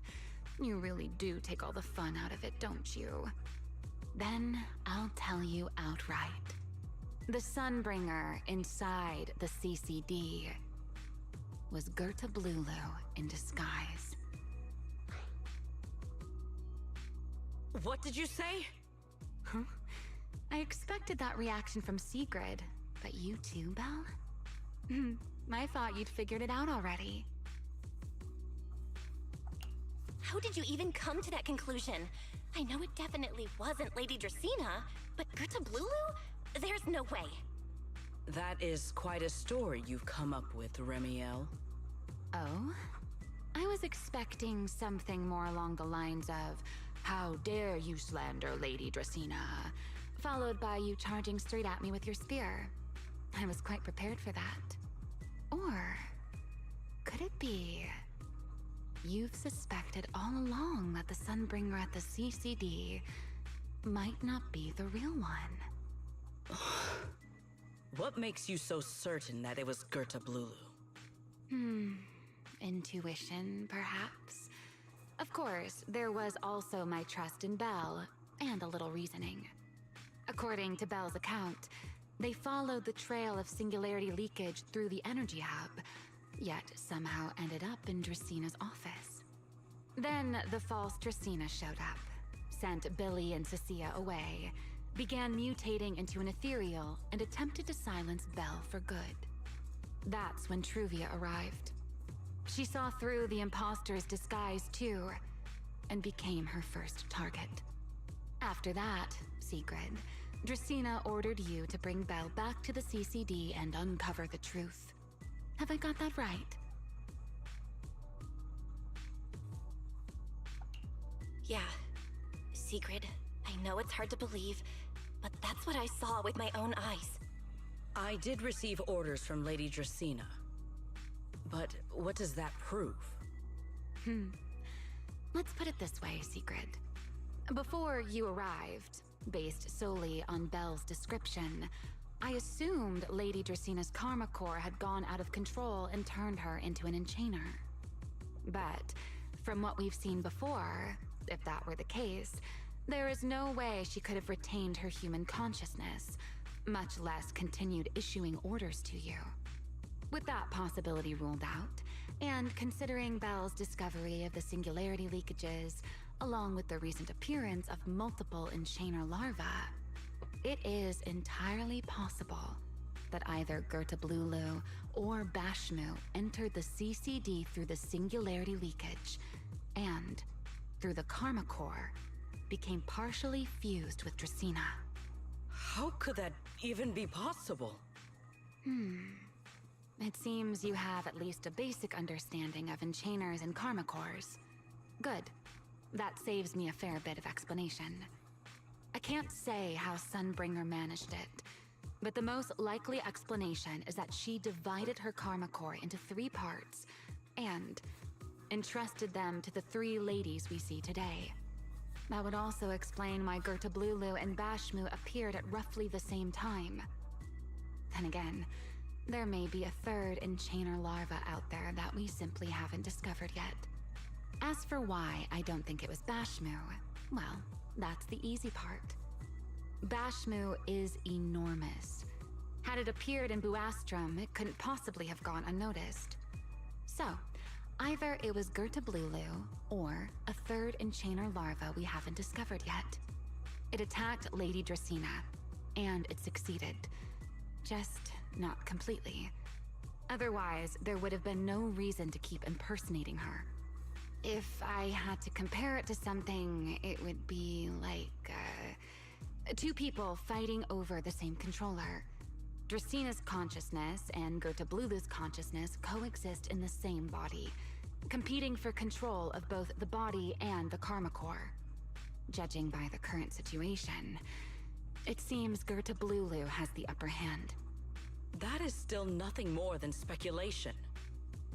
You really do take all the fun out of it, don't you? Then I'll tell you outright. The Sunbringer inside the CCD was Gerta Blulu in disguise. What did you say? Huh? I expected that reaction from Sigrid, but you too, Belle? I thought you'd figured it out already. How did you even come to that conclusion? I know it definitely wasn't Lady Dracaena, but Gerta Blulu? There's no way. That is quite a story you've come up with, Remiel. Oh? I was expecting something more along the lines of, how dare you slander Lady Dracaena, followed by you charging straight at me with your spear. I was quite prepared for that. Or could it be you've suspected all along that the Sunbringer at the CCD might not be the real one? What makes you so certain that it was Gerta Blulu? Intuition, perhaps? Of course, there was also my trust in Belle, and a little reasoning. According to Belle's account, they followed the trail of singularity leakage through the energy hub, yet somehow ended up in Draceena's office. Then the false Dracaena showed up, sent Billy and Cecilia away, began mutating into an ethereal, and attempted to silence Belle for good. That's when Truvia arrived. She saw through the imposter's disguise too, and became her first target. After that, Sigrid, Dracaena ordered you to bring Belle back to the CCD and uncover the truth. Have I got that right? Yeah. Sigrid, I know it's hard to believe, but that's what I saw with my own eyes. I did receive orders from Lady Dracaena. But what does that prove? Let's put it this way, Sigrid. Before you arrived, based solely on Belle's description, I assumed Lady Draceena's karma core had gone out of control and turned her into an enchainer. But from what we've seen before, if that were the case, there is no way she could have retained her human consciousness, much less continued issuing orders to you. With that possibility ruled out, and considering Belle's discovery of the singularity leakages, along with the recent appearance of multiple enchainer larvae, it is entirely possible that either Gerta Blulu or Bashmu entered the CCD through the singularity leakage, and, through the karma core, became partially fused with Dracaena. How could that even be possible? It seems you have at least a basic understanding of enchainers and karma cores. Good. That saves me a fair bit of explanation. I can't say how Sunbringer managed it, but the most likely explanation is that she divided her karma core into 3 parts and entrusted them to the 3 ladies we see today. That would also explain why Gerta Blulu and Bashmu appeared at roughly the same time. Then again, there may be a 3rd enchainer larva out there that we simply haven't discovered yet. As for why I don't think it was Bashmu, well, that's the easy part. Bashmu is enormous. Had it appeared in Buastrum, it couldn't possibly have gone unnoticed. So, either it was Gerta Blulu, or a 3rd enchainer larva we haven't discovered yet. It attacked Lady Dracaena, and it succeeded. Just not completely. Otherwise, there would have been no reason to keep impersonating her. If I had to compare it to something, it would be like, 2 people fighting over the same controller. Draceena's consciousness and Gerta Blulu's consciousness coexist in the same body, competing for control of both the body and the karma core. Judging by the current situation, it seems Gerta Blulu has the upper hand. That is still nothing more than speculation.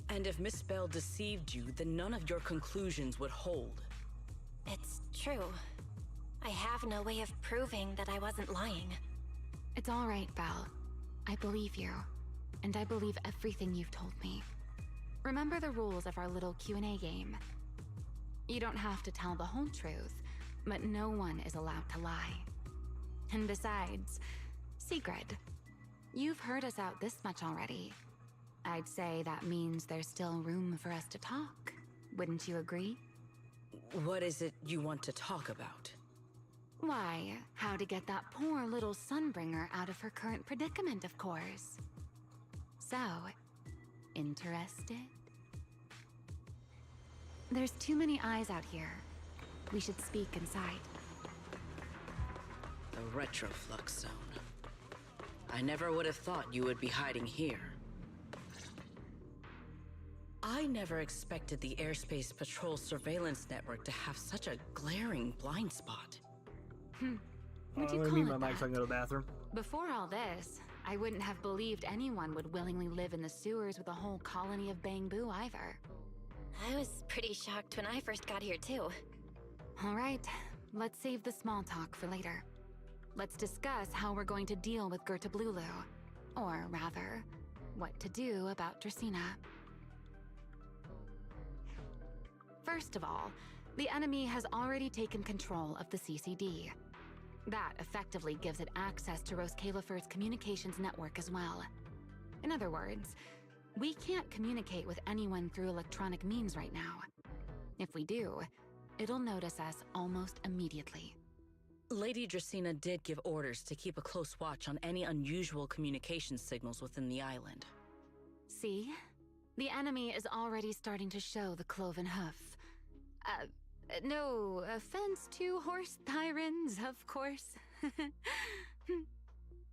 And if Miss Belle deceived you, then none of your conclusions would hold. It's true. I have no way of proving that I wasn't lying. It's all right, Belle. I believe you, and I believe everything you've told me. Remember the rules of our little Q&A game. You don't have to tell the whole truth, but no one is allowed to lie. And besides, Sigrid, you've heard us out this much already. I'd say that means there's still room for us to talk. Wouldn't you agree? What is it you want to talk about? Why, how to get that poor little Sunbringer out of her current predicament, of course. So, interested? There's too many eyes out here. We should speak inside. The retroflux zone. I never would have thought you would be hiding here. I never expected the Airspace Patrol surveillance network to have such a glaring blind spot. Would you Let me call mute it my mic so I can that? go to the bathroom. Before all this, I wouldn't have believed anyone would willingly live in the sewers with a whole colony of Bangbu either. I was pretty shocked when I first got here, too. All right, let's save the small talk for later. Let's discuss how we're going to deal with Gerta Blulu. Or rather, what to do about Dracena. First of all, the enemy has already taken control of the CCD. That effectively gives it access to Roskalifer's communications network as well. In other words, we can't communicate with anyone through electronic means right now. If we do, it'll notice us almost immediately. Lady Dracena did give orders to keep a close watch on any unusual communication signals within the island. See? The enemy is already starting to show the cloven hoof. No offense to horse tyrants, of course.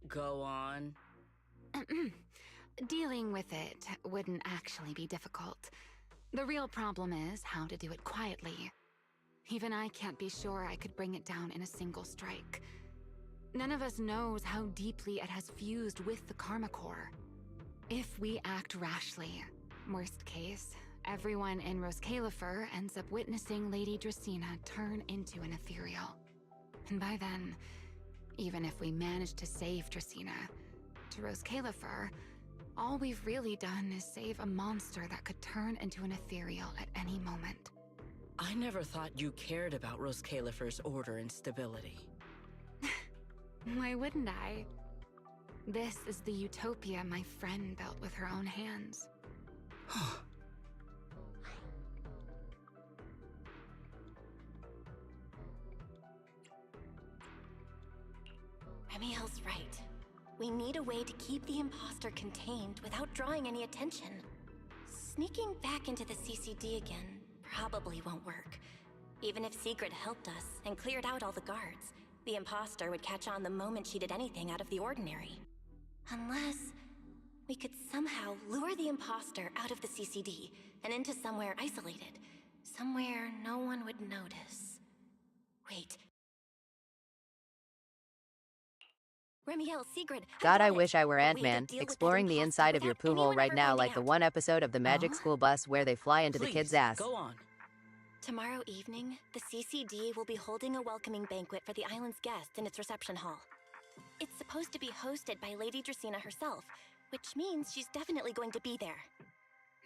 Go on. Dealing with it wouldn't actually be difficult. The real problem is how to do it quietly. Even I can't be sure I could bring it down in a single strike. None of us knows how deeply it has fused with the Karma Core. If we act rashly, worst case, everyone in Roskalifer ends up witnessing Lady Dracena turn into an ethereal. And by then, even if we manage to save Dracena, to Roskalifer, all we've really done is save a monster that could turn into an ethereal at any moment. I never thought you cared about Roskalifer's order and stability. Why wouldn't I? This is the utopia my friend built with her own hands. Remiel's right. We need a way to keep the imposter contained without drawing any attention. Sneaking back into the CCD again probably won't work. Even if Sigrid helped us and cleared out all the guards, the imposter would catch on the moment she did anything out of the ordinary. Unless we could somehow lure the imposter out of the CCD and into somewhere isolated. Somewhere no one would notice. Wait. Remiel, Sigrid, God, I wish I were Ant-Man, exploring the inside of your poo hole right now like the one episode of the Magic School Bus where they fly into the kid's ass. Go on. Tomorrow evening, the CCD will be holding a welcoming banquet for the island's guests in its reception hall. It's supposed to be hosted by Lady Dracena herself, which means she's definitely going to be there.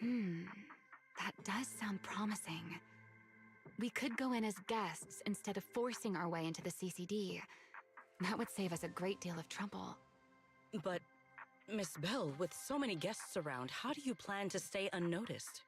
That does sound promising. We could go in as guests instead of forcing our way into the CCD. That would save us a great deal of trouble. But, Miss Bell, with so many guests around, how do you plan to stay unnoticed?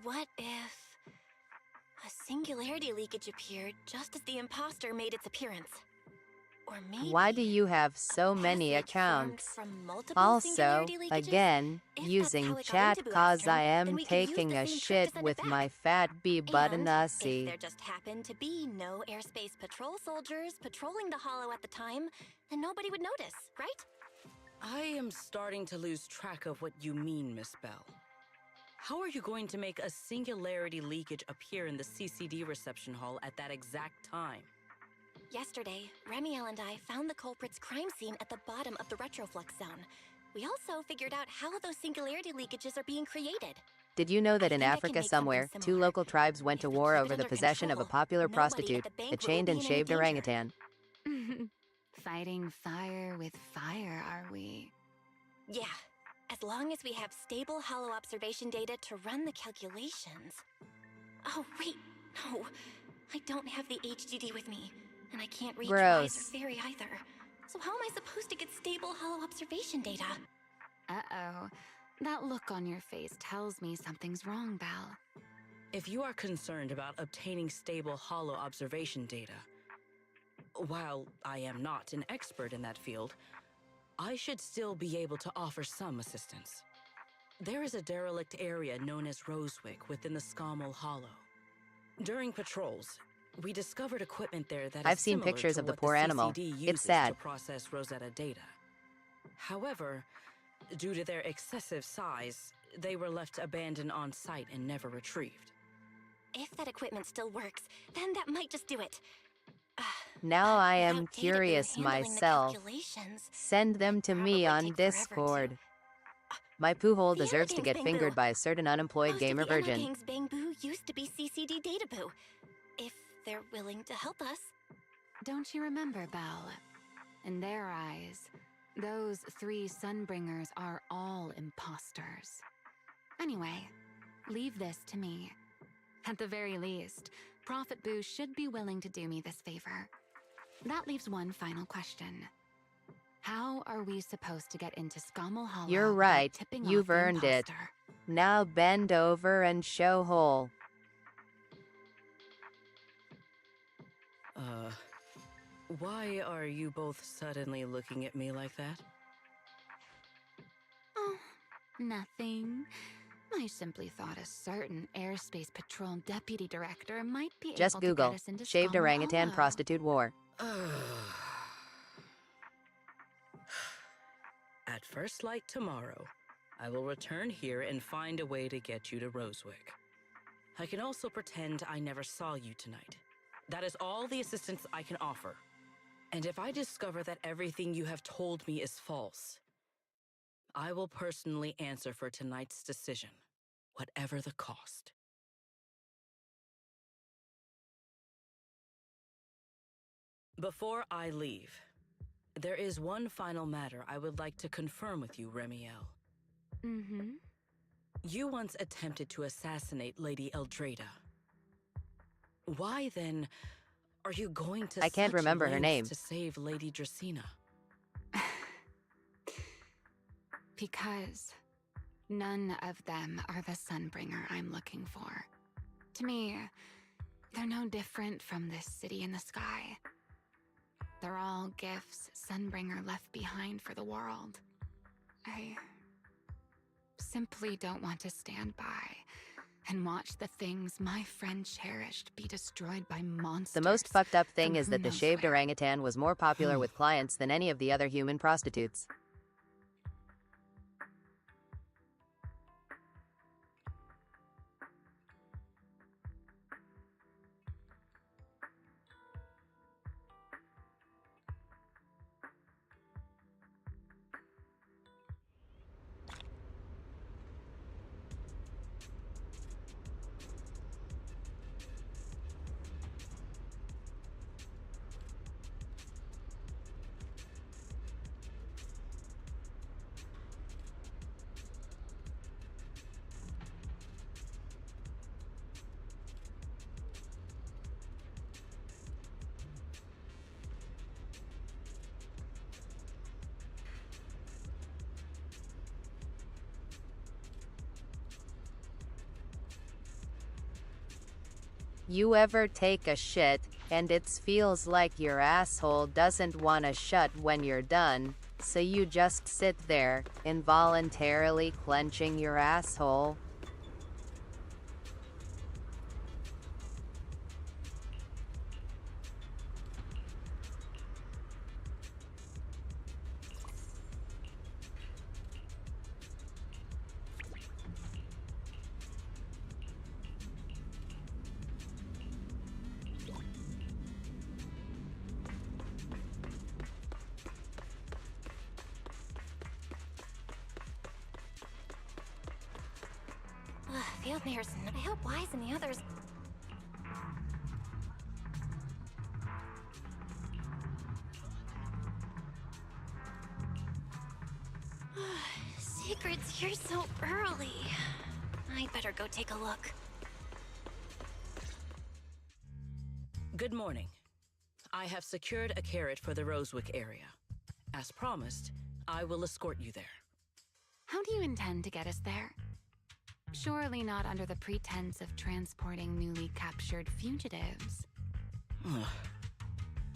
What if a singularity leakage appeared just as the imposter made its appearance? Or maybe Why do you have so many accounts? from multiple Also, singularity leakages? again, using how it got chat into Blue cause Astron, I then am we could use taking the a same trick to shit send it with back. my fat bee button And ussy. if there just happened to be no airspace patrol soldiers patrolling the hollow at the time, then nobody would notice, right? I am starting to lose track of what you mean, Miss Bell. How are you going to make a singularity leakage appear in the CCD reception hall at that exact time? Yesterday, Remiel and I found the culprit's crime scene at the bottom of the retroflux zone. We also figured out how those singularity leakages are being created. Did you know that in think I can Africa make something somewhere, two similar. local tribes went to war keep over it the under possession of a control, popular nobody at prostitute, the a banquet chained will and be in any shaved danger. orangutan? Fighting fire with fire, are we? Yeah, as long as we have stable hollow observation data to run the calculations. Oh, wait, no. I don't have the HDD with me, And I can't read Gross. Wise or Fairy either. So how am I supposed to get stable hollow observation data? Uh-oh. That look on your face tells me something's wrong, Belle. If you are concerned about obtaining stable hollow observation data, while I am not an expert in that field, I should still be able to offer some assistance. There is a derelict area known as Rosewick within the Scommel Hollow. During patrols, we discovered equipment there that is I've seen similar pictures to of the what poor animal. CCD It's uses sad. to process Rosetta data. However, due to their excessive size, they were left abandoned on site and never retrieved. If that equipment still works, then that might just do it. Now I am Without Databoo curious handling the myself. calculations, Send them to me on take forever to- Discord. My poo-hole The deserves to Enna get Gang's fingered Bangbu. by a certain unemployed Most gamer of the Enna virgin. Gang's Bangbu used to be CCD Databoo. If they're willing to help us. Don't you remember, Belle? In their eyes, those 3 Sunbringers are all imposters. Anyway, leave this to me. At the very least, Prophet Boo should be willing to do me this favor. That leaves one final question. How are we supposed to get into Scommel Hollow You're without right. tipping You've off the earned it. imposter? Now bend over and show hole. Why are you both suddenly looking at me like that? Oh, nothing. I simply thought a certain airspace patrol deputy director might be Just able to Google get us into shaved Scommel orangutan Hollow. prostitute war. At first light tomorrow, I will return here and find a way to get you to Rosewick. I can also pretend I never saw you tonight. That is all the assistance I can offer. And if I discover that everything you have told me is false, I will personally answer for tonight's decision, whatever the cost. Before I leave, there is one final matter I would like to confirm with you, Remiel. Mm-hmm. You once attempted to assassinate Lady Eldrada. Why, then, are you going to I can't such remember her lengths name. to save Lady Dracena? Because none of them are the Sunbringer I'm looking for. To me, they're no different from this city in the sky. They're all gifts Sunbringer left behind for the world. I simply don't want to stand by and watch the things my friend cherished be destroyed by monsters. The most fucked up thing from is who that the knows shaved where. orangutan was more popular with clients than any of the other human prostitutes. You ever take a shit, and it feels like your asshole doesn't wanna shut when you're done, so you just sit there, involuntarily clenching your asshole? Field mayor's. I hope Wise and the others. Secrets here so early. I'd better go take a look. Good morning. I have secured a carrot for the Rosewick area. As promised, I will escort you there. How do you intend to get us there? Surely not under the pretense of transporting newly captured fugitives.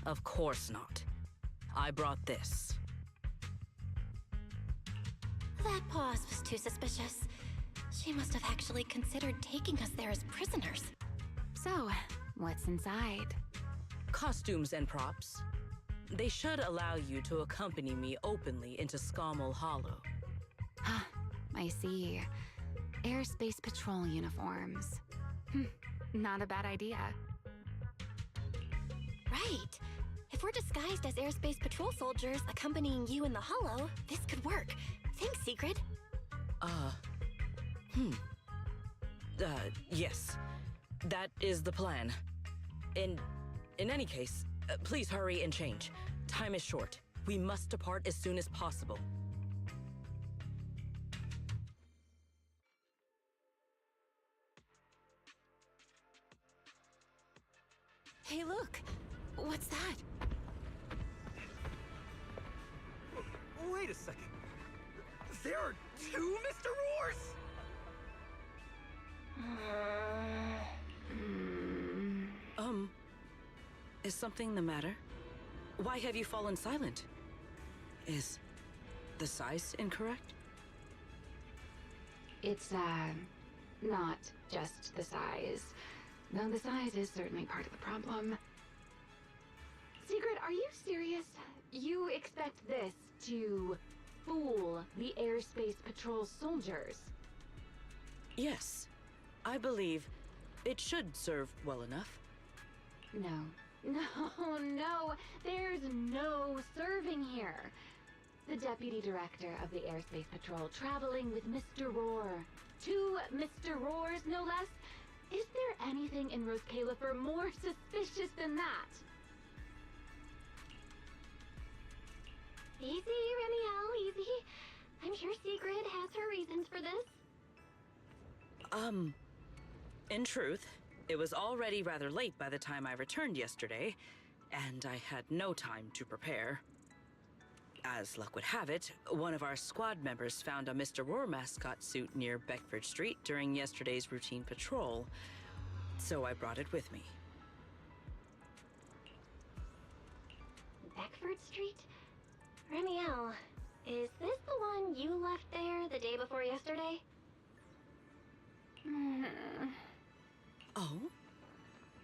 Of course not. I brought this. That pause was too suspicious. She must have actually considered taking us there as prisoners. So, what's inside? Costumes and props. They should allow you to accompany me openly into Scommel Hollow. Ah, I see. Airspace patrol uniforms. Not a bad idea. Right. If we're disguised as airspace patrol soldiers accompanying you in the Hollow, this could work. Thanks, Sigrid. Yes. That is the plan. In any case, please hurry and change. Time is short. We must depart as soon as possible. Hey, look! What's that? Wait a second. There are two Mr. Roars? Is something the matter? Why have you fallen silent? Is the size incorrect? It's, not just the size. Though the size is certainly part of the problem. Sigrid, are you serious? You expect this to fool the airspace patrol soldiers? Yes. I believe it should serve well enough. No. No. There's no serving here. The deputy director of the airspace patrol traveling with Mr. Roar. Two Mr. Roars, no less. Is there anything in Rose Califer more suspicious than that? Easy, Remiel, easy. I'm sure Sigrid has her reasons for this. In truth, it was already rather late by the time I returned yesterday, and I had no time to prepare. As luck would have it, one of our squad members found a Mr. Roar mascot suit near Beckford Street during yesterday's routine patrol, so I brought it with me. Beckford Street? Remiel, is this the one you left there the day before yesterday? Oh?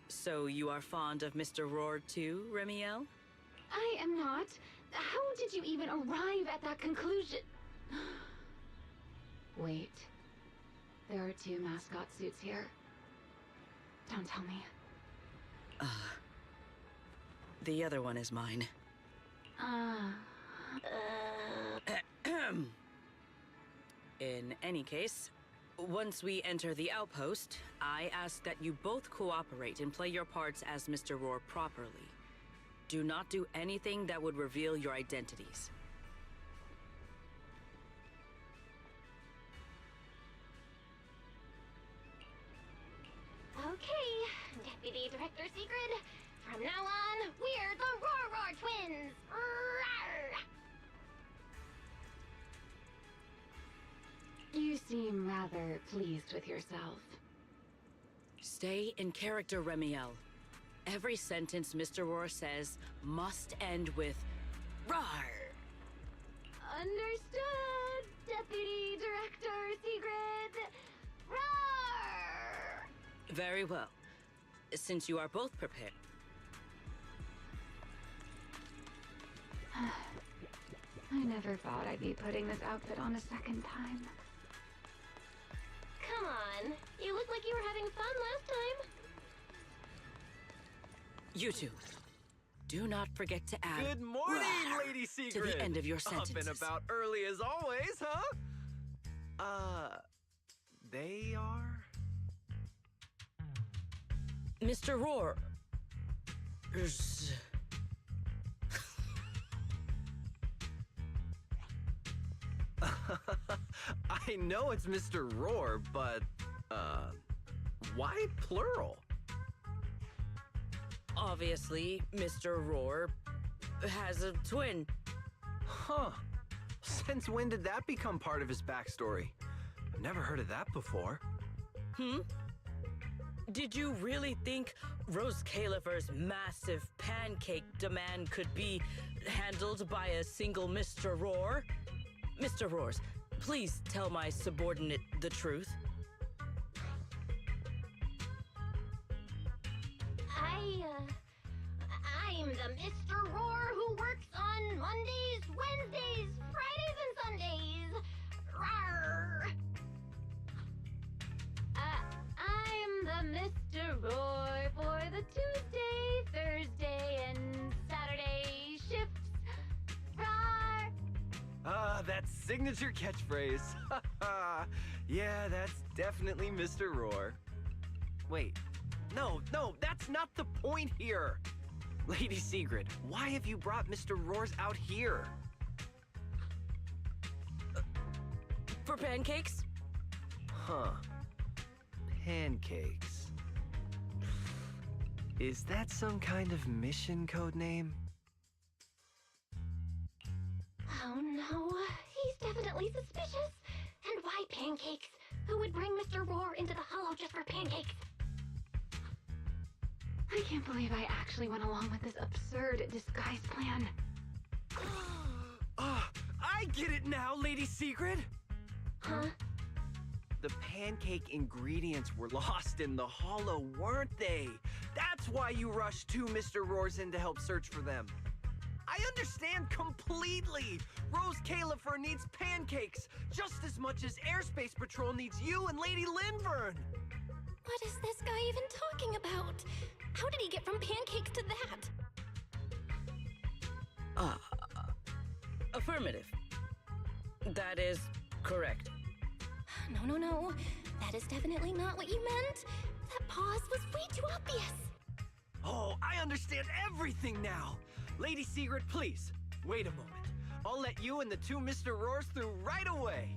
So you are fond of Mr. Roar too, Remiel? I am not. How did you even arrive at that conclusion? Wait. There are two mascot suits here. Don't tell me. The other one is mine. In any case, once we enter the outpost, I ask that you both cooperate and play your parts as Mr. Roar properly. Do not do anything that would reveal your identities. Okay, Deputy Director Sigrid. From now on, we're the Roar Twins! Rawr! You seem rather pleased with yourself. Stay in character, Remiel. Every sentence Mr. Roar says must end with "Rawr!" Understood, Deputy Director Sigrid! Rawr! Very well. Since you are both prepared. I never thought I'd be putting this outfit on a second time. Come on, you looked like you were having fun last time. You two, do not forget to add Good morning, "Rawr" Lady Sigrid! to the end of your sentences. Up and about early as always, huh? They are? Mr. Roar. I know it's Mr. Roar, but, why plural? Obviously, Mr. Roar has a twin. Huh. Since when did that become part of his backstory? I've never heard of that before. Did you really think Rose Califer's massive pancake demand could be handled by a single Mr. Roar? Mr. Roars, please tell my subordinate the truth. I'm the Mr. Roar who works on Mondays, Wednesdays, Fridays, and Sundays. Rawr. I'm the Mr. Roar for the Tuesday, Thursday, and Saturday shifts. Rawr. That signature catchphrase. Yeah, that's definitely Mr. Roar. Wait, no, that's not the point here. Lady Sigrid, why have you brought Mr. Roars out here? For pancakes? Huh. Pancakes. Is that some kind of mission code name? Oh no, he's definitely suspicious. And why pancakes? Who would bring Mr. Roar into the Hollow just for pancakes? I can't believe I actually went along with this absurd disguise plan. I get it now, Lady Sigrid! Huh? The pancake ingredients were lost in the Hollow, weren't they? That's why you rushed two Mr. Roars in to help search for them. I understand completely! Rose Califer needs pancakes just as much as Airspace Patrol needs you and Lady Linvern! What is this guy even talking about? How did he get from pancakes to that? Affirmative. That is correct. No. That is definitely not what you meant. That pause was way too obvious. Oh, I understand everything now! Lady Sigrid, please, wait a moment. I'll let you and the two Mr. Roars through right away.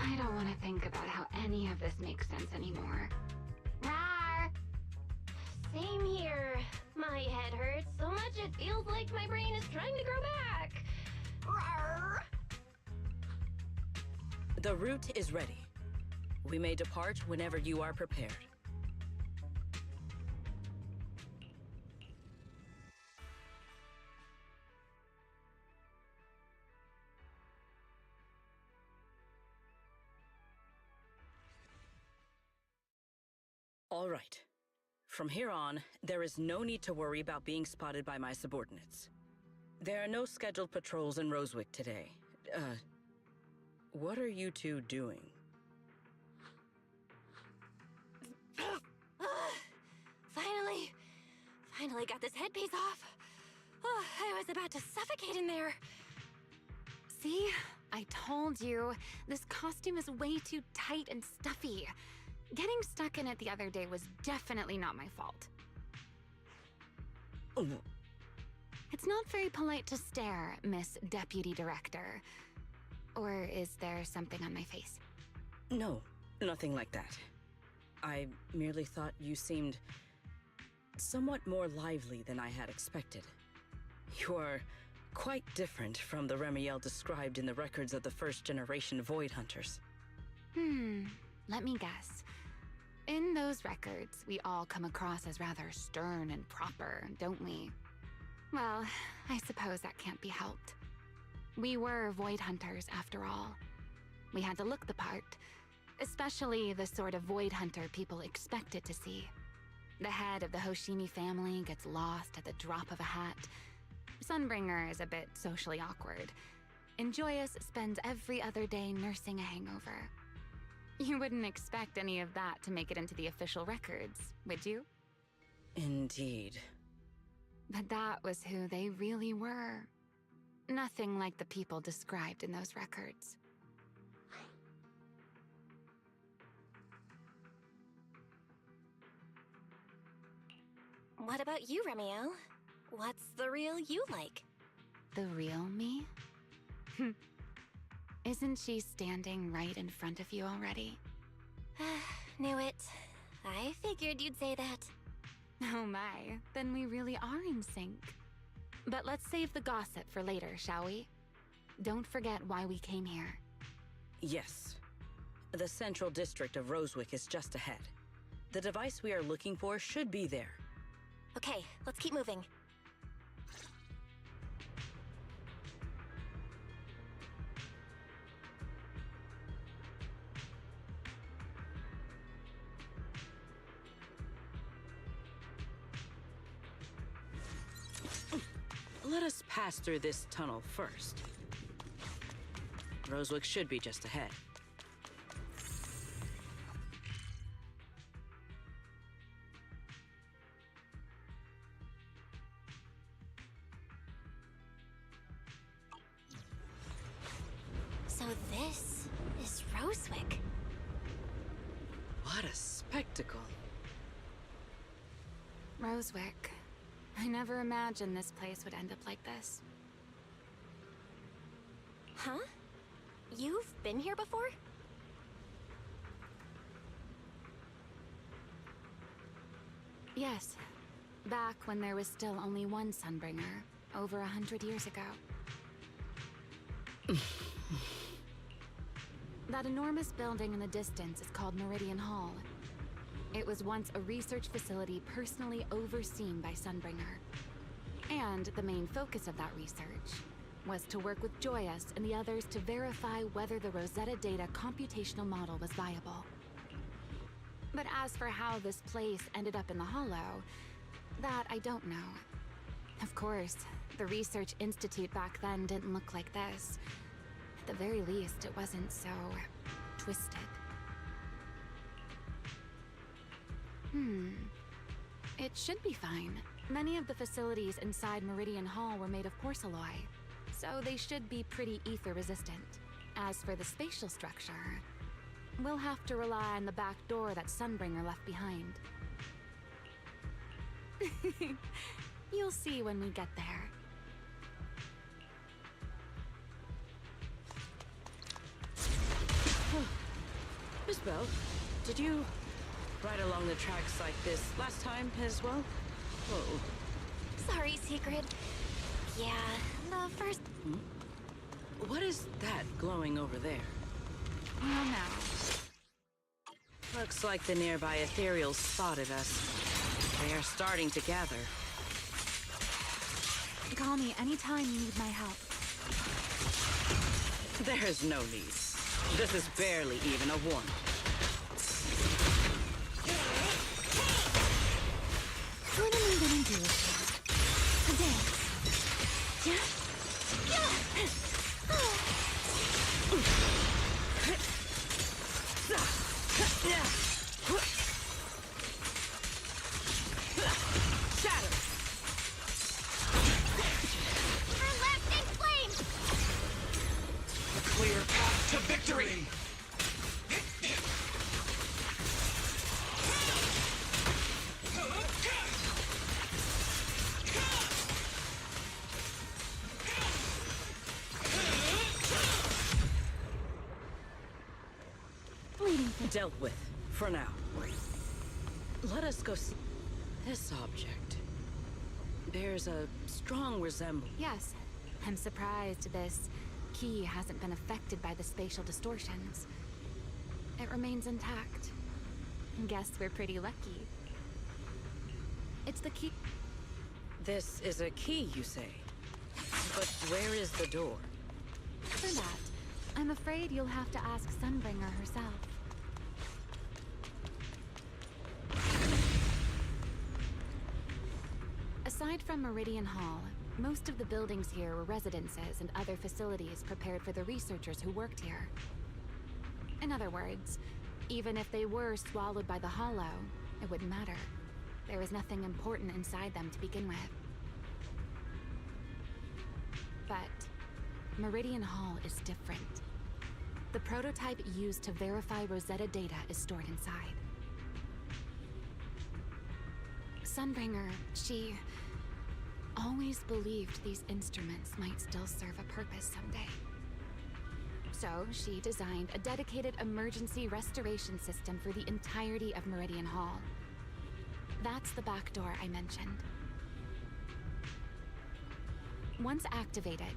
I don't want to think about how any of this makes sense anymore. Rawr. Same here. My head hurts so much it feels like my brain is trying to grow back. Rawr. The route is ready. We may depart whenever you are prepared. All right. From here on, there is no need to worry about being spotted by my subordinates. There are no scheduled patrols in Rosewick today. What are you two doing? Finally got this headpiece off. Oh, I was about to suffocate in there. See? I told you. This costume is way too tight and stuffy. Getting stuck in it the other day was definitely not my fault. Oh. It's not very polite to stare, Miss Deputy Director. Or is there something on my face? No, nothing like that. I merely thought you seemed somewhat more lively than I had expected. You are quite different from the Remiel described in the records of the first-generation Void Hunters. Let me guess. In those records, we all come across as rather stern and proper, don't we? Well, I suppose that can't be helped. We were Void Hunters, after all. We had to look the part, especially the sort of Void Hunter people expected to see. The head of the Hoshimi family gets lost at the drop of a hat. Sunbringer is a bit socially awkward. And Joyous spends every other day nursing a hangover. You wouldn't expect any of that to make it into the official records, would you? Indeed. But that was who they really were. Nothing like the people described in those records. What about you, Remiel? What's the real you like? The real me? Isn't she standing right in front of you already? Knew it. I figured you'd say that. Oh my, then we really are in sync. But let's save the gossip for later, shall we? Don't forget why we came here. Yes. The central district of Rosewick is just ahead. The device we are looking for should be there. Okay, let's keep moving. Let us pass through this tunnel first. Rosewick should be just ahead. So this is Rosewick. What a spectacle. Rosewick. I never imagined this place would end up like this. Huh? You've been here before? Yes. Back when there was still only one Sunbringer, over 100 years ago. That enormous building in the distance is called Meridian Hall. It was once a research facility personally overseen by Sunbringer. And the main focus of that research was to work with Joyous and the others to verify whether the Rosetta Data computational model was viable. But as for how this place ended up in the Hollow, that I don't know. Of course, the Research Institute back then didn't look like this. At the very least, it wasn't so twisted. It should be fine. Many of the facilities inside Meridian Hall were made of porcelain, so they should be pretty ether resistant. As for the spatial structure, we'll have to rely on the back door that Sunbringer left behind. You'll see when we get there. Miss Bell, did you ride along the tracks like this last time as well? Whoa. Sorry, Secret. Yeah, the first... What is that glowing over there? Well, now. Looks like the nearby ethereals spotted us. They are starting to gather. Call me anytime you need my help. There's no need. This is barely even a warm. What am I gonna do? A dance. Yeah? Shatter! Her lasting flame! A clear path to victory! Dealt with, for now. Let us go see this object. Bears a strong resemblance. Yes, I'm surprised this key hasn't been affected by the spatial distortions. It remains intact. Guess we're pretty lucky. It's the key. This is a key, you say? But where is the door? For that, I'm afraid you'll have to ask Sunbringer herself. Aside from Meridian Hall, most of the buildings here were residences and other facilities prepared for the researchers who worked here. In other words, even if they were swallowed by the Hollow, it wouldn't matter. There was nothing important inside them to begin with. But Meridian Hall is different. The prototype used to verify Rosetta Data is stored inside. Sunbringer, she always believed these instruments might still serve a purpose someday. So she designed a dedicated emergency restoration system for the entirety of Meridian Hall. That's the back door I mentioned. Once activated,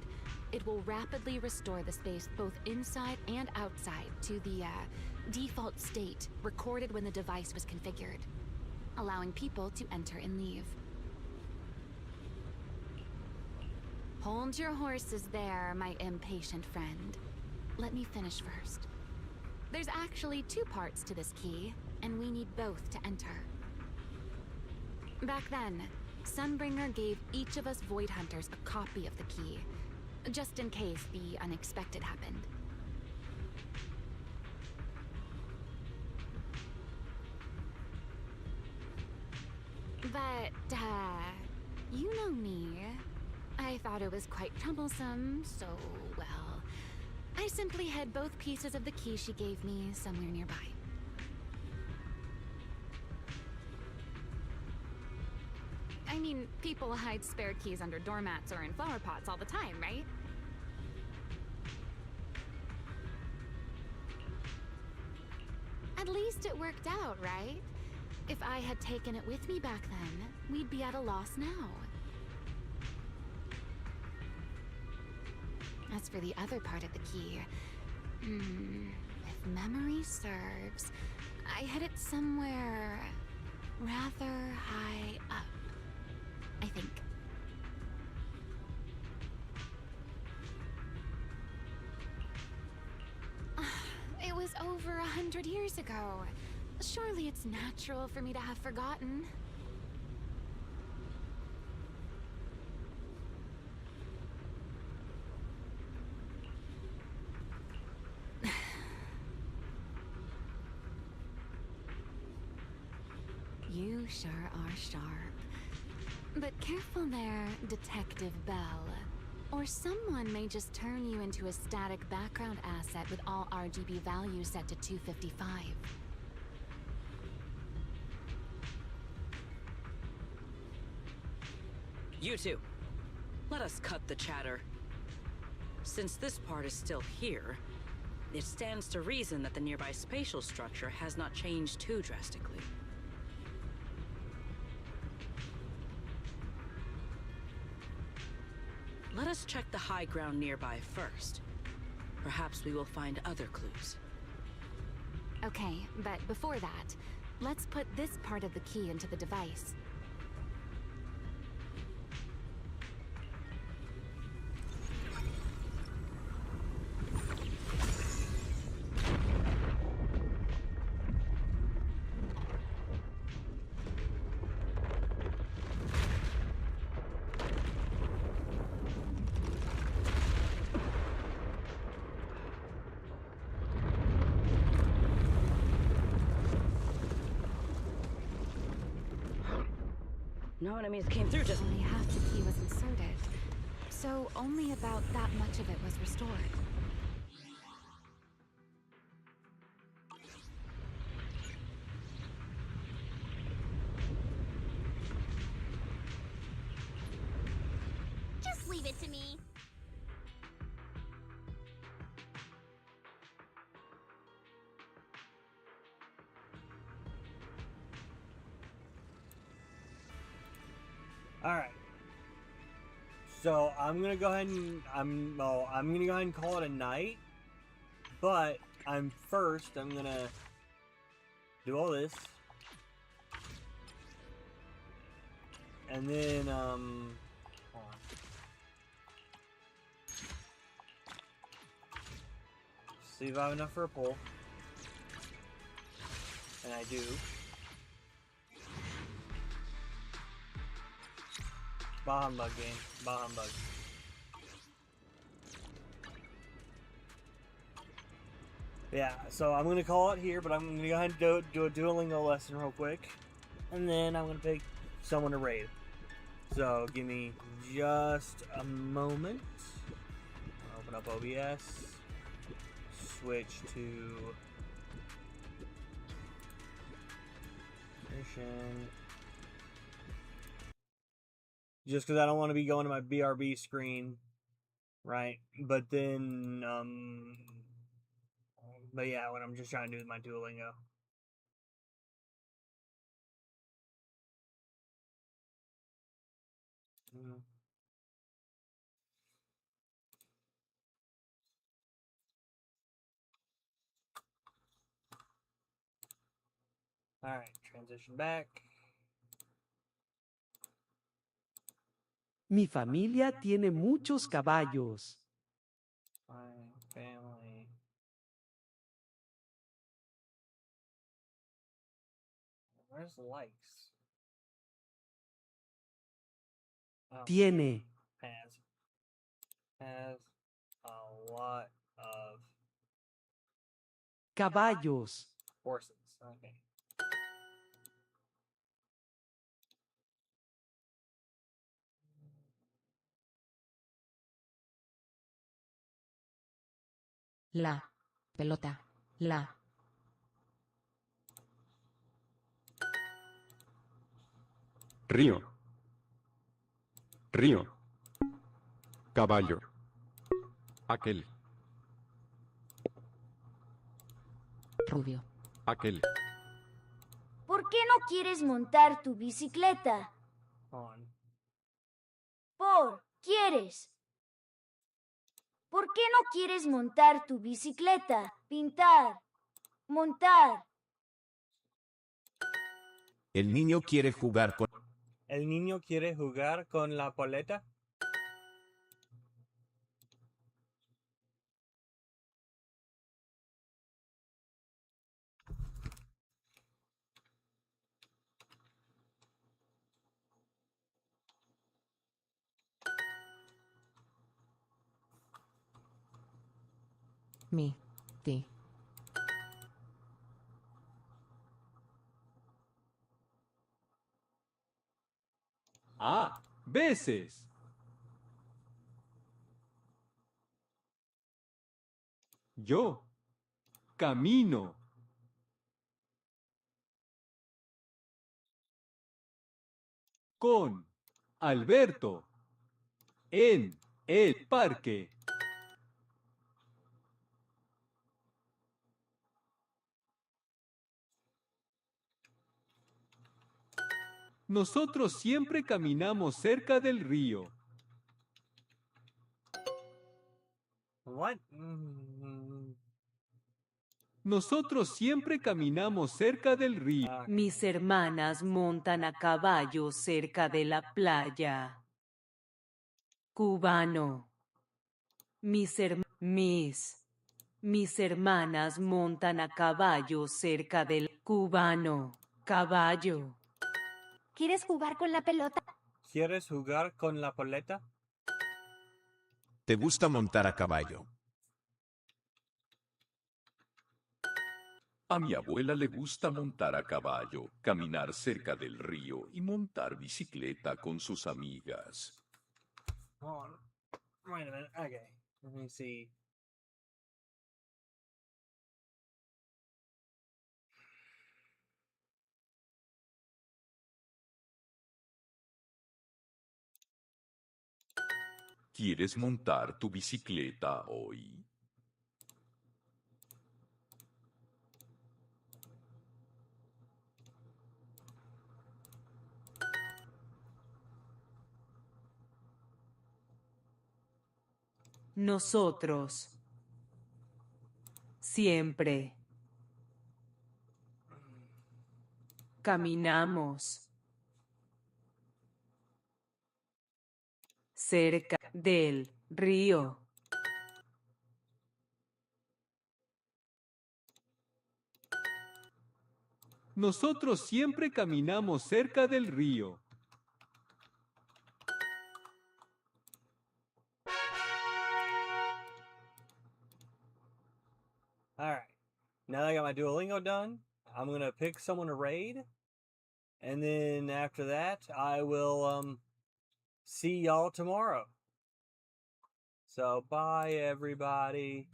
it will rapidly restore the space both inside and outside to the default state recorded when the device was configured, allowing people to enter and leave. Hold your horses there, my impatient friend. Let me finish first. There's actually 2 parts to this key, and we need both to enter. Back then, Sunbringer gave each of us Void Hunters a copy of the key, just in case the unexpected happened. But, you know me. I thought it was quite troublesome, so, well, I simply hid both pieces of the key she gave me somewhere nearby. I mean, people hide spare keys under doormats or in flower pots all the time, right? At least it worked out, right? If I had taken it with me back then, we'd be at a loss now. As for the other part of the key, if memory serves, I hid it somewhere rather high up, I think. It was over 100 years ago. Surely it's natural for me to have forgotten. You sure are sharp. But careful there, Detective Bell. Or someone may just turn you into a static background asset with all RGB values set to 255. You two, let us cut the chatter. Since this part is still here, it stands to reason that the nearby spatial structure has not changed too drastically. Let us check the high ground nearby first. Perhaps we will find other clues. Okay, but before that, let's put this part of the key into the device. No enemies came through just... Only half the key was inserted, so only about that much of it was restored. Just leave it to me. All right. So I'm gonna go ahead and I'm gonna go ahead and call it a night. But I'm gonna do all this, and then hold on. See if I have enough for a pull, and I do. Bah humbug game. Bah humbug. Yeah, so I'm going to call it here, but I'm going to go ahead and do a Duolingo lesson real quick. And then I'm going to pick someone to raid. So give me just a moment. Open up OBS. Switch to mission. Just because I don't want to be going to my BRB screen, right? But then, but yeah, what I'm just trying to do with my Duolingo. Mm. Alright, transition back. Mi familia tiene muchos caballos. My family. Where's likes? Oh, Tiene. has a lot of Caballos. horses. Okay. La. Pelota. La. Río. Río. Caballo. Aquel. Rubio. Aquel. ¿Por qué no quieres montar tu bicicleta? On. ¿Quieres? ¿Por qué no quieres montar tu bicicleta? Pintar. Montar. El niño quiere jugar con... ¿El niño quiere jugar con la paleta? Mi. Ti. Veces. Yo. Camino. Con. Alberto. En el parque. Nosotros siempre caminamos cerca del río. What? Nosotros siempre caminamos cerca del río. Mis hermanas montan a caballo cerca de la playa. Cubano. Mis hermanas montan a caballo cerca del cubano. Caballo. ¿Quieres jugar con la pelota? ¿Quieres jugar con la paleta? ¿Te gusta montar a caballo? A mi abuela le gusta montar a caballo, caminar cerca del río y montar bicicleta con sus amigas. Hold on. Wait a minute. Okay. Let me see. ¿Quieres montar tu bicicleta hoy? Nosotros. Siempre. Caminamos. Cerca del río. Nosotros siempre caminamos cerca del río. Alright. Now that I got my Duolingo done, I'm gonna pick someone to raid. And then after that, I will see y'all tomorrow. So bye everybody.